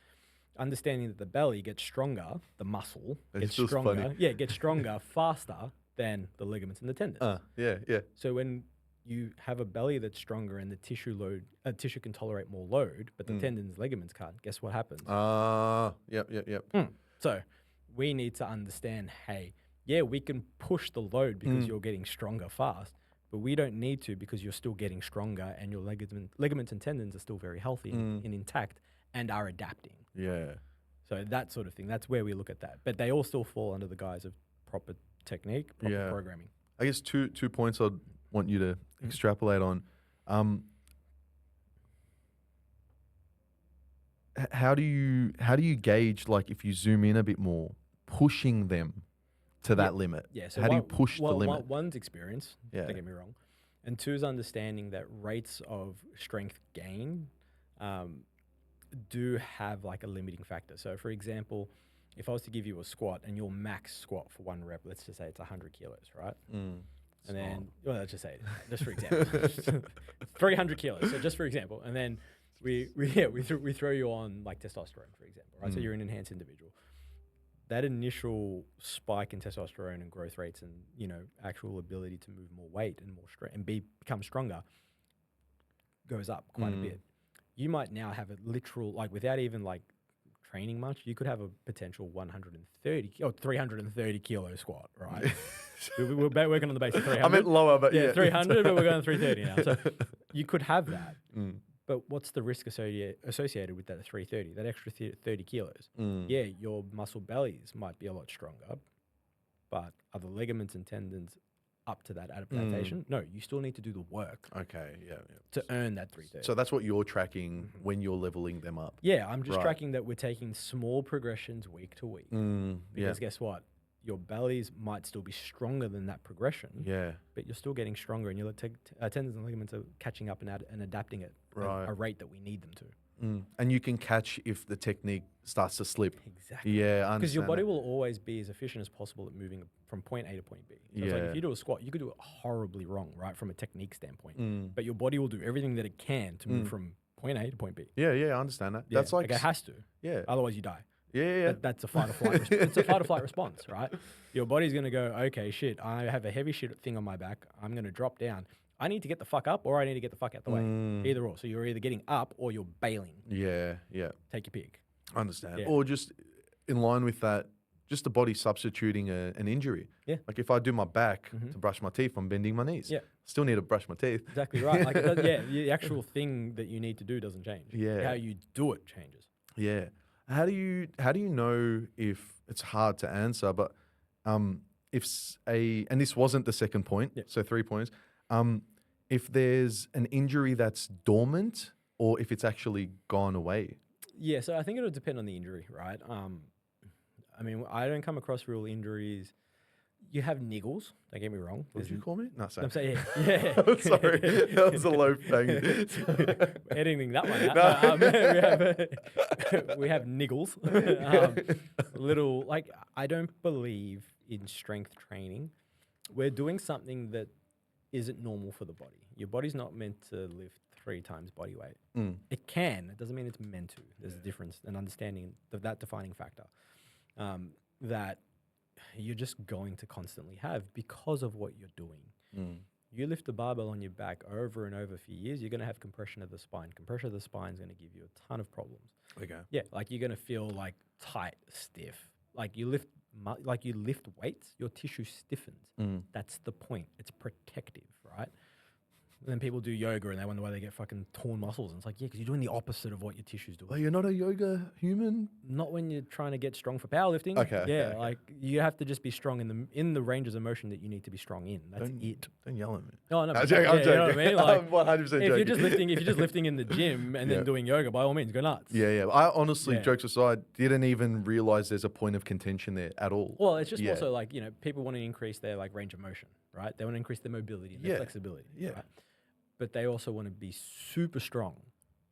Understanding that the belly gets stronger, the muscle gets stronger. Funny. Yeah, gets stronger faster than the ligaments and the tendons. Yeah. So when you have a belly that's stronger and the tissue can tolerate more load, but the tendons, ligaments can't, guess what happens? Yep. So we need to understand, hey, yeah, we can push the load because you're getting stronger fast, but we don't need to because you're still getting stronger and your ligaments and tendons are still very healthy and intact and are adapting. Yeah. So that sort of thing, that's where we look at that. But they all still fall under the guise of proper technique, proper programming. I guess two points I'd want you to extrapolate on. How do you gauge, like, if you zoom in a bit more, pushing them to that limit? Yeah. So how do you push the limit? One's experience, don't get me wrong. And two is understanding that rates of strength gain do have like a limiting factor. So for example, if I was to give you a squat and your max squat for one rep, let's just say it's 100 kilos, right? And then, well, let's just say it, just for example, 300 kilos. So just for example, and then we throw you on like testosterone, for example, right? So you're an enhanced individual. That initial spike in testosterone and growth rates and, you know, actual ability to move more weight and more strength and become stronger goes up quite a bit. You might now have a literal, like without even like training much, you could have a potential 130 or 330 kilo squat, right? we're working on the base of 300. I meant lower, but yeah. 300, but we're going 330 now. So you could have that. But what's the risk associated with that 330, that extra 30 kilos? Yeah, your muscle bellies might be a lot stronger, but are the ligaments and tendons up to that adaptation? No, you still need to do the work. Okay, yeah. To earn that 330. So that's what you're tracking when you're leveling them up. Yeah, I'm just tracking that we're taking small progressions week to week. Because guess what? Your bellies might still be stronger than that progression. Yeah. But you're still getting stronger, and your tendons and ligaments are catching up and adapting at a rate that we need them to. And you can catch if the technique starts to slip. Exactly. Yeah, I understand. Because your body will always be as efficient as possible at moving from point A to point B. So it's like if you do a squat, you could do it horribly wrong, right, from a technique standpoint. But your body will do everything that it can to move from point A to point B. Yeah, I understand that. Yeah, That's like it has to. Yeah. Otherwise, you die. Yeah. That's a fight or flight. It's a fight or flight response, right? Your body's gonna go, okay, shit. I have a heavy shit thing on my back. I'm gonna drop down. I need to get the fuck up, or I need to get the fuck out the way. Either or. So you're either getting up or you're bailing. Yeah. Take your pick. I understand. Yeah. Or just in line with that, just the body substituting an injury. Yeah. Like if I do my back to brush my teeth, I'm bending my knees. Yeah. Still need to brush my teeth. Exactly right. Like the actual thing that you need to do doesn't change. Yeah. How you do it changes. Yeah. How do you know if it's hard to answer, but and this wasn't the second point, so 3 points. If there's an injury that's dormant or if it's actually gone away. Yeah, so I think it'll depend on the injury, right? I mean, I don't come across real injuries. You have niggles, don't get me wrong. What did you call me? No, sorry. I'm saying, yeah. Sorry, that was a low thing. Editing that one out. No. We have niggles. Little, like, I don't believe in strength training. We're doing something that isn't normal for the body. Your body's not meant to lift 3 times body weight. It can. It doesn't mean it's meant to. There's a difference, an understanding of that defining factor that you're just going to constantly have because of what you're doing. You lift the barbell on your back over and over for years, you're going to have compression of the spine. Compression of the spine is going to give you a ton of problems. Okay. Yeah, like you're going to feel like tight, stiff. Like you lift weights, your tissue stiffens. That's the point. It's protective, right? And then people do yoga and they wonder why they get fucking torn muscles. And it's like, yeah, because you're doing the opposite of what your tissue's doing. Well, you're not a yoga human? Not when you're trying to get strong for powerlifting. Okay. Yeah, like you have to just be strong in the ranges of motion that you need to be strong in. That's it. Don't yell at me. No, I'm joking. You know what I mean? Like, I'm 100% joking. if you're just lifting in the gym and then doing yoga, by all means, go nuts. Yeah. I honestly, jokes aside, didn't even realize there's a point of contention there at all. Well, it's just also like, you know, people want to increase their like range of motion, right? They want to increase their mobility and their flexibility. Yeah. Right? But they also want to be super strong.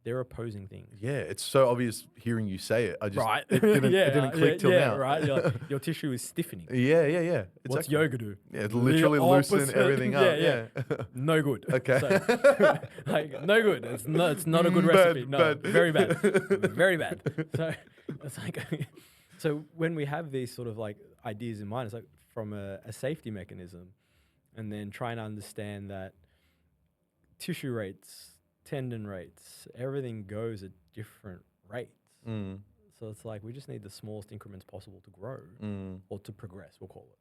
They're opposing things. Yeah, it's so obvious hearing you say it. I just it it didn't click till now. Right. You're like, your tissue is stiffening. Yeah. What's yoga do? Yeah, it's literally loosen everything up. Yeah. No good. Okay. So, like no good. It's not a good recipe. No, very bad. Very bad. So it's like so when we have these sort of like ideas in mind, it's like from a safety mechanism, and then trying to understand that tissue rates, tendon rates, everything goes at different rates. So it's like we just need the smallest increments possible to grow or to progress, we'll call it.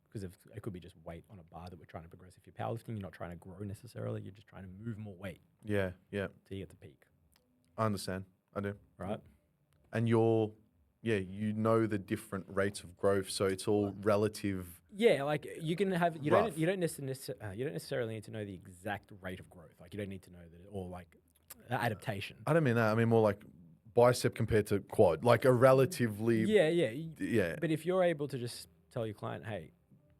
Because it could be just weight on a bar that we're trying to progress. If you're powerlifting, you're not trying to grow necessarily. You're just trying to move more weight. Yeah. Till you get to peak. I understand. I do. Right? And you know the different rates of growth, so it's all relative. Yeah, like you can have you don't necessarily need to know the exact rate of growth. Like you don't need to know that or like adaptation. I don't mean that. I mean more like bicep compared to quad, like a relatively. Yeah. But if you're able to just tell your client, hey,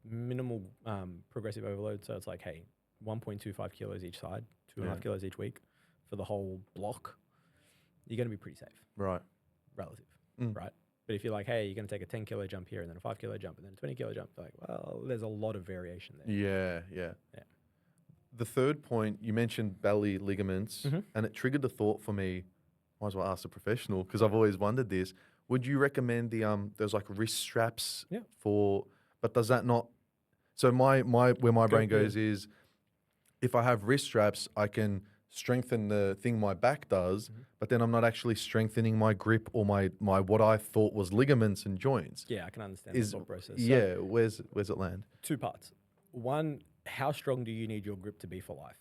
minimal progressive overload, so it's like, hey, 1.25 kilos each side, 2.5 kilos each week for the whole block, you're going to be pretty safe. Right. Relative. Right. But if you're like, hey, you're going to take a 10 kilo jump here and then a 5 kilo jump and then a 20 kilo jump, like, well, there's a lot of variation there. Yeah. The third point, you mentioned belly ligaments, and it triggered the thought for me, might as well ask a professional, because I've always wondered this. Would you recommend there's like wrist straps for, but does that not, so where my brain goes is, if I have wrist straps, I can strengthen the thing my back does, but then I'm not actually strengthening my grip or my what I thought was ligaments and joints. Yeah, I can understand the thought process. Yeah, so where's it land? 2 parts. One, how strong do you need your grip to be for life?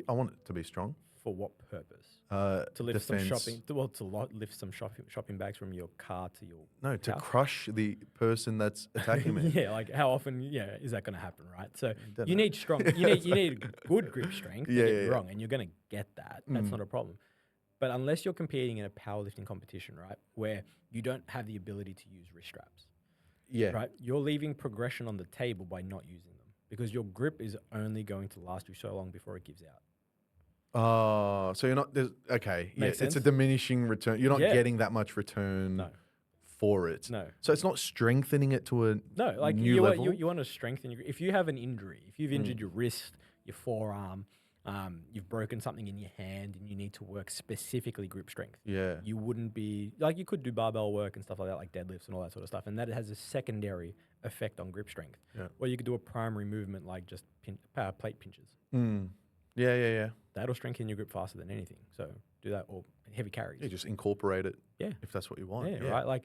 I want it to be strong. For what purpose? To lift defense. lift some shopping bags from your car to your No, to house? crush the person that's attacking me. Yeah, like how often is that going to happen, right? So you need you need good grip strength, don't get me wrong, and you're going to get that. That's not a problem. But unless you're competing in a powerlifting competition, right, where you don't have the ability to use wrist straps, right, you're leaving progression on the table by not using them because your grip is only going to last you so long before it gives out. Oh, so you're not, Makes sense? it's a diminishing return. You're not getting that much return for it. No. So it's not strengthening it to a new level? You want to strengthen your, if you have an injury, if you've injured your wrist, your forearm, you've broken something in your hand and you need to work specifically grip strength. Yeah. You wouldn't be, like you could do barbell work and stuff like that, like deadlifts and all that sort of stuff. And that has a secondary effect on grip strength. Yeah. Or you could do a primary movement like just plate pinches. Yeah. That'll strengthen your grip faster than anything. So do that, or heavy carries. Yeah, just incorporate it. Yeah. If that's what you want. Yeah, right. Like,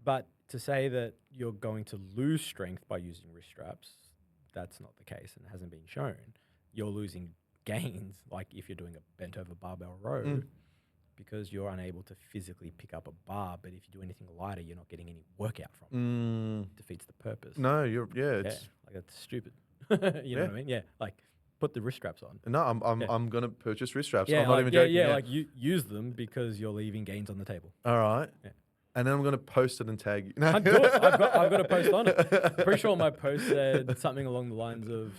but to say that you're going to lose strength by using wrist straps, that's not the case and it hasn't been shown. You're losing gains, like if you're doing a bent over barbell row, because you're unable to physically pick up a bar. But if you do anything lighter, you're not getting any workout from it. It defeats the purpose. No, it's like that's stupid. You know what I mean? Yeah, like put the wrist straps on. No, I'm gonna purchase wrist straps. Yeah, I'm not even joking. Yeah, like you use them because you're leaving gains on the table. All right. Yeah. And then I'm gonna post it and tag you. No. I've got a post on it. I'm pretty sure my post said something along the lines of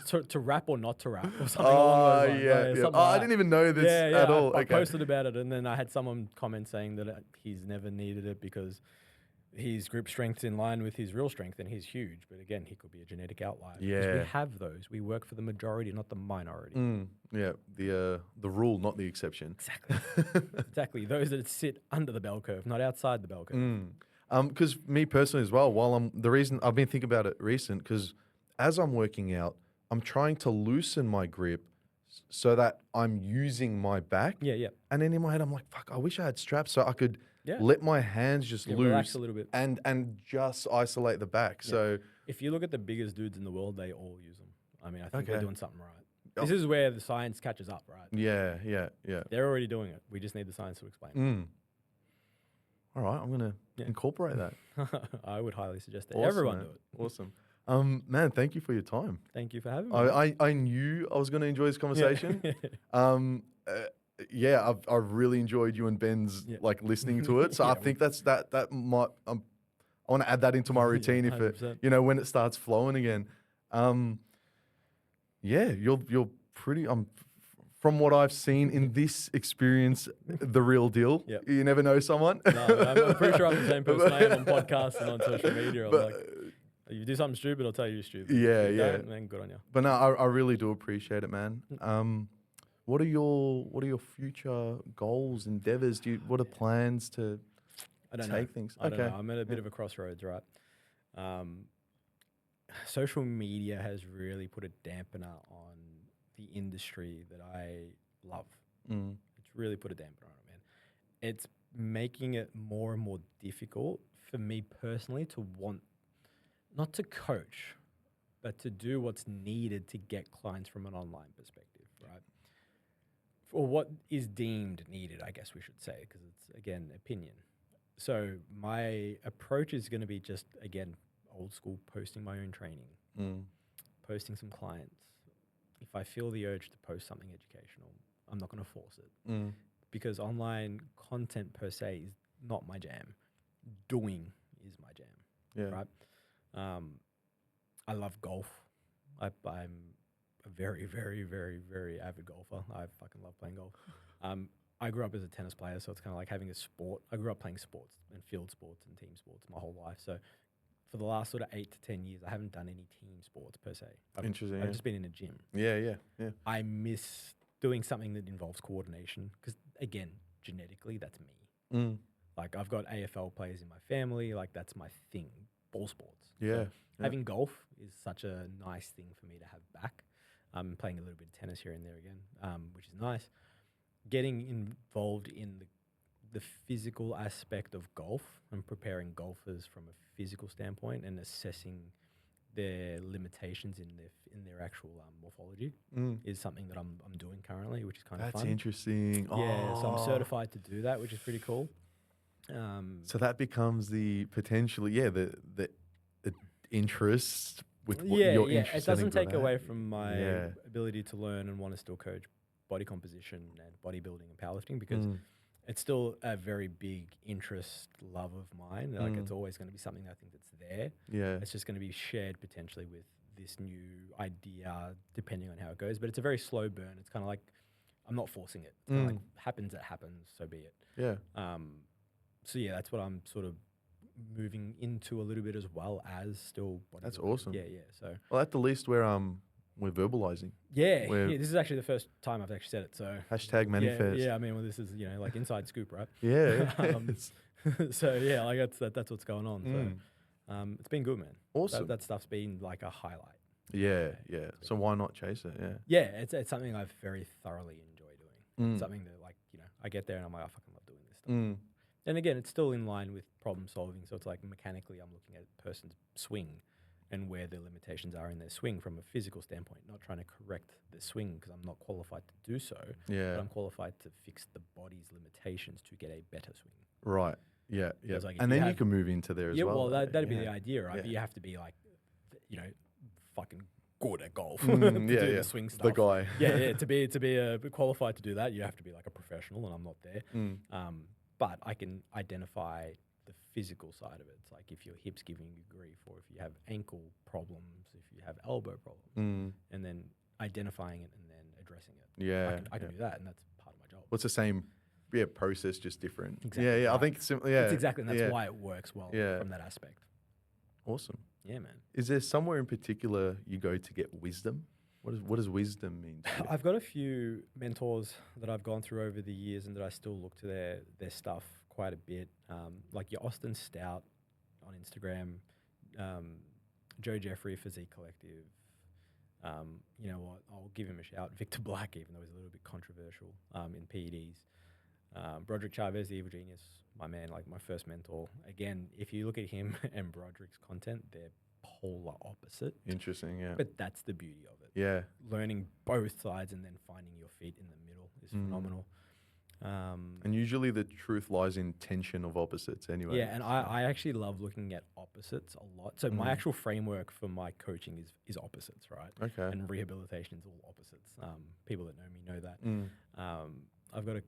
to rap or not to rap or something along those lines. Yeah. Oh, I didn't even know this at all. I posted about it and then I had someone comment saying that he's never needed it because his grip strength's in line with his real strength and he's huge. But again, he could be a genetic outlier. Yeah. Because we have those. We work for the majority, not the minority. Yeah. The rule, not the exception. Exactly. Exactly. Those that sit under the bell curve, not outside the bell curve. Because me personally as well, the reason I've been thinking about it recent, because as I'm working out, I'm trying to loosen my grip so that I'm using my back. Yeah. And then in my head, I'm like, fuck, I wish I had straps so I could let my hands just loose, relax a little bit, and just isolate the back. Yeah. So if you look at the biggest dudes in the world, they all use them. I mean, I think they're doing something right. This is where the science catches up, right? Yeah. They're already doing it. We just need the science to explain it. All right, I'm gonna incorporate that. I would highly suggest that everyone do it. Awesome. Man, thank you for your time. Thank you for having me. I knew I was going to enjoy this conversation. I've really enjoyed you and Ben's like listening to it. So I think that might I want to add that into my routine if 100%. It when it starts flowing again. You're pretty. From what I've seen in this experience, the real deal. Yep. You never know someone. No, I'm pretty sure I'm the same person I am on podcasts and on social media. I'm like, if you do something stupid, I'll tell you you're stupid. Yeah. Then good on you. But no, I really do appreciate it, man. What are your future goals, endeavors? What are plans to take things? I don't know. I'm at a bit of a crossroads, right? Social media has really put a dampener on the industry that I love. It's really put a dampener on it, man. It's making it more and more difficult for me personally to want, not to coach, but to do what's needed to get clients from an online perspective, right? Or what is deemed needed, I guess we should say, because it's, again, opinion. So my approach is going to be just, again, old school, posting my own training, posting some clients. If I feel the urge to post something educational, I'm not going to force it because online content per se is not my jam. Doing is my jam, right? I love golf. I'm a very, very, very, very avid golfer. I fucking love playing golf. I grew up as a tennis player, so it's kind of like having a sport. I grew up playing sports and field sports and team sports my whole life. So for the last sort of 8 to 10 years, I haven't done any team sports per se. Interesting. I've just been in a gym. Yeah. I miss doing something that involves coordination because, again, genetically, that's me. Like, I've got AFL players in my family. Like, that's my thing, ball sports. Yeah. So having golf is such a nice thing for me to have back. I'm playing a little bit of tennis here and there again, which is nice. Getting involved in the physical aspect of golf and preparing golfers from a physical standpoint and assessing their limitations in their actual morphology is something that I'm doing currently, which is kind of fun. That's interesting. Yeah, so I'm certified to do that, which is pretty cool. So that becomes the potentially, the interest with what you're interested in. It doesn't take away from my ability to learn and want to still coach body composition and bodybuilding and powerlifting because it's still a very big interest, love of mine. Like it's always going to be something I think that's there. Yeah. It's just going to be shared potentially with this new idea, depending on how it goes. But it's a very slow burn. It's kind of like I'm not forcing it. It's kinda like happens, it happens. So be it. Yeah. So yeah, that's what I'm sort of moving into a little bit as well as still bodybuilding. That's awesome. Yeah. So well, at the least we're verbalizing. Yeah. This is actually the first time I've actually said it. So hashtag manifest. Yeah. I mean, well, this is like inside scoop, right? Yeah. So yeah, like that's what's going on. So it's been good, man. Awesome. That stuff's been like a highlight. Yeah. So why not chase it? Yeah. Yeah, it's something I've very thoroughly enjoyed doing. Something that I get there and I'm like, I fucking love doing this stuff. And again, it's still in line with problem solving. So it's like mechanically, I'm looking at a person's swing and where their limitations are in their swing from a physical standpoint, not trying to correct the swing because I'm not qualified to do so. Yeah. But I'm qualified to fix the body's limitations to get a better swing. Right. Yeah. Like and then you can move into there as well. Yeah, well, that'd be the idea, right? But you have to be like, fucking good at golf to do the swing stuff. The guy. To be qualified to do that, you have to be like a professional, and I'm not there. But I can identify the physical side of it. It's like if your hip's giving you grief, or if you have ankle problems, if you have elbow problems, and then identifying it and then addressing it. Yeah, I can do that, and that's part of my job. Well, it's the same, process, just different. Exactly. Yeah. I think it's exactly, and that's why it works well from that aspect. Awesome. Yeah, man. Is there somewhere in particular you go to get wisdom? What does wisdom mean to you? I've got a few mentors that I've gone through over the years and that I still look to their stuff quite a bit. Like your Austin Stout on Instagram, Joe Jeffrey, Physique Collective. You know what? I'll give him a shout. Victor Black, even though he's a little bit controversial in PEDs. Broderick Chavez, the Evil Genius, my man, like my first mentor. Again, if you look at him and Broderick's content, they're polar opposite. Interesting, yeah. But that's the beauty of it. Yeah. Learning both sides and then finding your feet in the middle is phenomenal. And usually the truth lies in tension of opposites anyway. Yeah, and I actually love looking at opposites a lot. So my actual framework for my coaching is opposites, right? Okay. And rehabilitation is all opposites. People that know me know that. I've got a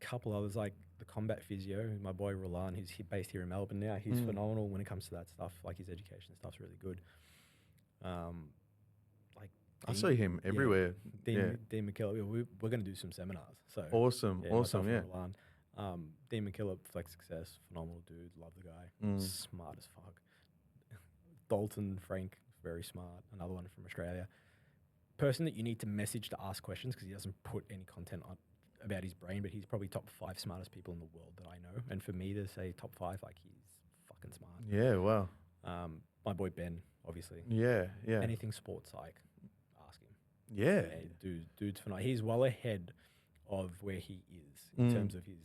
couple others like the combat physio, my boy Roland, who's based here in Melbourne now. He's phenomenal when it comes to that stuff. Like his education stuff's really good. I see him everywhere. Dean McKillop, we're going to do some seminars. So awesome. Roland. Dean McKillop, Flex Success, phenomenal dude, love the guy, smart as fuck. Dalton Frank, very smart, another one from Australia. Person that you need to message to ask questions because he doesn't put any content on about his brain, but he's probably top 5 smartest people in the world that I know. And for me to say top 5, like he's fucking smart. Yeah, wow. My boy Ben, obviously. Yeah. Anything sports psych, ask him. Yeah. Dude's phenomenal. He's well ahead of where he is in terms of his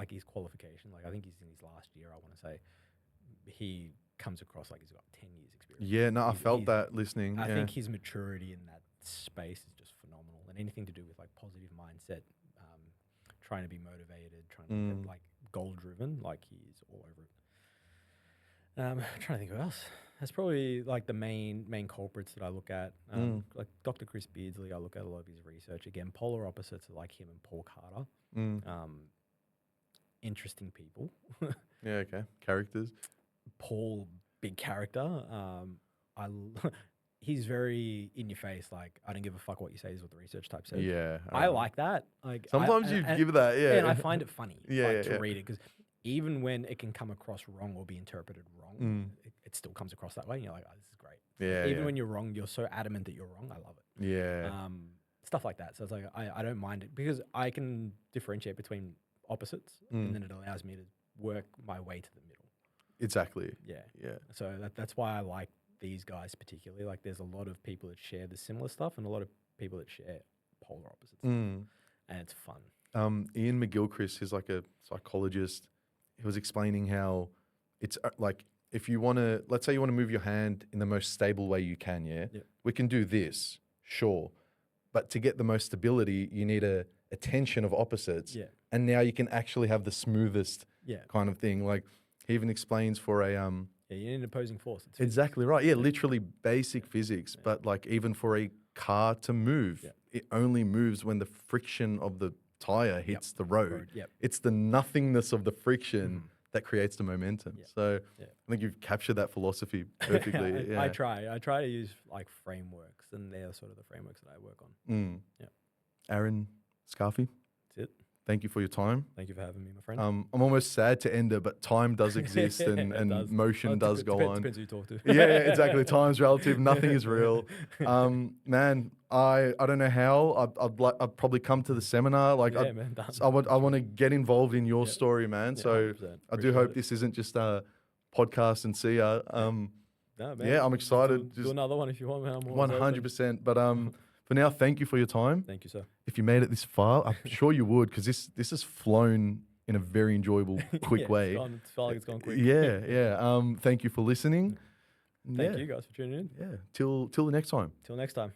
his qualification. Like I think he's in his last year, I want to say. He comes across like he's got 10 years experience. Yeah, no, I felt that listening. I think his maturity in that space is just phenomenal. And anything to do with like positive mindset, trying to be motivated, trying to be like goal driven, like he's all over it. I'm trying to think of else. That's probably like the main culprits that I look at. Like Dr. Chris Beardsley, I look at a lot of his research. Again, polar opposites are like him and Paul Carter. Interesting people. Yeah, okay. Characters. Paul, big character. he's very in your face. Like, I don't give a fuck what you say is what the research type says. Yeah. I like that. Like Sometimes you give that, yeah. and I find it funny to Yeah. read it because even when it can come across wrong or be interpreted wrong, it still comes across that way. And you're like, oh, this is great. Yeah. Even when you're wrong, you're so adamant that you're wrong. I love it. Yeah. Stuff like that. So it's like, I don't mind it because I can differentiate between opposites and then it allows me to work my way to the middle. Exactly. Yeah. Yeah. So that's why I like these guys particularly. Like there's a lot of people that share the similar stuff and a lot of people that share polar opposites. And it's fun. Ian McGilchrist is like a psychologist. He was explaining how it's like if you want to, let's say you want to move your hand in the most stable way you can, we can do this, sure. But to get the most stability, you need a tension of opposites. Yeah. And now you can actually have the smoothest kind of thing. Like he even explains for a... you need an opposing force. It's exactly right. Yeah, literally basic physics. But like even for a car to move, it only moves when the friction of the tire hits the road. It's the nothingness of the friction that creates the momentum. So I think you've captured that philosophy perfectly. I try to use like frameworks, and they're sort of the frameworks that I work on. Aaron Scafi, that's it. Thank you for your time. Thank you for having me, my friend. I'm almost sad to end it, but time does exist and does. motion does go on. Depends who you talk to. Yeah, exactly. Time's relative. Nothing is real. Man, I don't know how. I'd probably come to the seminar. Like, I want to get involved in your story, man. So 100%. I do hope this isn't just a podcast and see ya. No, man. Yeah, I'm excited. Do another one if you want, man. 100%. But for now, thank you for your time. Thank you, sir. If you made it this far, I'm sure you would, because this has flown in a very enjoyable, quick way. It's felt like it's gone quick. Yeah. Thank you for listening. Thank you guys for tuning in. Yeah. Till the next time. Till next time.